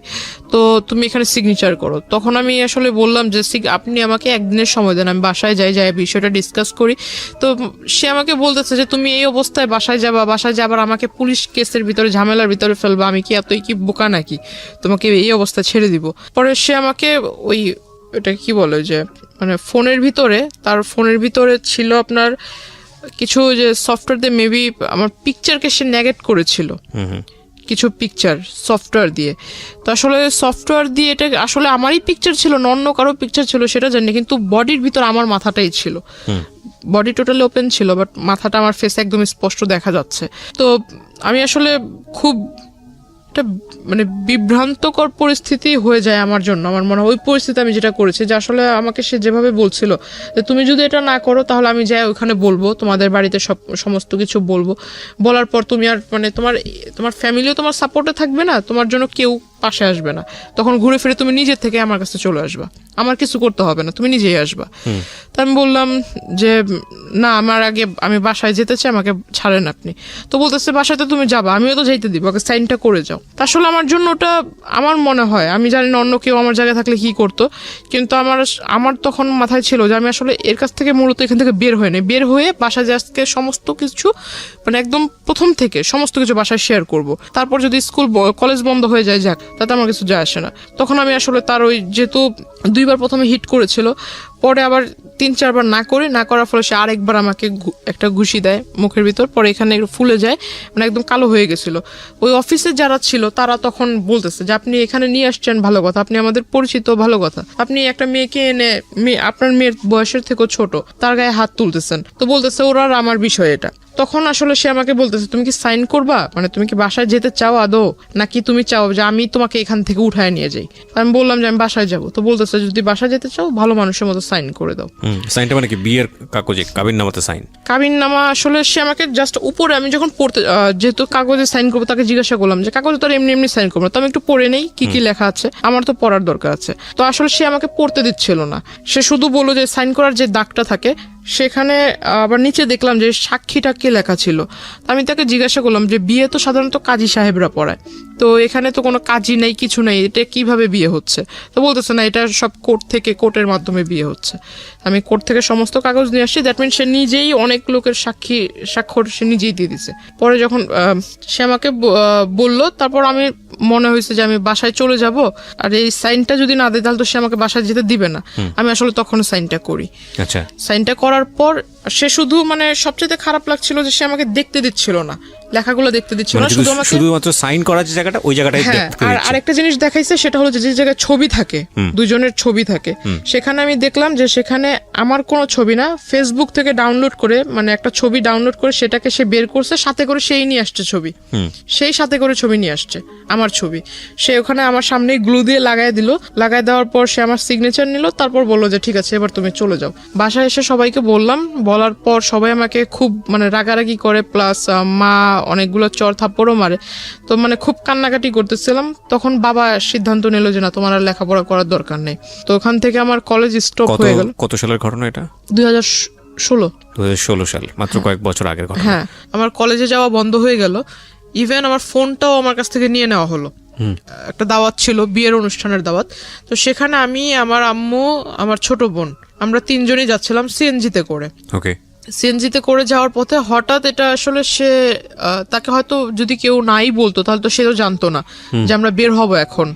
তো তুমি এখানে সিগনেচার করো। তখন আমি আসলে বললাম যে আপনি আমাকে একদিনের সময় দেন, আমি বাসায় যাই বিষয়টা ডিসকাস করি। তো সে আমাকে বলতেছে যে তুমি এই অবস্থায় বাসায় যাবার আমাকে পুলিশ কেসের ভিতরে ঝামেলার ভিতরে ফেলবা, আমি কি এতই কি বোকা নাকি তোমাকে এই অবস্থায় ছেড়ে দিব। পরে সে আমাকে ওই এটা কি বলে যে মানে তার ফোনের ভিতরে ছিল আপনার কিছু যে সফটওয়্যার দিয়ে মেবি আমার পিকচারকে সে নেগেট করেছিল, কিছু পিকচার সফটওয়্যার দিয়ে। তো আসলে সফটওয়্যার দিয়ে এটা আসলে আমারই পিকচার ছিল না অন্য কারো পিকচার ছিল সেটা জানি, কিন্তু বডির ভিতর আমার মাথাটাই ছিল, বডি টোটালি ওপেন ছিল, বাট মাথাটা আমার ফেসে একদম স্পষ্ট দেখা যাচ্ছে। তো আমি আসলে খুব একটা মানে বিভ্রান্তকর পরিস্থিতি হয়ে যায় আমার জন্য। আমার মনে হয় ওই পরিস্থিতি আমি যেটা করেছি যে আসলে আমাকে সে যেভাবে বলছিল যে তুমি যদি এটা না করো তাহলে আমি যাই ওখানে বলবো, তোমাদের বাড়িতে সমস্ত কিছু বলবো, বলার পর তুমি আর মানে তোমার ফ্যামিলিও তোমার সাপোর্টে থাকবে না, তোমার জন্য কেউ পাশে আসবে না, তখন ঘুরে ফিরে তুমি নিজের থেকে আমার কাছে চলে আসবা, আমার কিছু করতে হবে না, তুমি নিজেই আসবা। তা আমি বললাম যে না, আমি বাসায় যেতে চাই, আমাকে ছাড়েন আপনি। তো বলতেছে বাসায় তো তুমি যাবা, আমিও তো যাইতে দিব, আগে সাইনটা করে যাও। তা আসলে আমার জন্য ওটা আমার মনে হয়, আমি জানি না অন্য কেউ আমার জায়গায় থাকলে কি করতো, কিন্তু আমার তখন মাথায় ছিল যে আমি আসলে এর কাছ থেকে মূলত এখান থেকে বের হয়ে বাসায় যে আজকে সমস্ত কিছু মানে একদম প্রথম থেকে সমস্ত কিছু বাসায় শেয়ার করব, তারপর যদি স্কুল কলেজ বন্ধ হয়ে যায় যাক, তাতে আমার কিছু যায় আসে না। তখন আমি আসলে তার ওই যেহেতু 2বার প্রথমে হিট করেছিল, পরে আবার 3-4 বার না করার ফলে সে আরেকবার আমাকে একটা ঘুষি দেয় মুখের ভিতর, পরে এখানে একটু ফুলে যায়, মানে একদম কালো হয়ে গেছিল। ওই অফিসে যারা ছিল তারা তখন বলতেছে যে আপনি এখানে নিয়ে আসছেন ভালো কথা, আপনি আমাদের পরিচিত ভালো কথা, আপনি একটা মেয়েকে এনে আপনার মেয়ের বয়সের থেকেও ছোট তার গায়ে হাত তুলতেছেন, তো বলতেছে ওরা আর আমার বিষয় এটা। তখন আসলে সে আমাকে বলতেছে তুমি কি সাইন করবা, মানে তুমি কি বাসায় যেতে চাও আদৌ, নাকি তুমি চাও যে আমি তোমাকে এখান থেকে উঠায় নিয়ে যাই। আমি বললাম যে আমি বাসায় যাবো। তো বলতেছে যদি বাসায় যেতে চাও ভালো মানুষের মতো সাইন করে দাও। সাইনটা মানে কি বিয়ের কাগজে কাবিননামাতে সাইন? কাবিননামা আসলে সে আমাকে জাস্ট উপরে, আমি যখন পড়তে যেহেতু কাগজে সাইন করবো তাকে জিজ্ঞাসা করলাম যে কাগজে তো এমনি সাইন করবো, তো আমি একটু পড়ে নেই কি লেখা আছে, আমার তো পড়ার দরকার আছে। তো আসলে সে আমাকে পড়তে দিচ্ছিল না, সে শুধু বললো যে সাইন করার যে দাগটা থাকে সেখানে আবার নিচে দেখলাম যে সাক্ষীটা কে লেখা ছিল। আমি তাকে জিজ্ঞাসা করলাম যে বিয়ে তো সাধারণত কাজী সাহেবরা পড়ায়, তো এখানে তো কোনো কাজই নেই, কিছু নেই, এটা কিভাবে বিয়ে হচ্ছে? তো বলতেছে না, এটা সব কোর্টের মাধ্যমে বিয়ে হচ্ছে। আমি কোর্ট থেকে সমস্ত কাগজ নিয়ে আসছি, দ্যাট মিন সে নিজেই অনেক লোকের স্বাক্ষর সে নিজেই দিয়ে দিছে। পরে যখন সে আমাকে বললো, তারপর আমি মনে হয়েছে যে আমি বাসায় চলে যাব, আর এই সাইনটা যদি না দেয় তাহলে তো সে আমাকে বাসায় যেতে দিবে না। আমি আসলে তখন সাইনটা করি। আচ্ছা, সাইনটা করার পর সে শুধু মানে সবচেয়ে খারাপ লাগছিল যে সে আমাকে দেখতে দিচ্ছিল না, লেখাগুলো দেখতে দিচ্ছিল না, শুধুমাত্র সাইন করার যে জায়গাটা ওই জায়গাটাই দেখতে দিচ্ছে। আর আরেকটা জিনিস দেখাইছে, সেটা হলো যে জায়গায় ছবি থাকে, দুজনের ছবি থাকে, সেখানে আমি দেখলাম যে সেখানে আমার কোনো ছবি না, ফেসবুক থেকে ডাউনলোড করে মানে একটা ছবি ডাউনলোড করে সেটাকে সে বের করছে, সাথে করে সেই নিয়ে আসছে ছবি, সেই সাথে করে ছবি নিয়ে আসছে আমার ছবি, সে ওখানে আমার সামনে গ্লু দিয়ে লাগাই দেওয়ার পর সে আমার সিগনেচার নিল, তারপর বললো যে ঠিক আছে এবার তুমি চলে যাও। বাসায় এসে সবাইকে বলার পর সবাই আমাকে খুব মানে রাগারাগি করে, প্লাস মা অনেকগুলো চর থাপ্পড়ও মারে, তো মানে খুব কান্নাকাটি করতেছিলাম। তখন বাবা সিদ্ধান্ত নিল যে না, তোমার আর লেখাপড়া করার দরকার নেই। তো ওখান থেকে আমার কলেজ স্টপ হয়ে গেল। কত সালের ঘটনা এটা? 2016 সাল, মাত্র কয়েক বছর আগের ঘটনা। হ্যাঁ, আমার কলেজে যাওয়া বন্ধ হয়ে গেল, ইভেন আমার ফোনটাও আমার কাছ থেকে নিয়ে নেওয়া হলো। একটা দাওয়াত ছিল, বিয়ের অনুষ্ঠানের দাওয়াত, তো সেখানে আমি, আমার আম্মু, আমার ছোট বোন, আমরা 3 জনই যাচ্ছিলাম সিএনজিতে করে। ওকে, সিএনজিতে করে যাওয়ার পথে হঠাৎ এটা আসলে তাকে হয়তো যদি কেউ নাই বলতো তাহলে তো সেও জানতো না যে আমরা বের হব এখন।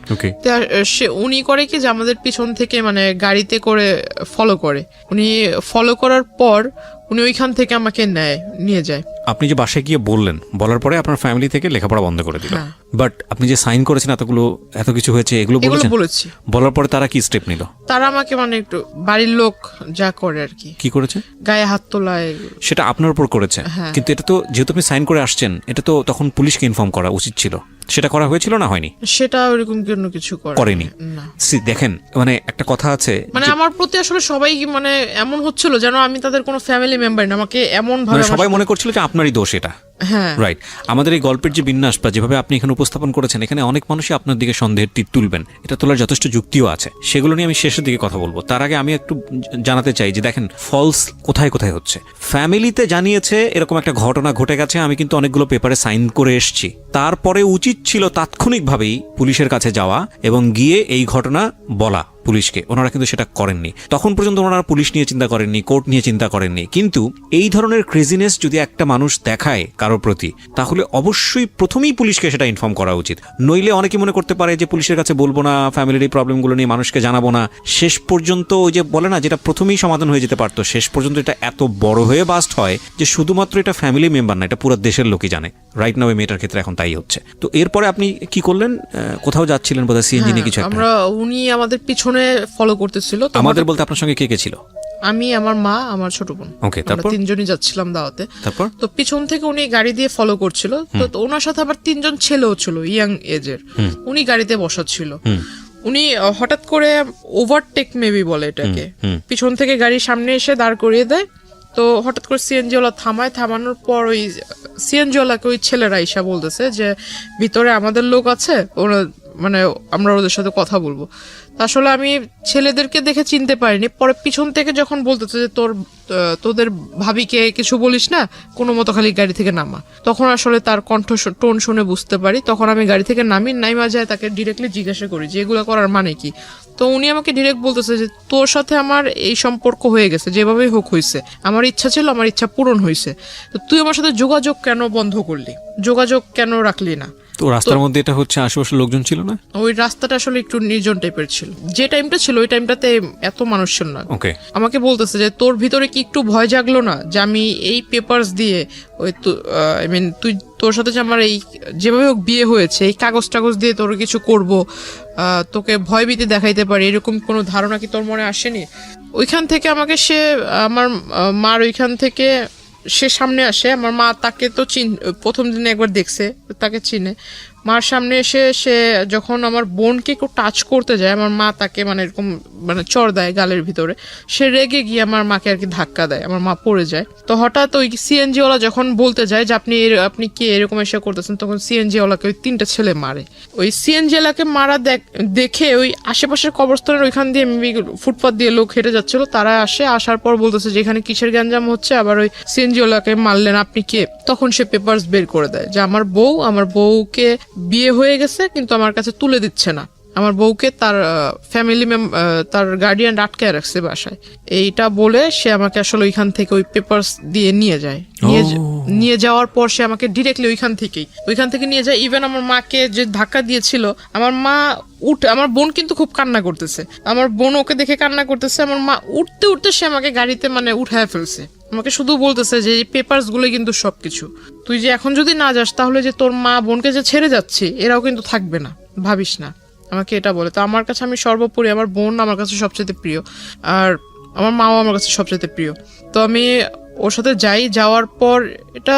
উনি করে কি যে আমাদের পিছন থেকে মানে গাড়িতে করে ফলো করে, উনি ফলো করার পর উনি ওইখান থেকে আমাকে নিয়ে যায়। আপনি যে বাসায় গিয়ে বলার পরে আপনার ফ্যামিলি থেকে লেখাপড়া বন্ধ করে দিল, বাট আপনি যে সাইন করেছেন এত কিছু হয়েছে এগুলো বলেছি। বলার পরে তারা কি স্টেপ নিল? তারা আমাকে মানে একটু বাড়ির লোক যা করে আর কি করেছে, গায়ে হাত তোলায়, সেটা আপনার উপর করেছে। কিন্তু এটা তো যেহেতু আপনি সাইন করে আসছেন, এটা তো তখন পুলিশকে ইনফর্ম করা উচিত ছিল, সেটা করা হয়েছিল না হয়নি? সেটা ওরকম কোনো কিছু করেনি। না। দেখেন মানে একটা কথা আছে, মানে আমার প্রতি আসলে সবাই মানে এমন হচ্ছিল যেন আমি তাদের কোনো ফ্যামিলি মেম্বার না, আমাকে এমন ভাবে মানে সবাই মনে করছিল যে আপনারই দোষ এটা। হ্যাঁ রাইট। আমাদের এই গল্পের যে বিন্যাস বা যেভাবে আপনি এখানে উপস্থাপন করেছেন, এখানে অনেক মানুষই আপনার দিকে সন্দেহের তীর তুলবেন, এটা তোলার যথেষ্ট যুক্তিও আছে, সেগুলো নিয়ে আমি শেষের দিকে কথা বলবো। তার আগে আমি একটু জানাতে চাই যে দেখেন ফলস কোথায় কোথায় হচ্ছে। ফ্যামিলিতে জানিয়েছে এরকম একটা ঘটনা ঘটে গেছে, আমি কিন্তু অনেকগুলো পেপারে সাইন করে এসেছি, তারপরে উচিত ছিল তাৎক্ষণিকভাবেই পুলিশের কাছে যাওয়া এবং গিয়ে এই ঘটনা বলা পুলিশকে। ওনারা কিন্তু সেটা করেননি, তখন পর্যন্ত ওনারা পুলিশ নিয়ে চিন্তা করেননি, কোর্ট নিয়ে চিন্তা করেননি। কিন্তু এই ধরনের ক্রেজিনেস যদি একটা মানুষ দেখায় কারোর প্রতি, তাহলে অবশ্যই প্রথমেই পুলিশকে সেটা ইনফর্ম করা উচিত। নইলে অনেকে মনে করতে পারে যে পুলিশের কাছে বলবো না, ফ্যামিলির এই প্রবলেমগুলো নিয়ে মানুষকে জানাবো না, শেষ পর্যন্ত ওই যে বলে না, যেটা প্রথমেই সমাধান হয়ে যেতে পারতো, শেষ পর্যন্ত এটা এত বড় হয়ে বাস্ট হয় যে শুধুমাত্র এটা ফ্যামিলি মেম্বার না, এটা পুরো দেশের লোকই জানে। রাইট নাও এই মেয়েটার ক্ষেত্রে এখন তাই হচ্ছে। তো এরপরে আপনি কি করলেন? কোথাও যাচ্ছিলেন বোধহয়, সিএনজি নিয়ে কিছু একটা। আমরা উনি আমাদের পিছনে ফলো করতেছিল। আমাদের বলতে আপনার সঙ্গে কে কে ছিল? আমি, আমার মা, আমার ছোট বোন। ওকে, তারপর তিনজনই যাচ্ছিলাম দাওয়াতে। তারপর তো পিছন থেকে উনি গাড়ি দিয়ে ফলো করছিল, তো ওনার সাথে আবার তিনজন ছেলেও ছিল ইয়াং এজের। উনি গাড়িতে বসা ছিল। উনি হঠাৎ করে ওভারটেক মেবি বলে এটাকে, পিছন থেকে গাড়ির সামনে এসে দাঁড় করিয়ে দেয়। তো হঠাৎ করে সিএনজি ওয়ালা থামায়, থামানোর পর ওই সিএনজি ওয়ালাকে ওই ছেলেরা ইসা বলতেছে যে ভিতরে আমাদের লোক আছে, ওরা মানে আমরা ওদের সাথে কথা বলবো। আসলে আমি ছেলেদেরকে দেখে চিনতে পারিনি, পরে পিছন থেকে যখন বলতেছে যে তোদের ভাবিকে কিছু বলিস না, কোনো মতো খালি গাড়ি থেকে নামা, তখন আসলে তার কণ্ঠ টোন শুনে বুঝতে পারি। তখন আমি গাড়ি থেকে নাইমা যায়, তাকে ডিরেক্টলি জিজ্ঞাসা করি যে এগুলো করার মানে কি। তো উনি আমাকে ডিরেক্ট বলতেছে যে তোর সাথে আমার এই সম্পর্ক হয়ে গেছে, যেভাবেই হোক হয়েছে, আমার ইচ্ছা ছিল, আমার ইচ্ছা পূরণ হয়েছে, তো তুই আমার সাথে যোগাযোগ কেন বন্ধ করলি, যোগাযোগ কেন রাখলি না? তো রাস্তার মধ্যে এটা হচ্ছে, আশেপাশে লোকজন ছিল না? ওই রাস্তাটা আসলে একটু নির্জন টাইপের ছিল, যে টাইমটা ছিল ওই টাইমটাতে এত মানুষ ছিল না। ওকে। আমাকে বলতেছে যে তোর ভিতরে কি একটু ভয় জাগলো না যে আমি এই পেপারস দিয়ে ওই আই মিন তোর সাথে যে আমার এই যেভাবে হোক বিয়ে হয়েছে, এই কাগজ টাগজ দিয়ে তোর কিছু করব, তোকে ভয়ভীতি দেখাইতে পারি, এরকম কোনো ধারণা কি তোর মনে আসেনি? ওইখান থেকে আমাকে সে আমার মার ওইখান থেকে সে সামনে আসে। আমার মা তাকে তো প্রথম দিনে একবার দেখছে, তাকে চিনে। মার সামনে এসে সে যখন আমার বোনকে একটু টাচ করতে যায়, আমার মা তাকে মানে এরকম মানে চড় দেয় গালের ভিতরে। সে রেগে গিয়ে আমার মাকে আর কি ধাক্কা দেয়, আমার মা পড়ে যায়। তো হঠাৎ ওই সিএনজি ওয়ালা যখন বলতে যায় যে আপনি কি এরকম এসে করতেছেন, তখন সিএনজি ওয়ালাকে ওই 3টা ছেলে মারে। ওই সিএনজি ওয়ালাকে মারা দেখে ওই আশেপাশের কবরস্থানের ওইখান দিয়ে ফুটপাথ দিয়ে লোক হেঁটে যাচ্ছিল, তারা আসার পর বলতেছে যে এখানে কিসের গ্যাঞ্জাম হচ্ছে, আবার ওই সিএনজি ওয়ালাকে মারলেন, আপনি কে? তখন সে পেপারস বের করে দেয় যে আমার বউকে বিয়ে হয়ে গেছে কিন্তু আমার কাছে তুলে দিচ্ছে না, আমার বউকে তার ফ্যামিলি তার গার্ডিয়ান আটকায় রাখছে বাসায়। এইটা বলে সে আমাকে আসলে ওইখান থেকে ওই পেপারস দিয়ে নিয়ে যায়। নিয়ে যাওয়ার পর সে আমাকে ডিরেক্টলি ওইখান থেকে নিয়ে যায়। ইভেন আমার মাকে যে ধাক্কা দিয়েছিল, আমার মা আমার বোন কিন্তু খুব কান্না করতেছে, আমার বোন ওকে দেখে কান্না করতেছে। আমার মা উঠতে উঠতে সে আমাকে গাড়িতে মানে উঠায় ফেলছে, আমাকে শুধু বলতেছে যে এই পেপারস গুলো কিন্তু সবকিছু, তুই যে এখন যদি না যাস তাহলে যে তোর মা বোনকে যে ছেড়ে যাচ্ছে এরাও কিন্তু থাকবে না, ভাবিস না, আমাকে এটা বলে। তো আমার কাছে আমি সর্বোপরি আমার বোন আমার কাছে সবচেয়ে প্রিয়, আর আমার মাও আমার কাছে সবচেয়ে প্রিয়। তো আমি ওর সাথে যাওয়ার পর এটা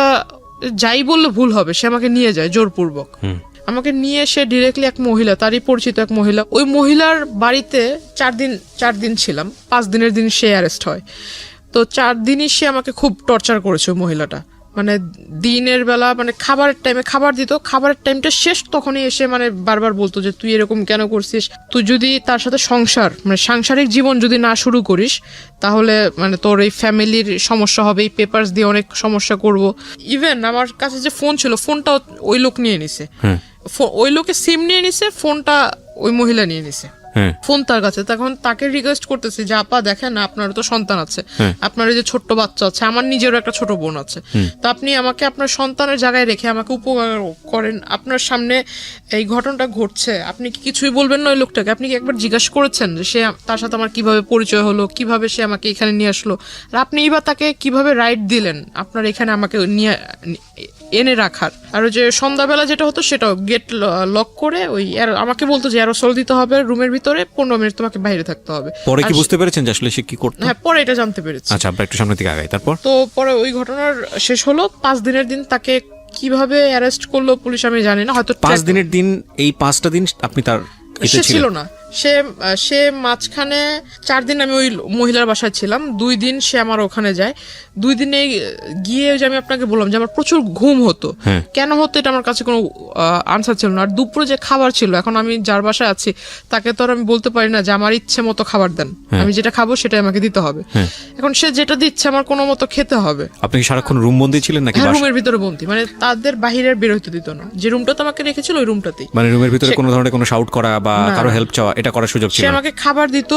যাই বললে ভুল হবে, সে আমাকে নিয়ে যায় জোরপূর্বক। আমাকে নিয়ে সে ডিরেক্টলি এক মহিলা, তারই পরিচিত এক মহিলা, ওই মহিলার বাড়িতে 4 দিন ছিলাম। 5 দিনের দিন সে অ্যারেস্ট হয়। তো 4 দিনই সে আমাকে খুব টর্চার করেছে ওই মহিলাটা। মানে দিনের বেলা মানে খাবারের টাইমে খাবার দিত, খাবারের টাইমটা শেষ তখনই এসে মানে বারবার বলতো যে তুই এরকম কেন করছিস, তুই যদি তার সাথে সাংসারিক জীবন যদি না শুরু করিস তাহলে মানে তোর এই ফ্যামিলির সমস্যা হবে, এই পেপারস দিয়ে অনেক সমস্যা করব। ইভেন আমার কাছে যে ফোন ছিল, ফোনটাও ওই লোক নিয়ে নিছে, ওই লোকের সিম নিয়ে নিছে, ফোনটা ওই মহিলা নিয়ে নিছে, ফোন তার কাছে। তখন তাকে রিকোয়েস্ট করতেছি যে আপা দেখেন আপনার তো সন্তান আছে, আপনার এই যে ছোট্ট বাচ্চা আছে, আমার নিজেরও একটা ছোট বোন আছে, তো আপনি আমাকে আপনার সন্তানের জায়গায় রেখে আমাকে উপকার করেন, আপনার সামনে এই ঘটনাটা ঘটছে, আপনি কি কিছুই বলবেন না ওই লোকটাকে? আপনি কি একবার জিজ্ঞাসা করেছেন যে সে তার সাথে আমার কিভাবে পরিচয় হলো, কিভাবে সে আমাকে এখানে নিয়ে আসলো, আর আপনি এবার তাকে কিভাবে রাইট দিলেন আপনার এখানে আমাকে নিয়ে এনে রাখার? আর যে সন্ধ্যাবেলা যেটা হতো সেটাও গেট লক করে ওই আমাকে বলতো যে অ্যারোসল দিতে হবে রুমের ভিতরে, 15 মিনিট তোমাকে বাইরে থাকতে হবে। পরে কি বুঝতে পেরেছেন যে আসলে সে কি করতো? হ্যাঁ, পরে এটা জানতে পেরেছি। আচ্ছা, আমরা একটু সামনের দিকে আগাই। তারপর তো পরে ওই ঘটনার শেষ হলো। 5 দিনের দিন তাকে কিভাবে অ্যারেস্ট করলো পুলিশ আমি জানি না, হয়তো 5 দিনের দিন, এই 5টা দিন আপনি তার সে ছিল না, সে মাঝখানে 4 দিন আমি ওই মহিলার বাসায় ছিলাম, 2 দিন সে আমার ওখানে যায়। 2 দিনে গিয়ে যে আমি আপনাকে বললাম যে আমার প্রচুর ঘুম হতো, কেন হতো এটা আমার কাছে কোনো আনসার ছিল না। আর দুপুরে যে খাবার ছিল, এখন আমি যার বাসায় আছি তাকে তো আর আমি বলতে পারি না যে আমার ইচ্ছে মতো খাবার দেন, আমি যেটা খাবো সেটাই আমাকে দিতে হবে। এখন সে যেটা দিচ্ছে আমার কোনো মতো খেতে হবে। আপনি কি সারাক্ষণ রুম বন্দি ছিলেন নাকি? রুমের ভিতরে বন্দি, মানে তাদের বাহিরের বের হইতে দিত না, যে রুমটাতে আমাকে রেখেছিল ওই রুমটাতেই। মানে রুমের ভিতরে কোনো ধরনের কোনো শাউট করা বা কারো হেল্প চাওয়া এটা করার সুযোগ ছিল সে না? আমাকে খাবার দিত,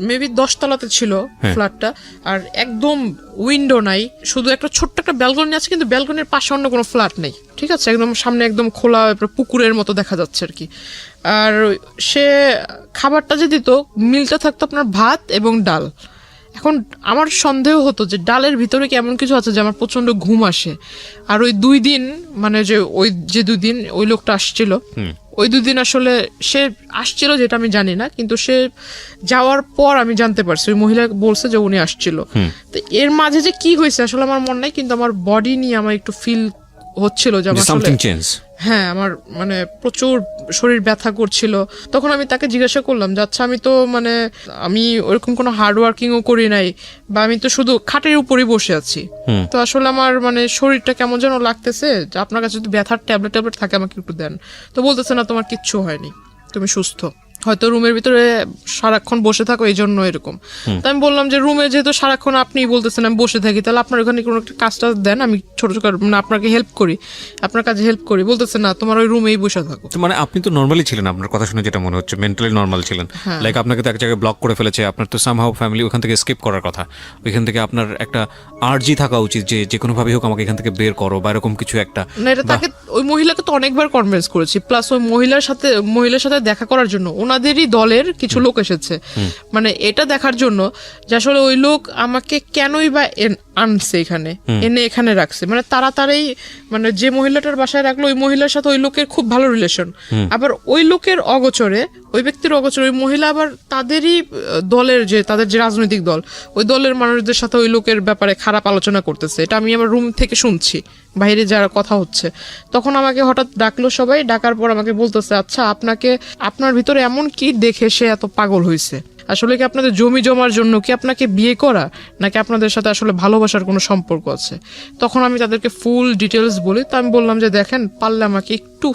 মেবি 10 তলাতে ছিল ফ্ল্যাটটা, আর একদম উইন্ডো নাই, শুধু একটা ছোট্ট একটা ব্যালকনি আছে, কিন্তু ব্যালকনির পাশে অন্য কোনো ফ্ল্যাট নেই, ঠিক আছে, একদম সামনে একদম খোলা পুকুরের মতো দেখা যাচ্ছে আর কি। আর সে খাবারটা যে দিত, মিলটা থাকতো আপনার ভাত এবং ডাল। এখন আমার সন্দেহ হতো যে ডালের ভিতরে কি এমন কিছু আছে যে আমার প্রচন্ড ঘুম আসে। আর ওই 2 দিন, মানে যে 2 দিন ওই লোকটা আসছিল, ওই 2 দিন আসলে সে আসছিল যেটা আমি জানি না, কিন্তু সে যাওয়ার পর আমি জানতে পারছি, ওই মহিলা বলছে যে উনি আসছিল। তো এর মাঝে যে কি হয়েছে আসলে আমার মনে নাই, কিন্তু আমার বডি নিয়ে আমার একটু ফিল হচ্ছিল যে আমার হ্যাঁ, আমার মানে প্রচুর শরীর ব্যথা করছিল। তখন আমি তাকে জিজ্ঞাসা করলাম যে আচ্ছা, আমি তো মানে আমি ওরকম কোনো হার্ড ওয়ার্কিংও করি নাই, বা আমি তো শুধু খাটের উপরেই বসে আছি, তো আসলে আমার মানে শরীরটা কেমন যেন লাগতেছে, যে আপনার কাছে যদি ব্যথার ট্যাবলেট থাকে আমাকে একটু দেন। তো বলতেছে না, তোমার কিচ্ছু হয়নি, তুমি সুস্থ, হয়তো রুমের ভিতরে সারাক্ষণ বসে থাকো এই জন্য এরকম। তো আমি বললাম যে রুমে যেহেতু সারাক্ষণ আপনি বলতেছেন আমি বসে থাকি, তাহলে আপনার ওখানে কোনো একটা কাজটা দেন, আমি ছোট ছোট মানে আপনাকে হেল্প করি, আপনার কাজে হেল্প করি। বলতেছে না, তোমার ওই রুমেই বসে থাকো। মানে আপনি তো নর্মালি ছিলেন, আপনার কথা শুনে যেটা মনে হচ্ছে মেন্টালি নর্মাল ছিলেন। লাইক আপনাকে তো এক জায়গায় ব্লক করে ফেলেছে, আপনার তো সামহাউ ফ্যামিলি ওখান থেকে এসকেপ করার কথা, ওইখান থেকে আপনার একটা আর্জি থাকা উচিত যে যে কোনো ভাবে হোক আমাকে এখান থেকে বের করো বা এরকম কিছু একটা। না, এটা তাকে, ওই মহিলাকে তো অনেকবার কনভিন্স করেছি, প্লাস ওই মহিলার সাথে দেখা করার জন্য ওনাদেরই দলের কিছু লোক এসেছে, মানে এটা দেখার জন্য যে আসলে ওই লোক আমাকে কেনই বা আনছে এখানে, এনে এখানে রাখছে। মানে তাড়াতাড়ি, মানে যে মহিলাটার বাসায় রাখলো ওই মহিলার সাথে ওই লোকের খুব ভালো রিলেশন, আবার ওই লোকের অগোচরে, ওই ব্যক্তির অগোচরে ওই মহিলা আবার তাদেরই দলের, যে তাদের যে রাজনৈতিক দল, ওই দলের মানুষদের সাথে ওই লোকের ব্যাপারে খারাপ আলোচনা করতেছে। এটা আমি আমার রুম থেকে শুনছি, বাইরে যারা কথা হচ্ছে। তখন আমাকে হঠাৎ ডাকলো সবাই, ডাকার পর আমাকে বলতেছে আচ্ছা, আপনার ভিতরে এমন কি দেখে সে এত পাগল হয়েছে? আসলে কি আপনাদের জমি জমার জন্য কি আপনাকে বিয়ে করা, নাকি আপনাদের সাথে আসলে ভালোবাসার কোনো সম্পর্ক আছে? তখন আমি তাদেরকে ফুল ডিটেলস বলি। তো আমি বললাম যে দেখেন, পারলে আমাকে একটু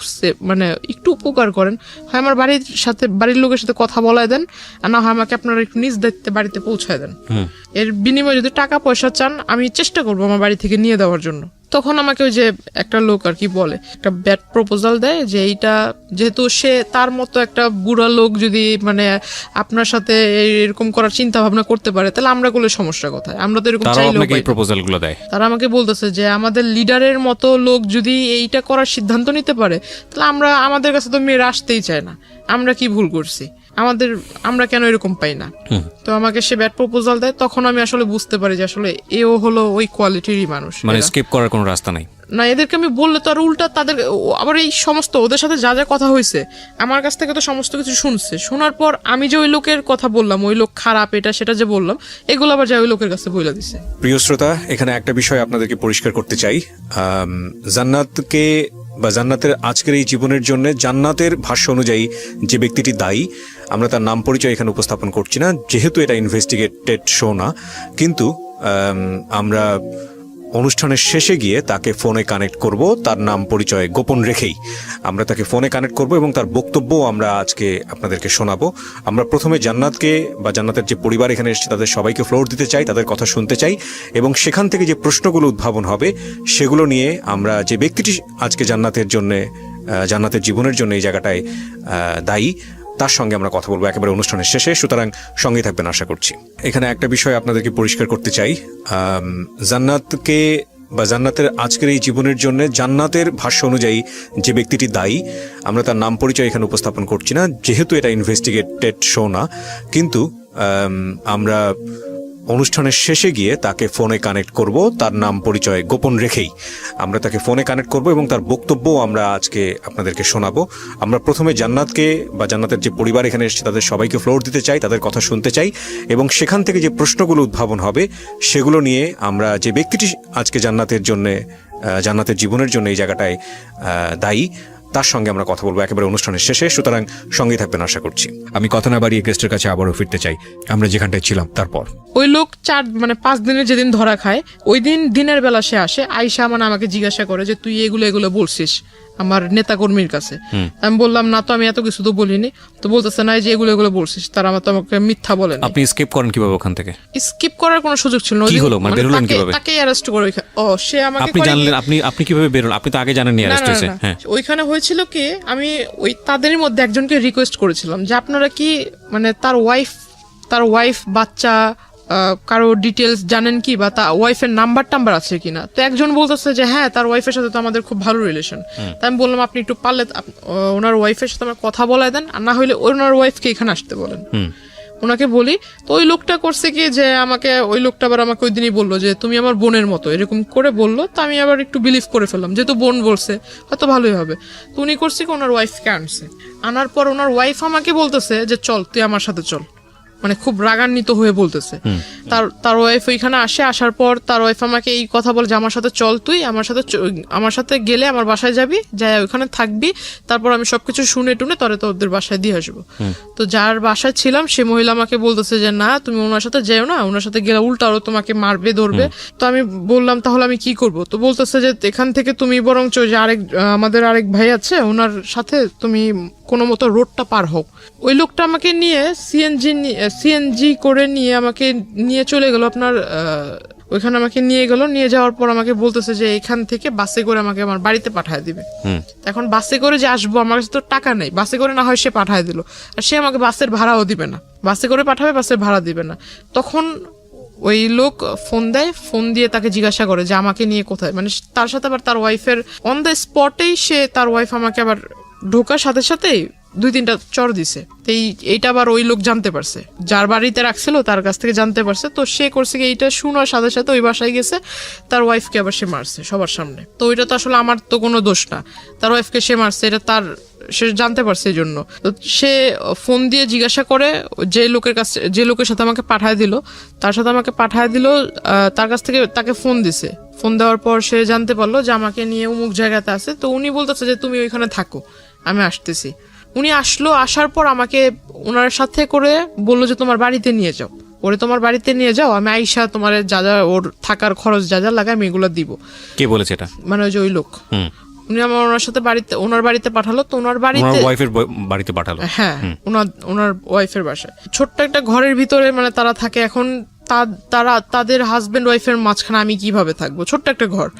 মানে একটু উপকার করেন, হয় আমার বাড়ির লোকের সাথে কথা বলায় দেন, আর না হয় আমাকে আপনারা একটু নিজ দায়িত্বে বাড়িতে পৌঁছায় দেন। এর বিনিময়ে যদি টাকা পয়সা চান, আমি চেষ্টা করবো আমার বাড়ি থেকে নিয়ে দেওয়ার জন্য। তখন আমাকে ওই যে একটা লোক আর কি বলে, একটা ব্যাড প্রপোজাল দেয় যে এইটা যেহেতু সে তার মতো একটা বুড়া লোক যদি মানে আপনার সাথে এরকম করার চিন্তা ভাবনা করতে পারে, তাহলে আমরা করলে সমস্যা কোথায়? আমরা তো এরকম চাইলেও পাই। প্রপোজালগুলো দেয়, তারা আমাকে বলতেছে যে আমাদের লিডারের মতো লোক যদি এইটা করার সিদ্ধান্ত নিতে পারে, তাহলে আমাদের কাছে তো মেয়েরা আসতেই চায় না। আমরা কি ভুল করছি? আমরা কেন এরকম পাই না? তো আমাকে সে ব্যাড প্রপোজাল দেয়। তখন আমি আসলে বুঝতে পারি যে আসলে এও হলো ওই কোয়ালিটিরই মানুষ, মানে স্কিপ করার কোনো রাস্তা নাই। না, এদেরকে আমি বললে তো আর উল্টা তাদের আবার এই সমস্ত ওদের সাথে যা যা কথা হয়েছে আমার কাছ থেকে তো সমস্ত কিছু শুনছে। শোনার পর আমি যে ওই লোকের কথা বললাম, ওই লোক খারাপ, এটা সেটা যে বললাম, এগুলো আবার যা ওই লোকের কাছে বইলা দিছে। প্রিয় শ্রোতা, এখানে একটা বিষয় আপনাদেরকে পরিষ্কার করতে চাই। জান্নাতকে বা জান্নাতের আজকের এই জীবনের জন্য জান্নাতের ভাষ্য অনুযায়ী যে ব্যক্তিটি দায়ী, আমরা তার নাম পরিচয় এখানে উপস্থাপন করছি না, যেহেতু এটা ইনভেস্টিগেটেড শো না। কিন্তু আমরা অনুষ্ঠানের শেষে গিয়ে তাকে ফোনে কানেক্ট করব, তার নাম পরিচয় গোপন রেখেই আমরা তাকে ফোনে কানেক্ট করব এবং তার বক্তব্য আমরা আজকে আপনাদেরকে শোনাবো। আমরা প্রথমে জান্নাতকে বা জান্নাতের যে পরিবার এখানে এসেছে তাদের সবাইকে ফ্লোর দিতে চাই, তাদের কথা শুনতে চাই, এবং সেখান থেকে যে প্রশ্নগুলো উদ্ভাবন হবে সেগুলো নিয়ে আমরা যে ব্যক্তিটি আজকে জান্নাতের জীবনের জন্য এই জায়গাটায় দায়ী, তার সঙ্গে আমরা কথা বলবো একেবারে অনুষ্ঠানের শেষে। সুতরাং সঙ্গে থাকবেন আশা করছি। এখানে একটা বিষয় আপনাদেরকে পরিষ্কার করতে চাই। জান্নাতকে বা জান্নাতের আজকের এই জীবনের জন্য জান্নাতের ভাষ্য অনুযায়ী যে ব্যক্তিটি দায়ী, আমরা তার নাম পরিচয় এখানে উপস্থাপন করছি না, যেহেতু এটা ইনভেস্টিগেটেড শো না। কিন্তু আমরা অনুষ্ঠানের শেষে গিয়ে তাকে ফোনে কানেক্ট করব, তার নাম পরিচয় গোপন রেখেই আমরা তাকে ফোনে কানেক্ট করব এবং তার বক্তব্য আমরা আজকে আপনাদেরকে শোনাবো। আমরা প্রথমে জান্নাতকে বা জান্নাতের যে পরিবার এখানে এসেছে তাদের সবাইকে ফ্লোর দিতে চাই, তাদের কথা শুনতে চাই, এবং সেখান থেকে যে প্রশ্নগুলো উদ্ভাবন হবে সেগুলো নিয়ে আমরা যে ব্যক্তিটি আজকে জান্নাতের জীবনের জন্য এই জায়গাটায় দায়ী, তার সঙ্গে আমরা কথা বলবো একেবারে অনুষ্ঠানের শেষে। সুতরাং সঙ্গেই থাকবেন আশা করছি। আমি কথা না বাড়িয়ে গেস্টের কাছে আবারও ফিরতে চাই, আমরা যেখানটায় ছিলাম তারপর। ওই লোক 5 দিনের যেদিন ধরা খায় ওই দিন দিনের বেলা সে আসে, আইসা মানে আমাকে জিজ্ঞাসা করে যে তুই এগুলো বলছিস আমার নেতা কর্মীর কাছে। আমি বললাম না তো, আমি এত কিছু তো বলিনি। তো বলতেছে না যে এগুলো বলছিস, তারা আমাকে মিথ্যা বলেন। আপনি স্কিপ করেন কিভাবে ওখান থেকে? স্কিপ করার কোনো সুযোগ ছিল না। কি হলো, মানে বেরোলেন কিভাবে? তাকে অ্যারেস্ট করে সে আমাকে আপনি জানলেন, আপনি কিভাবে বেরোলেন? আপনি তো আগে জানেন নি অ্যারেস্ট হয়েছে। হ্যাঁ, ওইখানে হয়েছিল কি, আমি ওই তাদের মধ্যে একজনকে রিকোয়েস্ট করেছিলাম যে আপনারা কি মানে তার ওয়াইফ বাচ্চা কারো ডিটেলস জানেন কি, বা তার ওয়াইফের নাম্বার আছে কিনা। তো একজন বলতেছে যে হ্যাঁ তার ওয়াইফের সাথে তো আমাদের খুব ভালো রিলেশন। তাই আমি বললাম আপনি একটু পারলে ওনার ওয়াইফের সাথে আমার কথা বলাই দেন, আর না হলে ওনার ওয়াইফকে এখানে আসতে বলেন। ওনাকে বলি, তো ওই লোকটা করছে কি যে ওই লোকটা আবার আমাকে ওই দিনই বললো যে তুমি আমার বোনের মতো, এরকম করে বললো। তো আমি আবার একটু বিলিভ করে ফেললাম, যেহেতু বোন বলছে হয়তো ভালোই হবে। তো উনি করছে কি ওনার ওয়াইফকে আনার পর ওনার ওয়াইফ আমাকে বলতেছে যে চল তুই আমার সাথে চল, মানে খুব রাগান্বিত হয়ে বলতেছে। তার ওয়াইফ ওইখানে আসার পর তার ওয়াইফ আমাকে এই কথা বলে যে আমার সাথে চল, তুই আমার সাথে গেলে আমার বাসায় যাবি, যাই ওইখানে থাকবি, তারপর আমি সবকিছু শুনে টুনে তোরে তোদের বাসায় দিয়ে আসবো। তো যার বাসায় ছিলাম সে মহিলা আমাকে বলতেছে যে না তুমি ওনার সাথে যেও না, ওনার সাথে গেলে উল্টা আরো তোমাকে মারবে ধরবে। তো আমি বললাম তাহলে আমি কি করব? তো বলতেছে যে এখান থেকে তুমি বরঞ্চ যে আমাদের আরেক ভাই আছে ওনার সাথে তুমি কোনো মতো রোডটা পার হোক। ওই লোকটা আমাকে নিয়ে সিএনজি করে আমাকে নিয়ে চলে গেল আপনার ওইখানে আমাকে নিয়ে যাওয়ার পর আমাকে বলতেছে যে এখান থেকে বাসে করে আমাকে আমার বাড়িতে পাঠায় দিবে। এখন বাসে করে যে আসবো, আমার কাছে তো টাকা নেই, বাসে করে না হয় সে পাঠায় দিল, আর সে আমাকে বাসের ভাড়াও দিবে না, বাসে করে পাঠাবে বাসের ভাড়া দিবে না। তখন ওই লোক ফোন দেয়, ফোন দিয়ে তাকে জিজ্ঞাসা করে যে আমাকে নিয়ে কোথায়, মানে তার সাথে আবার তার ওয়াইফের অন দ্য স্পটেই তার ওয়াইফ আমাকে আবার ঢোকার সাথে সাথেই 2-3টা চর দিছে। এইটা আবার ওই লোক জানতে পারছে, যার বাড়িতে রাখছিল তার কাছ থেকে জানতে পারছে। তো সে করছে কি এইটা শোনার সাথে সাথে ওই বাসায় গেছে, তার ওয়াইফকে আবার সে মারছে সবার সামনে। তো ওইটা তো আসলে আমার তো কোনো দোষ না, তার ওয়াইফকে সে মারছে, এটা সে জানতে পারছে এই জন্য। তো সে ফোন দিয়ে জিজ্ঞাসা করে যে লোকের সাথে আমাকে পাঠায় দিল, তার কাছ থেকে তাকে ফোন দিছে। ফোন দেওয়ার পর সে জানতে পারলো যে আমাকে নিয়ে অমুক জায়গাতে আছে। তো উনি বলতেছে যে তুমি ওইখানে থাকো, আমি আসতেছি। উনি আসার পর আমাকে ওনার সাথে করে বললো যে তোমার বাড়িতে নিয়ে যাও, তোমার বাড়িতে নিয়ে যাও, আমি আইসা তোমার যা ওর থাকার খরচ যা লাগে আমি এগুলো দিব। কে বলেছে এটা? মানে ওই যে ওই লোক, উনি ওনার সাথে ওনার বাড়িতে পাঠালো। তো ওনার বাড়িতে পাঠালো, হ্যাঁ ওনার ওয়াইফের বাসায় ছোট্ট একটা ঘরের ভিতরে মানে তারা থাকে। এখন তাদের হাজবেন্ড ওয়াইফের মাঝখানে আমি কিভাবে থাকবো? ছোট্ট একটা ঘর,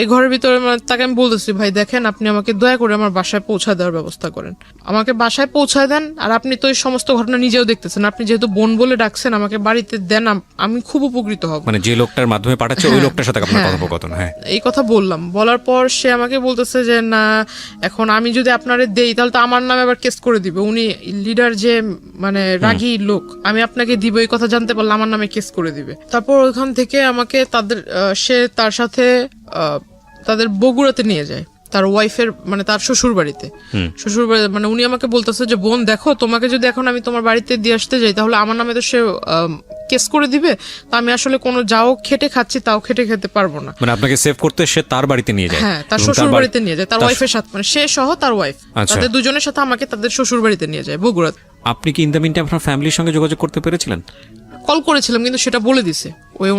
এই ঘরের ভিতরে মানে তাকে আমি বলতেছি ভাই দেখেন আপনি আমাকে দয়া করে আমার বাসায় পৌঁছা দেওয়ার ব্যবস্থা করেন, আমাকে বাসায় পৌঁছায় দেন। আর আপনি তো এই সমস্ত ঘটনা নিজেও দেখতেছেন, আপনি যেহেতু বোন বলে ডাকছেন আমাকে বাড়িতে দেন, আমি খুব উপকৃত হব। মানে যে লোকটার মাধ্যমে পাঠাচ্ছে ওই লোকটার সাথে আপনার কথোপকথন? হ্যাঁ, এই কথা বলার পর সে আমাকে বলতেছে যে না এখন আমি যদি আপনারে দেই তাহলে তো আমার নামে আবার কেস করে দিবে, উনি লিডার যে মানে রাগী লোক, আমি আপনাকে দিব এই কথা জানতে পারলে আমার নামে কেস করে দিবে। তারপর ওইখান থেকে আমাকে সে তার সাথে তাদের বগুড়াতে নিয়ে যায়, তার ওয়াইফের মানে তার শ্বশুর বাড়িতে। মানে উনি আমাকে বলতেছে যে বোন দেখো তোমাকে যদি এখন আমি তোমার বাড়িতে দিয়ে আসতে যাই তাহলে আমার নামে তো সে কেস করে দিবে, তো আমি আসলে কোনো যাও খেটে খাচ্ছি তাও খেটে খেতে পারবো না। মানে আপনাকে সেভ করতে সে তার বাড়িতে নিয়ে যায়? হ্যাঁ, তার শ্বশুর বাড়িতে নিয়ে যায়, তার ওয়াইফের সাথে, মানে সে সহ তার ওয়াইফ, তাদের দুজনের সাথে আমাকে তাদের শ্বশুর বাড়িতে নিয়ে যায় বগুড়াতে। আপনি কি ইন দ্য মিন টাইম আপনার ফ্যামিলির সঙ্গে যোগাযোগ করতে পেরেছিলেন? কল করেছিলাম কিন্তু সেটা বলে দিছে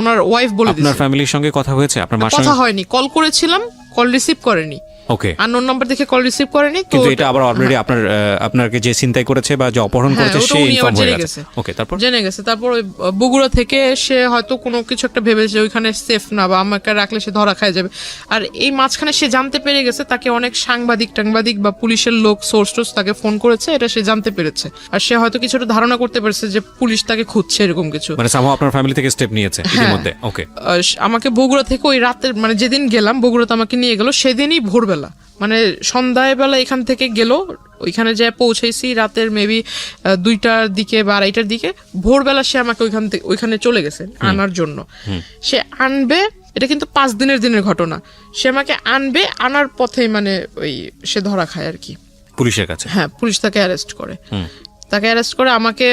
ওনার ওয়াইফ বলে দিছে। আপনার ফ্যামিলির সঙ্গে কথা হয়েছে? আপনার মার সঙ্গে কথা হয়নি, কল করেছিলাম, কল রিসিভ করেনি। ওকে, আননোন নাম্বার দেখে কল রিসিভ করেনি। তো এটা আবার অলরেডি আপনাকে যে চিন্তাই করেছে বা যে অপহরণ করেছে সে ইনফর্ম হয়ে গেছে। ওকে, জেনে গেছে। তারপর ওই বগুড়া থেকে সে হয়তো কোনো কিছু একটা ভেবেছে ওইখানে সেফ না বা আমাকে রাখলে সে ধরা খায় যাবে। আর এই মাঝখানে সে জানতে পেরে গেছে তাকে অনেক সাংবাদিক বা পুলিশের লোক সোর্স তাকে ফোন করেছে, এটা সে জানতে পেরেছে। আর সে হয়তো কিছুটা ধারণা করতে পেরেছে যে পুলিশ তাকে খুঁজছে, এরকম কিছু। মানে সামহাও আপনার ফ্যামিলি থেকে স্টেপ নিয়েছে ইতিমধ্যে। ওকে, আমাকে বগুড়া থেকে ওই রাতের মানে যেদিন গেলাম বগুড়াতে আমাকে নিয়ে গেল সেদিনই ভোরবেলা, মানে সন্ধ্যায় বেলা এখান থেকে গেল, ওইখানে যে পৌঁছেছি রাতের মেবি 2টার দিকে বা 2:30টার দিকে। ভোরবেলা সে আমাকে ওইখানে চলে গেছে আনার জন্য। সে আনবে, এটা কিন্তু 5 দিনের ঘটনা। সে আমাকে আনার পথে মানে ওই সে ধরা খায় আর কি পুলিশের কাছে। হ্যাঁ, পুলিশ তাকে অ্যারেস্ট করে। তাকে অ্যারেস্ট করে আমাকে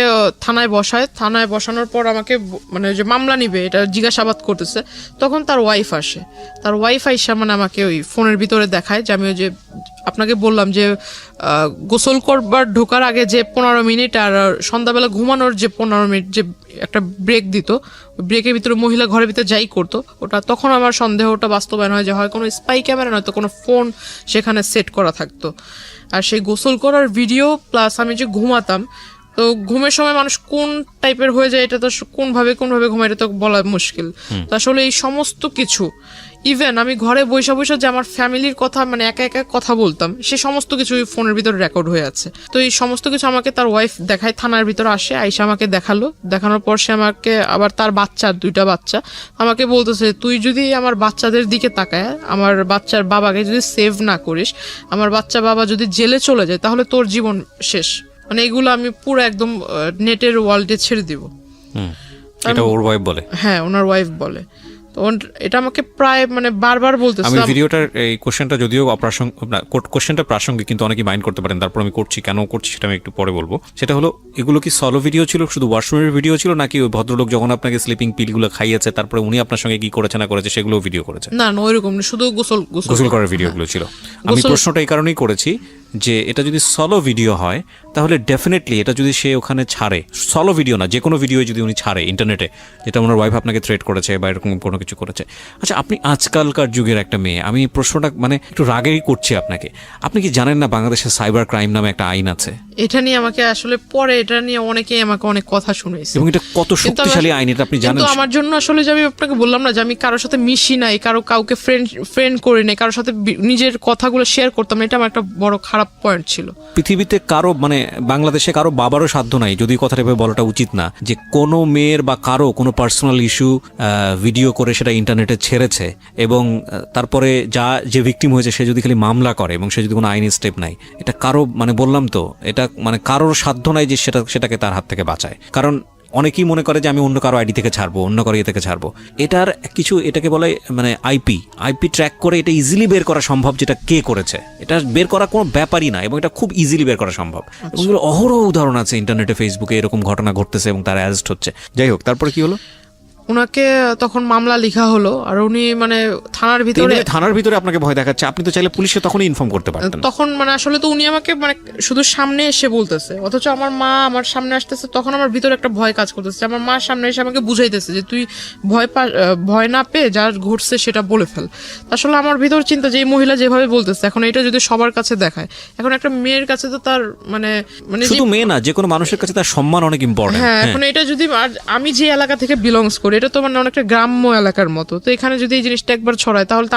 থানায় বসায়। থানায় বসানোর পর আমাকে মানে যে মামলা নিবে এটা জিজ্ঞাসাবাদ করতেছে, তখন তার ওয়াইফ আসে। তার ওয়াইফ আইসা মানে আমাকে ওই ফোনের ভিতরে দেখায় যে আমি ওই যে আপনাকে বললাম যে গোসল করবার ঢোকার আগে যে 15 মিনিট আর সন্ধ্যাবেলা ঘুমানোর যে 15 মিনিট যে একটা ব্রেক দিত, ব্রেকের ভিতরে মহিলা ঘরের ভিতরে যাই করতো, ওটা তখন আমার সন্দেহটা বাস্তবায়ন হয় যে হয় কোনো স্পাই ক্যামেরা নয়তো কোনো ফোন সেখানে সেট করা থাকতো। আর সেই গোসল করার ভিডিও প্লাস আমি যে ঘুমাতাম, তো ঘুমের সময় মানুষ কোন টাইপের হয়ে যায় এটা তো কোনভাবে ঘুমায় এটা তো বলা মুশকিল। তো আসলে এই সমস্ত কিছু ইভেন আমি ঘরে বসে বসে যে আমার ফ্যামিলির কথা মানে একা একা কথা বলতাম, সে সমস্ত কিছু ফোনের ভিতরে রেকর্ড হয়ে আছে। তো এই সমস্ত কিছু আমাকে তার ওয়াইফ দেখায়, থানার ভিতরে আসে, আইসা আমাকে দেখালো। দেখানোর পর সে আমাকে আবার তার বাচ্চা, 2টা বাচ্চা আমাকে বলতেছে, তুই যদি আমার বাচ্চাদের দিকে তাকায় আমার বাচ্চার বাবাকে যদি সেভ না করিস, আমার বাচ্চা বাবা যদি জেলে চলে যায় তাহলে তোর জীবন শেষ। মানে এগুলো আমি পুরো একদম নেটের ওয়ার্ল্ডে ছেড়ে দিব। এটা ওর ওয়াইফ বলে? হ্যাঁ, ওনার ওয়াইফ বলে। তো এটা আমাকে প্রায় মানে বারবার বলতেছে। আমি ভিডিওটার এই কোশ্চেনটা যদিও কোশ্চেনটা প্রাসঙ্গিক, কিন্তু অনেকেই মাইন্ড করতে পারেন, তারপর আমি করছি কেন করছি সেটা আমি একটু পরে বলবো। সেটা হলো, এগুলো কি সলো ভিডিও ছিল, শুধু ওয়াশরুমের ভিডিও ছিল, নাকি ওই ভদ্রলোক যখন আপনাকে স্লিপিং পিলগুলো খাইয়েছে তারপরে উনি আপনার সঙ্গে কি করেছে না করেছে সেগুলো ভিডিও করেছে? না না, ওইরকম না, শুধু গোসল করার ভিডিওগুলো ছিল। আমি প্রশ্নটা এই কারণেই করেছি যে এটা যদি সলো ভিডিও হয় তাহলে ডেফিনেটলি এটা যদি সে ওখানে ছাড়ে, সলো ভিডিও না যে কোনো ভিডিও যদি উনি ছাড়ে ইন্টারনেটে, যেটা ওনার ওয়াইফ আপনাকে থ্রেট করেছে বা এরকম কোনো কিছু করেছে, আচ্ছা আপনি আজকালকার যুগের একটা মেয়ে, আমি প্রশ্নটা মানে একটু রাগেই করছি আপনাকে, আপনি কি জানেন না বাংলাদেশে সাইবার ক্রাইম নামে একটা আইন আছে? এটা নিয়ে আমাকে আসলে পরে এটা নিয়ে অনেকেই আমাকে অনেক কথা শুনেছে, এবং এটা কত শক্তিশালী আইন এটা আপনি জানেন? কিন্তু আমার জন্য আসলে যে আমি আপনাকে বললাম না যে আমি কারোর সাথে মিশি নাই, কাউকে ফ্রেন্ড করি নাই, কারোর সাথে নিজের কথাগুলো শেয়ার করতাম, এটা আমার একটা বড় খারাপ পয়েন্ট ছিল। পৃথিবীতে কারো মানে বাংলাদেশে কারো বাবারও সাধ্য নাই, যদি কথাটা এভাবে বলাটা উচিত না, যে কোনো মেয়ের বা কারো কোনো পার্সোনাল ইস্যু ভিডিও করে সেটা ইন্টারনেটে ছেড়েছে এবং তারপরে যে ভিকটিম হয়েছে সে যদি খালি মামলা করে এবং সে যদি কোনো আইনি স্টেপ নাই, এটা কারো মানে বললাম তো, এটা মানে কারোর সাধ্য নাই যে সেটাকে তার হাত থেকে বাঁচায়। কারণ অনেকেই মনে করে যে আমি অন্য কারো আইডি থেকে ছাড়বো, অন্য কারো ইয়ে থেকে ছাড়বো, এটার কিছু এটাকে বলে মানে আইপি ট্র্যাক করে এটা ইজিলি বের করা সম্ভব, যেটা কে করেছে এটা বের করা কোনো ব্যাপারই না, এবং এটা খুব ইজিলি বের করা সম্ভব। এবং অহরহ উদাহরণ আছে ইন্টারনেটে, ফেসবুকে এরকম ঘটনা ঘটতেছে এবং তারা অ্যারেস্ট হচ্ছে। যাই হোক, তারপরে কি হলো? ওনাকে তখন মামলা লেখা হলো, আর উনি মানে থানার ভিতরে আপনাকে ভয় দেখাচ্ছে, আপনি তো চাইলে পুলিশে তখনই ইনফর্ম করতে পারতেন। তখন মানে আসলে তো উনি আমাকে মানে শুধু সামনে এসে বলতেছে, অথচ আমার মা আমার সামনে আসতেছে, তখন আমার ভিতরে একটা ভয় কাজ করতেছে। আমার মা সামনে এসে আমাকে বুঝাইতেছে যে তুই ভয় না পেয়ে যা ঘটছে সেটা বলে ফেল। আসলে আমার ভিতর চিন্তা যে এই মহিলা যেভাবে বলতেছে, এখন এটা যদি সবার কাছে দেখায়, এখন একটা মেয়ের কাছে তো তার মানে শুধু মেয়ে না, যে কোনো মানুষের কাছে তার সম্মান অনেক ইম্পর্টেন্ট। হ্যাঁ, এখন এটা যদি আমি যে এলাকা থেকে বিলংস করি, এটা তো মানে অনেকটা গ্রাম্য এলাকার মতো, তো এখানে যদি এই জিনিসটা একবার ছড়ায় তাহলে তো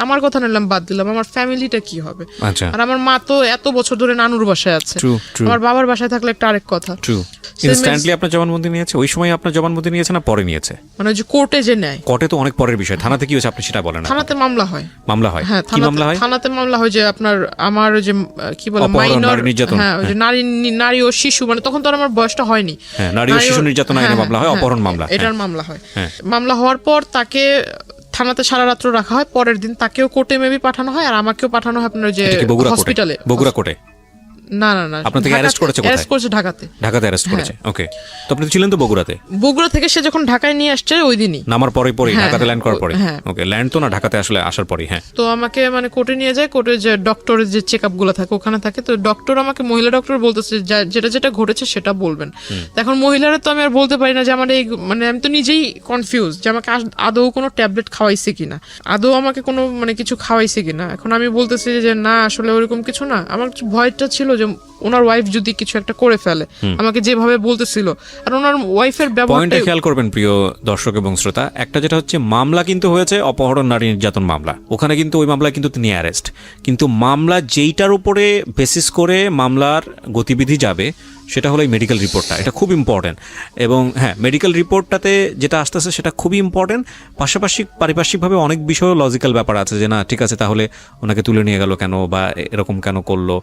আমার কথা নিলাম বাদ দিলাম, আমার ফ্যামিলিটা কি হবে? আর আমার মা তো এত বছর ধরে নানুর বাসায় আছে, আমার বাবার বাসায় থাকলে একটা আরেক কথা। ইনস্ট্যান্টলি আপনার জবানবন্দি নিয়েছে? ওই সময় আপনার জবানবন্দি নিয়েছে না পরে নিয়েছে? মানে যে কোর্টে যে নেয়, কোর্টে তো অনেক পরের বিষয়। থানাতে কি হয়েছে আপনি সেটা বলেন? থানাতে মামলা হয়। হ্যাঁ, কি মামলা হয়? থানাতে মামলা হয় যে আমার যে কি বলে মাইনর, হ্যাঁ, ওই যে নারী ও শিশু, মানে তখন তো আমার বয়সটা হয়নি। হ্যাঁ, নারী ও শিশু নির্যাতন আইনে মামলা হয়, অপহরণ মামলা, এটার মামলা হয়। মামলা হওয়ার পর তাকে থানাতে সারা রাত্র রাখা হয়, পরের দিন তাকেও কোর্টে মেবি পাঠানো হয়, আর আমাকেও পাঠানো হয় আপনার যে হসপিটালে, বগুড়া কোর্টে। না, আপনাকে অ্যারেস্ট করেছে কোথায়? অ্যারেস্ট করেছে ঢাকাতে অ্যারেস্ট করেছে। ওকে, তো আপনি ছিলেন তো বগুড়াতে? বগুড়া থেকে সে যখন ঢাকায় নিয়ে আসছে ওই দিনই, নামার পরে ঢাকাতে ল্যান্ড করার পরে। ওকে, ল্যান্ড তো না, ঢাকাতে আসলে আসার পরে। হ্যাঁ, তো আমাকে মানে কোর্টে নিয়ে যায়, কোর্টে যে ডক্টরের যে চেকআপ গুলো থাকে ওখানে থাকে, তো ডক্টর আমাকে, মহিলা ডক্টর বলতেছে যেটা ঘটেছে সেটা বলবেন। এখন মহিলারা তো আমি আর বলতে পারি না যে আমার এই মানে আমি তো নিজেই কনফিউজ যে আমাকে আদৌ কোনো ট্যাবলেট খাওয়াইছে কিনা, আদৌ আমাকে কোনো মানে কিছু খাওয়াইছে কিনা। এখন আমি বলতেছি যে না, আসলে ওরকম কিছু না। আমার ভয়টা ছিল যে ওনার ওয়াইফ যদি কিছু একটা করে ফেলে, আমাকে যেভাবে বলতেছিল, আর ওনার ওয়াইফের ব্যবহারটা খেয়াল করবেন প্রিয় দর্শক এবং শ্রোতা। একটা যেটা হচ্ছে মামলা কিন্তু হয়েছে অপহরণ, নারী নির্যাতন মামলা, ওখানে কিন্তু ওই মামলায় কিন্তু তিনি অ্যারেস্ট, কিন্তু মামলা যেইটার উপরে বেসিস করে মামলার গতিবিধি যাবে সেটা হলো এই মেডিকেল রিপোর্টটা। এটা খুব ইম্পর্টেন্ট, এবং হ্যাঁ, মেডিকেল রিপোর্টটাতে যেটা আসতেছে সেটা খুবই ইম্পর্টেন্ট। পাশাপাশি পারিপার্শ্বিকভাবে অনেক বিষয় লজিক্যাল ব্যাপার আছে, যে না ঠিক আছে তাহলে ওনাকে তুলে নিয়ে গেল কেন বা এরকম কেন করলো,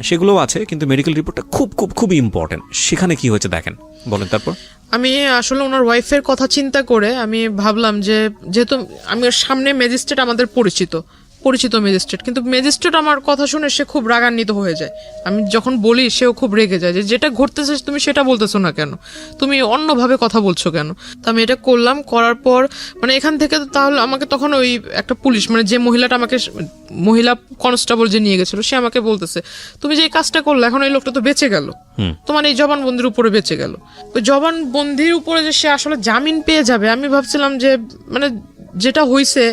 সেগুলোও আছে, কিন্তু মেডিকেল রিপোর্টটা খুব খুব খুবই ইম্পর্টেন্ট। সেখানে কি হয়েছে দেখেন, বলেন। তারপর আমি আসলে ওনার ওয়াইফের কথা চিন্তা করে আমি ভাবলাম যে যেহেতু আমি সামনে ম্যাজিস্ট্রেট আমাদের পরিচিত, পরিচিত ম্যাজিস্ট্রেট, কিন্তু ম্যাজিস্ট্রেট আমার কথা শুনে সে খুব রাগান্বিত হয়ে যায়। আমি যখন বলি সেও খুব রেগে যায় যে যেটা ঘটতেছে তুমি সেটা বলতেছো না কেন, তুমি অন্যভাবে কথা বলছো কেন। তো আমি এটা করলাম, করার পর মানে এখান থেকে তো তাহলে আমাকে তখন ওই একটা পুলিশ মানে যে মহিলাটা আমাকে মহিলা কনস্টেবল যে নিয়ে গেছিল সে আমাকে বলতেছে তুমি যে এই কাজটা করলে এখন এই লোকটা তো বেঁচে গেল, তোমার এই জবানবন্দির উপরে বেঁচে গেল। ওই জবানবন্দির উপরে যে সে আসলে জামিন পেয়ে যাবে আমি ভাবছিলাম যে মানে যেটা হইছে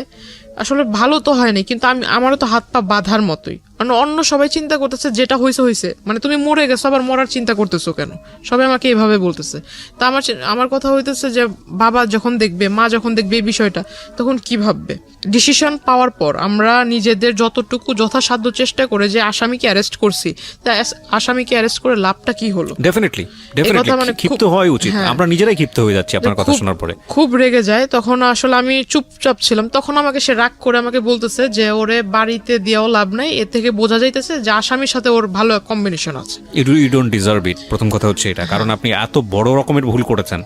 আসলে ভালো তো হয়নি, কিন্তু আমারও তো হাত পা বাঁধার মতোই। মানে অন্য সবাই চিন্তা করতেছে যেটা হয়েছে হয়েছে, মানে তুমি মরে গেছো আবার মরার চিন্তা করতেছো কেন, সবাই আমাকে এভাবে বলতেছে। তা আমার কথা হইতেছে যে বাবা যখন দেখবে, মা যখন দেখবে এই বিষয়টা তখন কি ভাববে। ডিসিশন পাওয়ার পর আমরা নিজেদের যতটুকু যথাসাধ্য চেষ্টা করে যে আসামিকে অ্যারেস্ট করছি, তা আসামিকে অ্যারেস্ট করে লাভটা কি হলো। ডেফিনেটলি মানে ক্ষিপ্ত হওয়া উচিত, আমরা নিজেরাই ক্ষিপ্ত হয়ে যাচ্ছি আপনার কথা শোনার পরে। খুব রেগে যায় তখন, আসলে আমি চুপচাপ ছিলাম। তখন আমাকে সে রাগ করে আমাকে বলতেছে যে ওরে বাড়িতে দিয়েও লাভ নাই, এর থেকে বোঝা যাইতেছে যে আসামির সাথে ওর ভালো কম্বিনেশন আছে। ইউ ডোন্ট ডিজার্ভ ইট, প্রথম কথা হচ্ছে এটা, কারণ আপনি এত বড় রকমের ভুল করেছেন,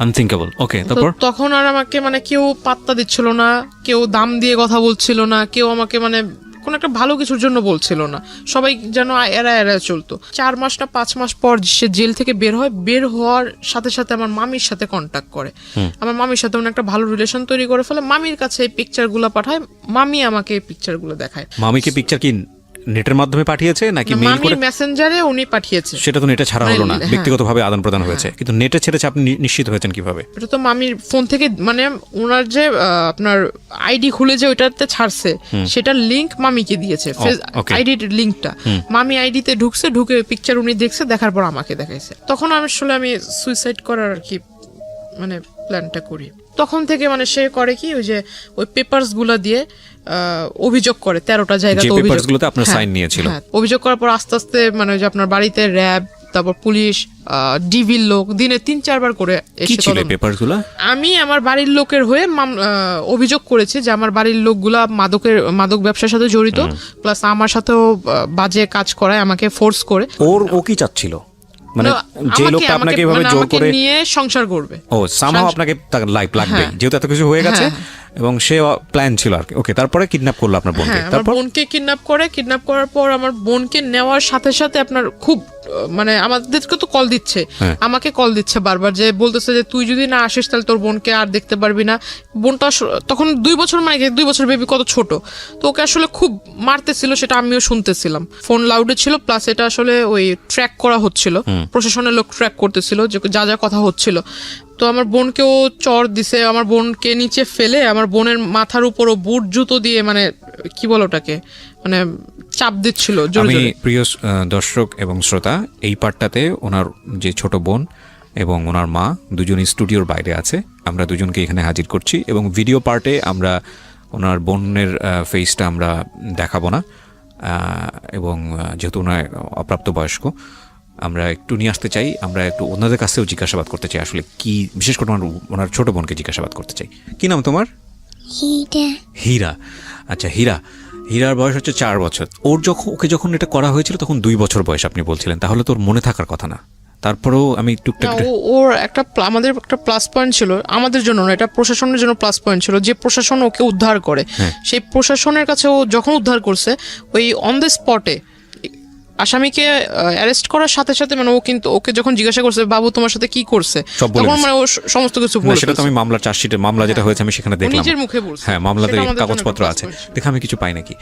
আনথিঙ্কেবল। ওকে, তারপর তখন আর আমাকে মানে কেউ পাত্তা দিচ্ছিল না, কেউ দাম দিয়ে কথা বলছিল না, কেউ আমাকে মানে কোন একটা ভালো কিছুর জন্য বলছিল না, সবাই যেন এরা চলতো। 4 মাস না 5 মাস পর সে জেল থেকে বের হয়। বের হওয়ার সাথে সাথে আমার মামির সাথে কন্ট্যাক্ট করে। আমার মামির সাথে একটা ভালো রিলেশন তৈরি করে ফেলে। মামির কাছে এই পিকচার গুলো পাঠায়, মামি আমাকে এই পিকচার গুলো দেখায়। মামিকে পিকচার কি নেটের মাধ্যমে পাঠিয়েছে নাকি মেইল করে? মেসেঞ্জারে উনি পাঠিয়েছে। সেটা তো নেটে ছাড়া হলো না, ব্যক্তিগতভাবে আদান প্রদান হয়েছে, কিন্তু নেটে ছেড়েছে আপনি নিশ্চিত হয়েছেন কিভাবে? এটা তো মামির ফোন থেকে, মানে ওনার যে আপনার আইডি খুলে যে ওইটাতে ছাড়ছে সেটার লিংক মামিকে দিয়েছে, আইডির লিংকটা মামি আইডিতে ঢুকে পিকচার উনি দেখছে, দেখার পর আমাকে দেখাইছে। তখন আমি সুইসাইড করার আর কি মানে প্ল্যানটা করি। তখন থেকে মানে সে করে কি ওই যে ওই পেপারস গুলা দিয়ে অভিযোগ করে 13টা জায়গাতে অভিযোগ করার পর আস্তে আস্তে মানে যে আপনার বাড়িতে র্যাব, তারপর পুলিশ, ডিভির লোক দিনে 3-4 বার করে এসে আমি আমার বাড়ির লোকের হয়ে অভিযোগ করেছি যে আমার বাড়ির লোকগুলা মাদক ব্যবসার সাথে জড়িত, প্লাস আমার সাথেও বাজে কাজ করায়, আমাকে ফোর্স করে। ও কি চাচ্ছিল মানে যে লোকটা আপনাকে এভাবে জোর করে নিয়ে সংসার করবে, ও সামহাও আপনাকে লাইফ লাগবে, যেহেতু এত কিছু হয়ে গেছে এবং সে প্ল্যান ছিল আর কি। ওকে, তারপরে কিডন্যাপ করলো আপনার বোনকে। তারপর বোনকে কিডন্যাপ করার পর আমার বোনকে নেওয়ার সাথে সাথে আপনার খুব মানে আমাদেরকে তো কল দিচ্ছে, আমাকে কল দিচ্ছে বারবার, যে বলতেছে যে তুই যদি না আসিস তাহলে তোর বোনকে আর দেখতে পারবি না। বোনটা তখন 2 বছর, মানে 2 বছর বেবি কত ছোট, তো ওকে আসলে খুব মারতেছিল, সেটা আমিও শুনতেছিলাম। ফোন লাউডে ছিল, প্লাস এটা আসলে ওই ট্র্যাক করা হচ্ছিল, প্রশাসনের লোক ট্র্যাক করতেছিল যে যা কথা হচ্ছিল। তো আমার বোনকেও চর দিছে, আমার বোনকে নিচে ফেলে আমার বোনের মাথার উপরও বুট জুতো দিয়ে মানে কি বলো ওটাকে মানে চাপ দিচ্ছিল জোরে জোরে। প্রিয় দর্শক এবং শ্রোতা, এই পার্টটাতে ওনার যে ছোট বোন এবং ওনার মা দুজনই স্টুডিওর বাইরে আছে, আমরা দুজনকে এখানে হাজির করছি, এবং ভিডিও পার্টে আমরা ওনার বোনের ফেসটা আমরা দেখাবো না, এবং যেহেতু ওনার অপ্রাপ্ত বয়স্ক আমরা একটু নিয়ে আসতে চাই, আমরা একটু ওনাদের কাছেও জিজ্ঞাসাবাদ করতে চাই আসলে কি, বিশেষ করে ওনার ছোট বোনকে জিজ্ঞাসাবাদ করতে চাই। কি নাম তোমার? হীরা। আচ্ছা, হীরার বয়স হচ্ছে 4 বছর। ওকে যখন এটা করা হয়েছিল তখন 2 বছর বয়স আপনি বলছিলেন, তাহলে তোর মনে থাকার কথা না? তারপরেও আমি টুকটাক ওর আমাদের একটা প্লাস পয়েন্ট ছিল, আমাদের জন্য না, এটা প্রশাসনের জন্য প্লাস পয়েন্ট ছিল, যে প্রশাসন ওকে উদ্ধার করে সেই প্রশাসনের কাছে ও যখন উদ্ধার করছে ওই অন দ্য স্পটে আসামিকে অ্যারেস্ট করার সাথে সাথে মানে ও কিন্তু ওকে যখন জিজ্ঞাসা করছে বাবু তোমার সাথে কি করছে, তখন মানে ও সমস্ত কিছু বলে। সেটা তো আমি মামলার চার্জশিটের মামলা যেটা হয়েছে আমি সেখানে দেখলাম, নিজের মুখে বলছে। হ্যাঁ, মামলাতে কাগজপত্র আছে, দেখে আমি কিছু পাই নাকি।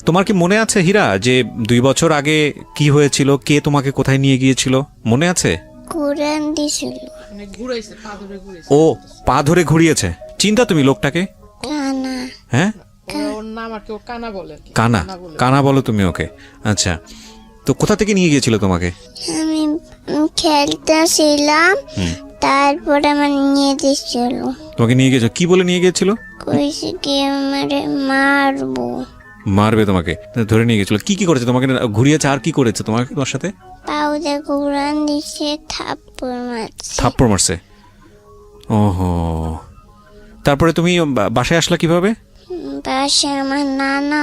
তোমার কি মনে আছে হীরা যে 2 বছর আগে কি হয়েছিল, কে তোমাকে কোথায় নিয়ে গিয়েছিল মনে আছে? কুরআন দিছিল, মানে ঘুরাইছে, পা ধরে ঘুরাইছে। ও পা ধরে ঘুরিয়েছে। চিন্তা তুমি লোকটাকে? কানা। হ্যাঁ, ওর নাম আর কি, ও কানা বলে। কানা বলো তুমি ওকে? আচ্ছা, তো কোথা থেকে নিয়ে গিয়েছিল তোমাকে? আমি খেলতেছিলাম, তারপর আমার নিয়ে দিছিল। তোমাকে নিয়ে গিয়েছিল কি বলে নিয়ে গিয়েছিল? কইছে কি আমারে মারবে তোমাকে, ধরে নিয়ে গেছিল। কি করেছে তোমাকে? ঘুরিয়েছে, আর কি করেছে তোমার সাথে? পাউডার কুরআন দিছে, থাপ্পড় মারছে। ওহো, তারপরে তুমি বাসায় আসলা কিভাবে? বাসায় আমার নানা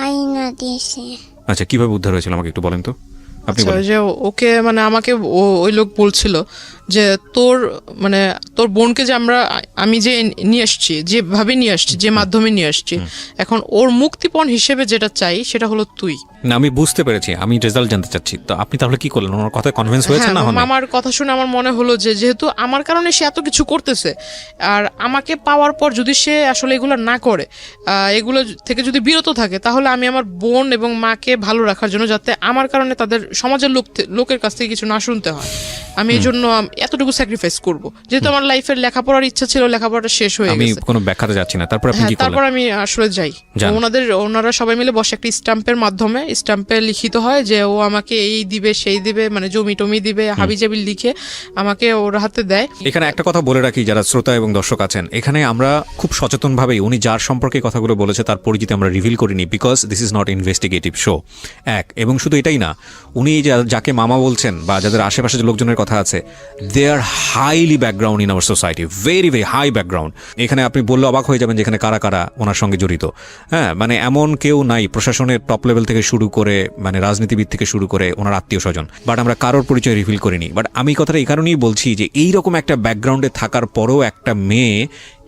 আয়না দিয়েছে। আচ্ছা, কিভাবে উদ্ধার হয়েছিল আমাকে একটু বলেন তো। আপনি আচ্ছা, বলেন। যে ওকে মানে আমাকে ওই লোক বলছিল যে তোর মানে তোর বোনকে যে আমি যে নিয়ে আসছি, যেভাবে নিয়ে আসছি, যে মাধ্যমে নিয়ে আসছি, এখন ওর মুক্তিপণ হিসেবে যেটা চাই সেটা হলো তুই। না, আমি বুঝতে পেরেছি, আমি রেজাল্ট জানতে চাচ্ছি। তো আপনি তাহলে কি করলেন? ওনার কথায় কনভিন্স হয়েছে না? হ্যাঁ, আমার কথা শুনে আমার মনে হলো যে যেহেতু আমার কারণে সে এত কিছু করতেছে, আর আমাকে পাওয়ার পর যদি সে আসলে এগুলো না করে, এগুলো থেকে যদি বিরত থাকে, তাহলে আমি আমার বোন এবং মাকে ভালো রাখার জন্য, যাতে আমার কারণে তাদের সমাজের লোকের কাছ থেকে কিছু না শুনতে হয়, আমি এই জন্য এতটুকু স্যাক্রিফাইস করব। যেহেতু আমার লাইফের লেখাপড়ার ইচ্ছা ছিল, লেখাপড়াটা শেষ হয়ে আমি গেছে। কোনো ব্যাখ্যাতে যাচ্ছি না। তারপর আপনি হ্যাঁ, কি করলেন? তারপর আমি আসলে যাই। যান। ওনারা সবাই মিলে বসে একটা স্ট্যাম্পের মাধ্যমে, স্ট্যাম্পে লিখিত হয় যে ও আমাকে এই দিবে সেই দিবে, মানে জমি টমি দিবে, হাবিজাবি লিখে আমাকে ওর হাতে দেয়। এখানে একটা কথা বলে রাখি যারা শ্রোতা এবং দর্শক আছেন, এখানে আমরা খুব সচেতনভাবে উনি যার সম্পর্কে কথাগুলো বলেছে তার পরিচিতি আমরা রিভিল করিনি, because this is not investigative show. এবং শুধু এটাই না, উনি যাকে মামা বলছেন বা যাদের আশেপাশে যে লোকজনের কথা আছে, they are highly background in our society, very very high background. এখানে আপনি বললে অবাক হয়ে যাবেন যেখানে কারা কারা ওনার সঙ্গে জড়িত। হ্যাঁ, মানে এমন কেউ নাই প্রশাসনের টপ লেভেল থেকে শুরু করে, মানে রাজনীতিবিদ থেকে শুরু করে ওনার আত্মীয় স্বজন, বাট আমরা কারোর পরিচয় রিভিল করিনি। বাট আমি কথাটা এই কারণেই বলছি যে এইরকম একটা ব্যাকগ্রাউন্ডে থাকার পরেও একটা মেয়ে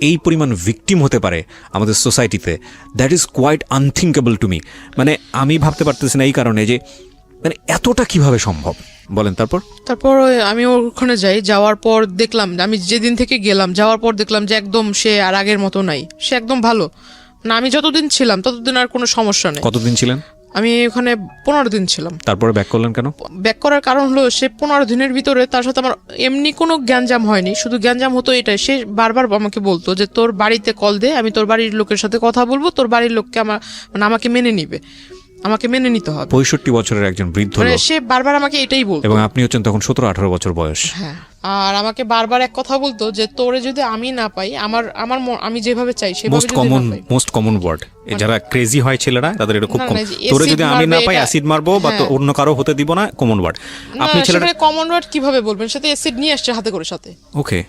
এই পরিমাণ ভিকটিম হতে পারে আমাদের সোসাইটিতে, that is quite unthinkable to me. মানে আমি ভাবতে পারতেছি না এই কারণে যে মানে এতটা কিভাবে সম্ভব, বলেন। তারপর আমি ওখানে যাই, যাওয়ার পর দেখলাম, আমি যেদিন থেকে গেলাম, যাওয়ার পর দেখলাম যে একদম সে আর আগের মতো নাই, সে একদম ভালো না। আমি যতদিন ছিলাম ততদিন আর কোনো সমস্যা নেই। কতদিন ছিলেন? আমি ওখানে 15 দিন ছিলাম। তারপরে ব্যাক করলেন কেন? ব্যাক করার কারণ হলো, সে 15 দিনের ভিতরে তার সাথে আমার এমনি কোনো গ্যাঞ্জাম হয়নি, শুধু গ্যাঞ্জাম হতো এটাই, সে বারবার আমাকে বলতো যে তোর বাড়িতে কল দে, আমি তোর বাড়ির লোকের সাথে কথা বলবো, তোর বাড়ির লোককে আমাকে মেনে নিবে, আমাকে মেনে নিতে হবে। 65 বছরের একজন বৃদ্ধ মানে লোক, সে বারবার আমাকে এটাই বলতো। এবং আপনি হচ্ছেন তখন 17-18 বছর বয়স। হ্যাঁ, আর আমাকে বারবার এক কথা বলতো যে তোরে যদি আমি না পাই, আমি যেভাবে চাই সেভাবে যদি না পাই। মোস্ট কমন ওয়ার্ড, যারা ক্রেজি হয় ছেলেরা তাদের এটা খুব না, কম। না, যে তোরে acid যদি আমি না মারবে, পাই এটা- অ্যাসিড মারবো বা তো হ্যাঁ। অন্য কারো হতে দিব না, কমন ওয়ার্ড। না, আপনি ছেলেটা সেখানে কমন ওয়ার্ড কিভাবে বলবেন? সাথে অ্যাসিড নিয়ে আসছে হাতে করে, ওকে,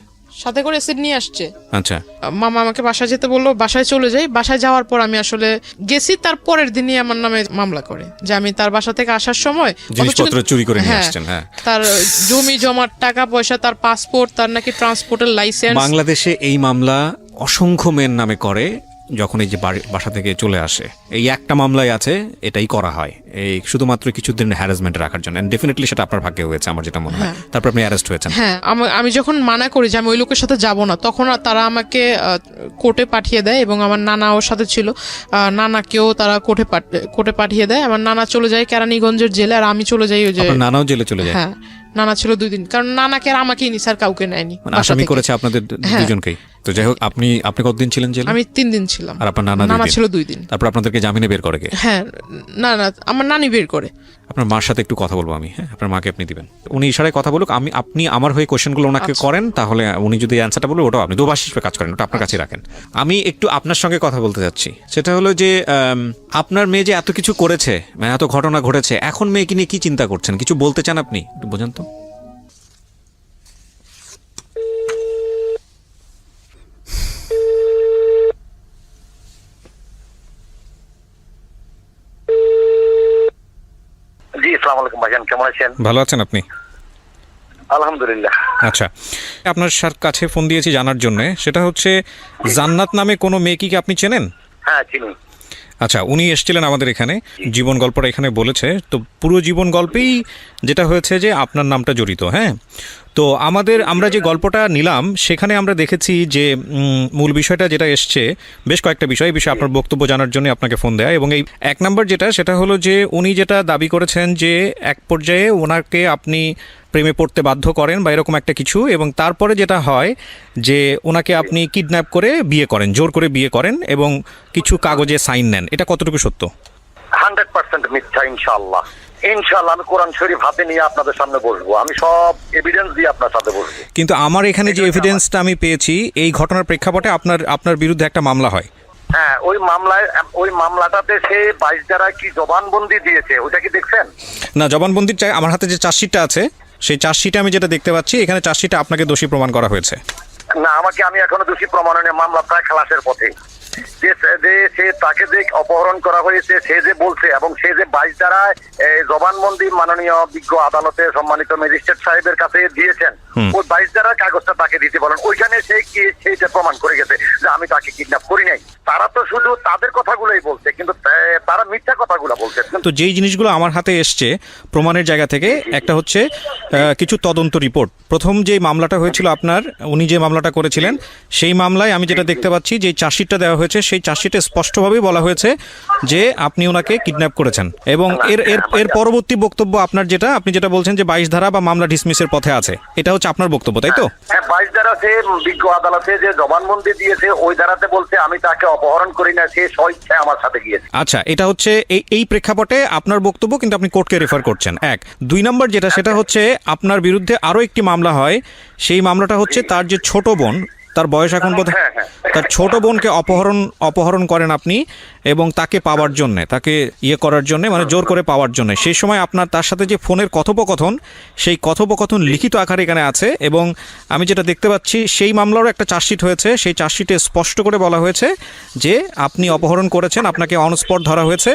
সাথে করে অ্যাসিড নিয়ে আসছে। আচ্ছা। মামা আমাকে বাসায় যেতে বললো, বাসায় চলে যাই। বাসায় যাওয়ার পর আমি আসলে গেছি, তার পরের দিনই আমার নামে মামলা করে যে আমি তার বাসা থেকে আসার সময় জিনিসপত্র চুরি করে নিয়ে হ্যাঁ, আসছেন। হ্যাঁ, তার জমি জমার টাকা পয়সা, তার পাসপোর্ট, তার নাকি ট্রান্সপোর্টের লাইসেন্স। বাংলাদেশে এই মামলা অসংখ্য মেন নামে করে যখন এই যে বাসা থেকে চলে আসে। এই একটা মামলায় আছে, এটাই করা হয় এই শুধুমাত্র কিছুদিন হ্যারাসমেন্ট রাখার জন্য। এন্ড ডেফিনেটলি সেটা আপনার ভাগ্যে হয়েছে আমার যেটা মনে হয়। তারপর আপনি অ্যারেস্ট হয়েছেন। হ্যাঁ, আমি যখন মানা করি যে আমি ওই লোকের সাথে যাব না, তখন তারা আমাকে কোর্টে পাঠিয়ে দেয়, এবং আমার নানা ওর সাথে ছিল, নানাকেও তারা কোর্টে পাঠিয়ে দেয়। আমার নানা চলে যায় কেরানীগঞ্জের জেলে, আর আমি চলে যাই ওই যে। আপনার নানাও জেলে চলে যায়? হ্যাঁ, নানা ছিল 2 দিন, কারণ নানাকে আর আমাকেই নি, স্যার কাউকে নেয়নি। মানে আসামি করেছে আপনাদের দুজনকেই। তো যাই হোক, আপনি কতদিন ছিলেন জেলে? আমি 3 দিন ছিলাম। আর আপনার নানা ছিল 2 দিন। তারপর আপনাদেরকে জামিনে বের করে কে? হ্যাঁ, না, আমার নানি বের করে। আপনার মার সাথে একটু কথা বলবো আমি। হ্যাঁ, আপনার মাকে আপনি দিবেন, উনি ইশারায় কথা বলুক, আপনি আমার হয়ে কোশ্চেনগুলো ওনাকে করেন, তাহলে উনি যদি অ্যান্সারটা বলবে, ওটাও আপনি দুবাস হিসেবে কাজ করেন, ওটা আপনার কাছে রাখেন। আমি একটু আপনার সঙ্গে কথা বলতে যাচ্ছি, সেটা হলো যে আপনার মেয়ে যে এত কিছু করেছে, মানে এত ঘটনা ঘটেছে, এখন মেয়েকে নিয়ে কি চিন্তা করছেন? কিছু বলতে চান আপনি? একটু বোঝান তো। জি, আসসালামু আলাইকুম ভাইজান, কেমন আছেন? ভালো আছেন আপনি? আলহামদুলিল্লাহ। আচ্ছা, আপনার কাছে ফোন দিয়েছি জানার জন্য, সেটা হচ্ছে জান্নাত নামে কোনো মেয়ে কি আপনি চেনেন? হ্যাঁ, চিনি। আচ্ছা, উনি এসেছিলেন আমাদের এখানে, জীবন গল্পটা এখানে বলেছে, তো পুরো জীবন গল্পেই যেটা হয়েছে যে আপনার নামটা জড়িত। হ্যাঁ, তো আমরা যে গল্পটা নিলাম সেখানে আমরা দেখেছি যে মূল বিষয়টা যেটা এসছে, বেশ কয়েকটা বিষয়, এই বিষয়ে আপনার বক্তব্য জানার জন্য আপনাকে ফোন দেয়া। এবং এই 1 নম্বর সেটা হলো যে উনি যেটা দাবি করেছেন যে এক পর্যায়ে ওনাকে আপনি প্রেমে পড়তে বাধ্য করেন বা এরকম একটা কিছু, এবং তারপরে যেটা হয় যে ওনাকে আপনি কিডন্যাপ করে বিয়ে করেন, জোর করে বিয়ে করেন, এবং কিছু কাগজে সাইন নেন। এটা কতটুকু সত্য? 100% মিথ্যা। ইনশাআল্লাহ আমি কোরআন শরীফ হাতে নিয়ে আপনাদের সামনে বসবো, আমি সব এভিডেন্স দিয়ে আপনার সাথে বসবো। কিন্তু আমার এখানে যে এভিডেন্সটা আমি পেয়েছি, এই ঘটনার প্রেক্ষাপটে আপনার বিরুদ্ধে একটা মামলা হয়। হ্যাঁ, ওই মামলাটাতে সে 22 ধারা কি জবানবন্দি দিয়েছে, ওটা কি দেখছেন? না, জবানবন্দির আমার হাতে যে চার্জশিটটা আছে, সেই চার্জশিটে আমি যেটা দেখতে পাচ্ছি, এখানে চার্জশিটে আপনাকে দোষী প্রমাণ করা হয়েছে। না, আমি এখনো দোষী প্রমাণ হয়নি, মামলা প্রায় খালাসের পথে। যে সে তাকে যে অপহরণ করা হয়েছে সে যে বলছে, এবং সে যে 22 ধারায় জবানবন্দি মাননীয় বিজ্ঞ আদালতে সম্মানিত ম্যাজিস্ট্রেট সাহেবের কাছে দিয়েছেন, ওই 22 ধারার কাগজটা তাকে দিতে বলেন। ওইখানে সে কি সেইটা প্রমাণ করে গেছে যে আমি তাকে কিডন্যাপ করি নাই। তারা তো শুধু তাদের কথাগুলোই বলছে, কিন্তু তারা মিথ্যা কথাগুলো বলছে। তো যেই জিনিসগুলো আমার হাতে এসছে প্রমাণের জায়গা থেকে, একটা হচ্ছে কিছু তদন্ত রিপোর্ট। প্রথম যে মামলাটা হয়েছিল আপনার, উনি যে মামলাটা করেছিলেন, সেই মামলায় আমি যেটা দেখতে পাচ্ছি যে চার্জশিটটা দেওয়া হয়েছে, সেই চার্জশিটে স্পষ্টভাবেই বলা হয়েছে যে আপনি ওনাকে কিডন্যাপ করেছেন। এবং এর পরবর্তী বক্তব্য আপনার যেটা, আপনি যেটা বলছেন যে 22 ধারা বা মামলা ডিসমিসের পথে আছে, এটা হচ্ছে আপনার বক্তব্য, তাই তো? হ্যাঁ, 22 ধারা সে বিজ্ঞ আদালতে যে জবানবন্দি দিয়েছে ওই ধারাতে বলছে আমি তাকে অপহরণ করি না, সে স্বইচ্ছায় আমার সাথে গিয়েছে। আচ্ছা, এটা হচ্ছে এই প্রেক্ষাপটে আপনার বক্তব্য, কিন্তু আপনি কোর্টকে রেফার করছেন। 1 2 নম্বর যেটা, সেটা হচ্ছে আপনার বিরুদ্ধে আরও একটি মামলা হয়। সেই মামলাটা হচ্ছে তার যে ছোট বোন, তার বয়স এখন বোধহয়, তার ছোট বোনকে অপহরণ করেন আপনি, এবং তাকে পাওয়ার জন্য, তাকে করার জন্য, মানে জোর করে পাওয়ার জন্য। সেই সময় আপনার তার সাথে যে ফোনের কথোপকথন, সেই কথোপকথন লিখিত আকারে এখানে আছে। এবং আমি যেটা দেখতে পাচ্ছি, সেই মামলারও একটা চার্জশিট হয়েছে। সেই চার্জশিটে স্পষ্ট করে বলা হয়েছে যে আপনি অপহরণ করেছেন, আপনাকে অন স্পট ধরা হয়েছে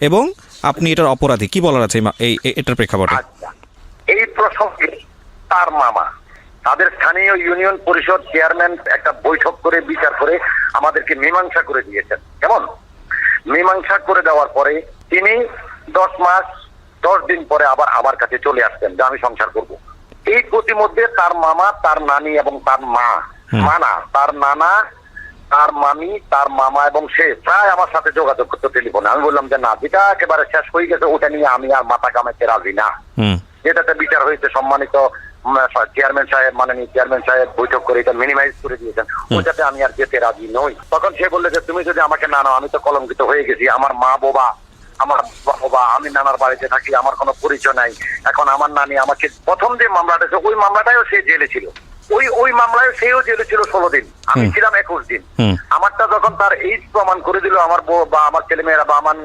এবং আপনি এটার অপরাধী। কি বলার আছে এটার প্রেক্ষাপটে? আচ্ছা, এই প্রসঙ্গে তার মামা তাদের স্থানীয় ইউনিয়ন পরিষদ চেয়ারম্যান একটা বৈঠক করে বিচার করে আমাদেরকে মীমাংসা করে দিয়েছেন। কেমন মীমাংসা করে দেওয়ার পরে তিনি 10 মাস 10 দিন পরে আবার আমার কাছে চলে আসতেন যে আমি সংসার করব। এই প্রতিমধ্যে তার মামা, তার নানি এবং তার তার নানা, তার মামি, তার মামা এবং সে প্রায় আমার সাথে যোগাযোগ করতো টেলিফোনে। আমি বললাম যে না, যেটা একেবারে শেষ হয়ে গেছে ওটা নিয়ে আমি আর মাথা কামাইতে রাজি না। যেটাতে বিচার হয়েছে সম্মানিত চেয়ারম্যান সাহেব, মাননীয় চেয়ারম্যান সাহেব বৈঠক করে এটা মিনিমাইজ করে দিয়েছেন, ওটাতে আমি আর যেতে রাজি নই। তখন সে বললে যে তুমি যদি আমাকে না নাও, আমি তো কলঙ্কিত হয়ে গেছি। আমার মা বাবা, আমি নানার বাড়িতে থাকি, আমার কোনো পরিচয় নাই। এখন আমার নানি আমাকে প্রথম যে মামলাটা, ওই মামলাটাও সে জেলে ছিল, ওই মামলায় সেও জেলে ছিল 16 দিন, আমি ছিলাম 21 দিন। আমারটা যখন তার এইজ প্রমাণ করে দিল আমার বউ বা আমার ছেলেমেয়েরা বা আমার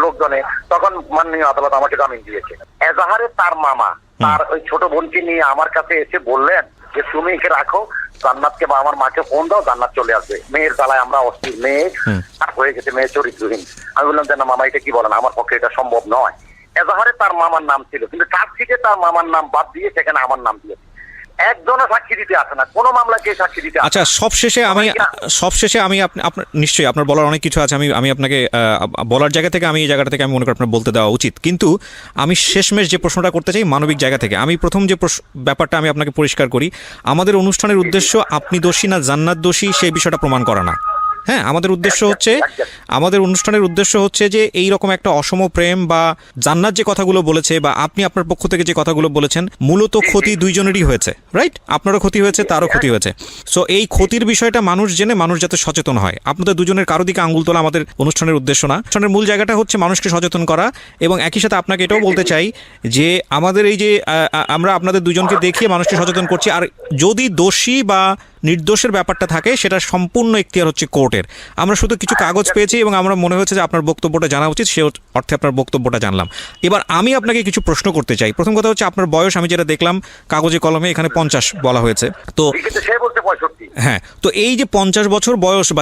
লোকজনে, তখন মাননীয় আদালত আমাকে জামিন দিয়েছে। এজাহারে তার মামা তার ওই ছোট বোনকে নিয়ে আমার কাছে এসে বললেন যে তুমি একে রাখো, জান্নাতকে বা আমার মাকে ফোন দাও, জান্নাত চলে আসবে। মেয়ের জ্বালায় আমরা অস্থির, মেয়ে হয়ে গেছে, মেয়ে চরিত্রহীন। আমি বললাম যে না মামা, এটা কি বলেন, আমার পক্ষে এটা সম্ভব নয়। এজাহারে তার মামার নাম ছিল, কিন্তু চার্জশিটে তার মামার নাম বাদ দিয়ে সেখানে আমার নাম দিয়েছে। একজনও সাক্ষী দিতে আসে না, কোনো মামলাকে সাক্ষী দিতে। আচ্ছা, সবশেষে আমি আপনার নিশ্চয়ই আপনার বলার অনেক কিছু আছে, আমি আপনাকে বলার জায়গা থেকে, আমি এই জায়গাটা থেকে আমি মনে করি আপনার বলতে দেওয়া উচিত। কিন্তু আমি শেষমেশ যে প্রশ্নটা করতে চাই মানবিক জায়গা থেকে, আমি প্রথম যে ব্যাপারটা আমি আপনাকে পরিষ্কার করি, আমাদের অনুষ্ঠানের উদ্দেশ্য আপনি দোষী না জান্নাত দোষী সেই বিষয়টা প্রমাণ করা না। হ্যাঁ, আমাদের অনুষ্ঠানের উদ্দেশ্য হচ্ছে যে এই রকম একটা অসম প্রেম বা জান্নাত যে কথাগুলো বলেছে বা আপনি আপনার পক্ষ থেকে যে কথাগুলো বলেছেন, মূলত ক্ষতি দুইজনেরই হয়েছে, রাইট? আপনারও ক্ষতি হয়েছে, তারও ক্ষতি হয়েছে। সো এই ক্ষতির বিষয়টা মানুষ জেনে মানুষ যাতে সচেতন হয়। আপনাদের দুজনের কারো দিকে আঙুল তোলা আমাদের অনুষ্ঠানের উদ্দেশ্য না। অনুষ্ঠানের মূল জায়গাটা হচ্ছে মানুষকে সচেতন করা। এবং একই সাথে আপনাকে এটাও বলতে চাই যে আমাদের এই যে আমরা আপনাদের দুজনকে দেখিয়ে মানুষকে সচেতন করছি, আর যদি দোষী বা নির্দোষের ব্যাপারটা থাকে সেটা সম্পূর্ণ এখতিয়ার হচ্ছে কোর্টের। আমরা শুধু কিছু কাগজ পেয়েছি এবং আমরা মনে হচ্ছে যে আপনার বক্তব্যটা জানা উচিত, সে অর্থে আপনার বক্তব্যটা জানলাম। এবার আমি আপনাকে কিছু প্রশ্ন করতে চাই। প্রথম কথা হচ্ছে আপনার বয়স, আমি যেটা দেখলাম কাগজে কলমে এখানে 50 বলা হয়েছে। তো হ্যাঁ, তো এই যে 50 বছর বয়স বা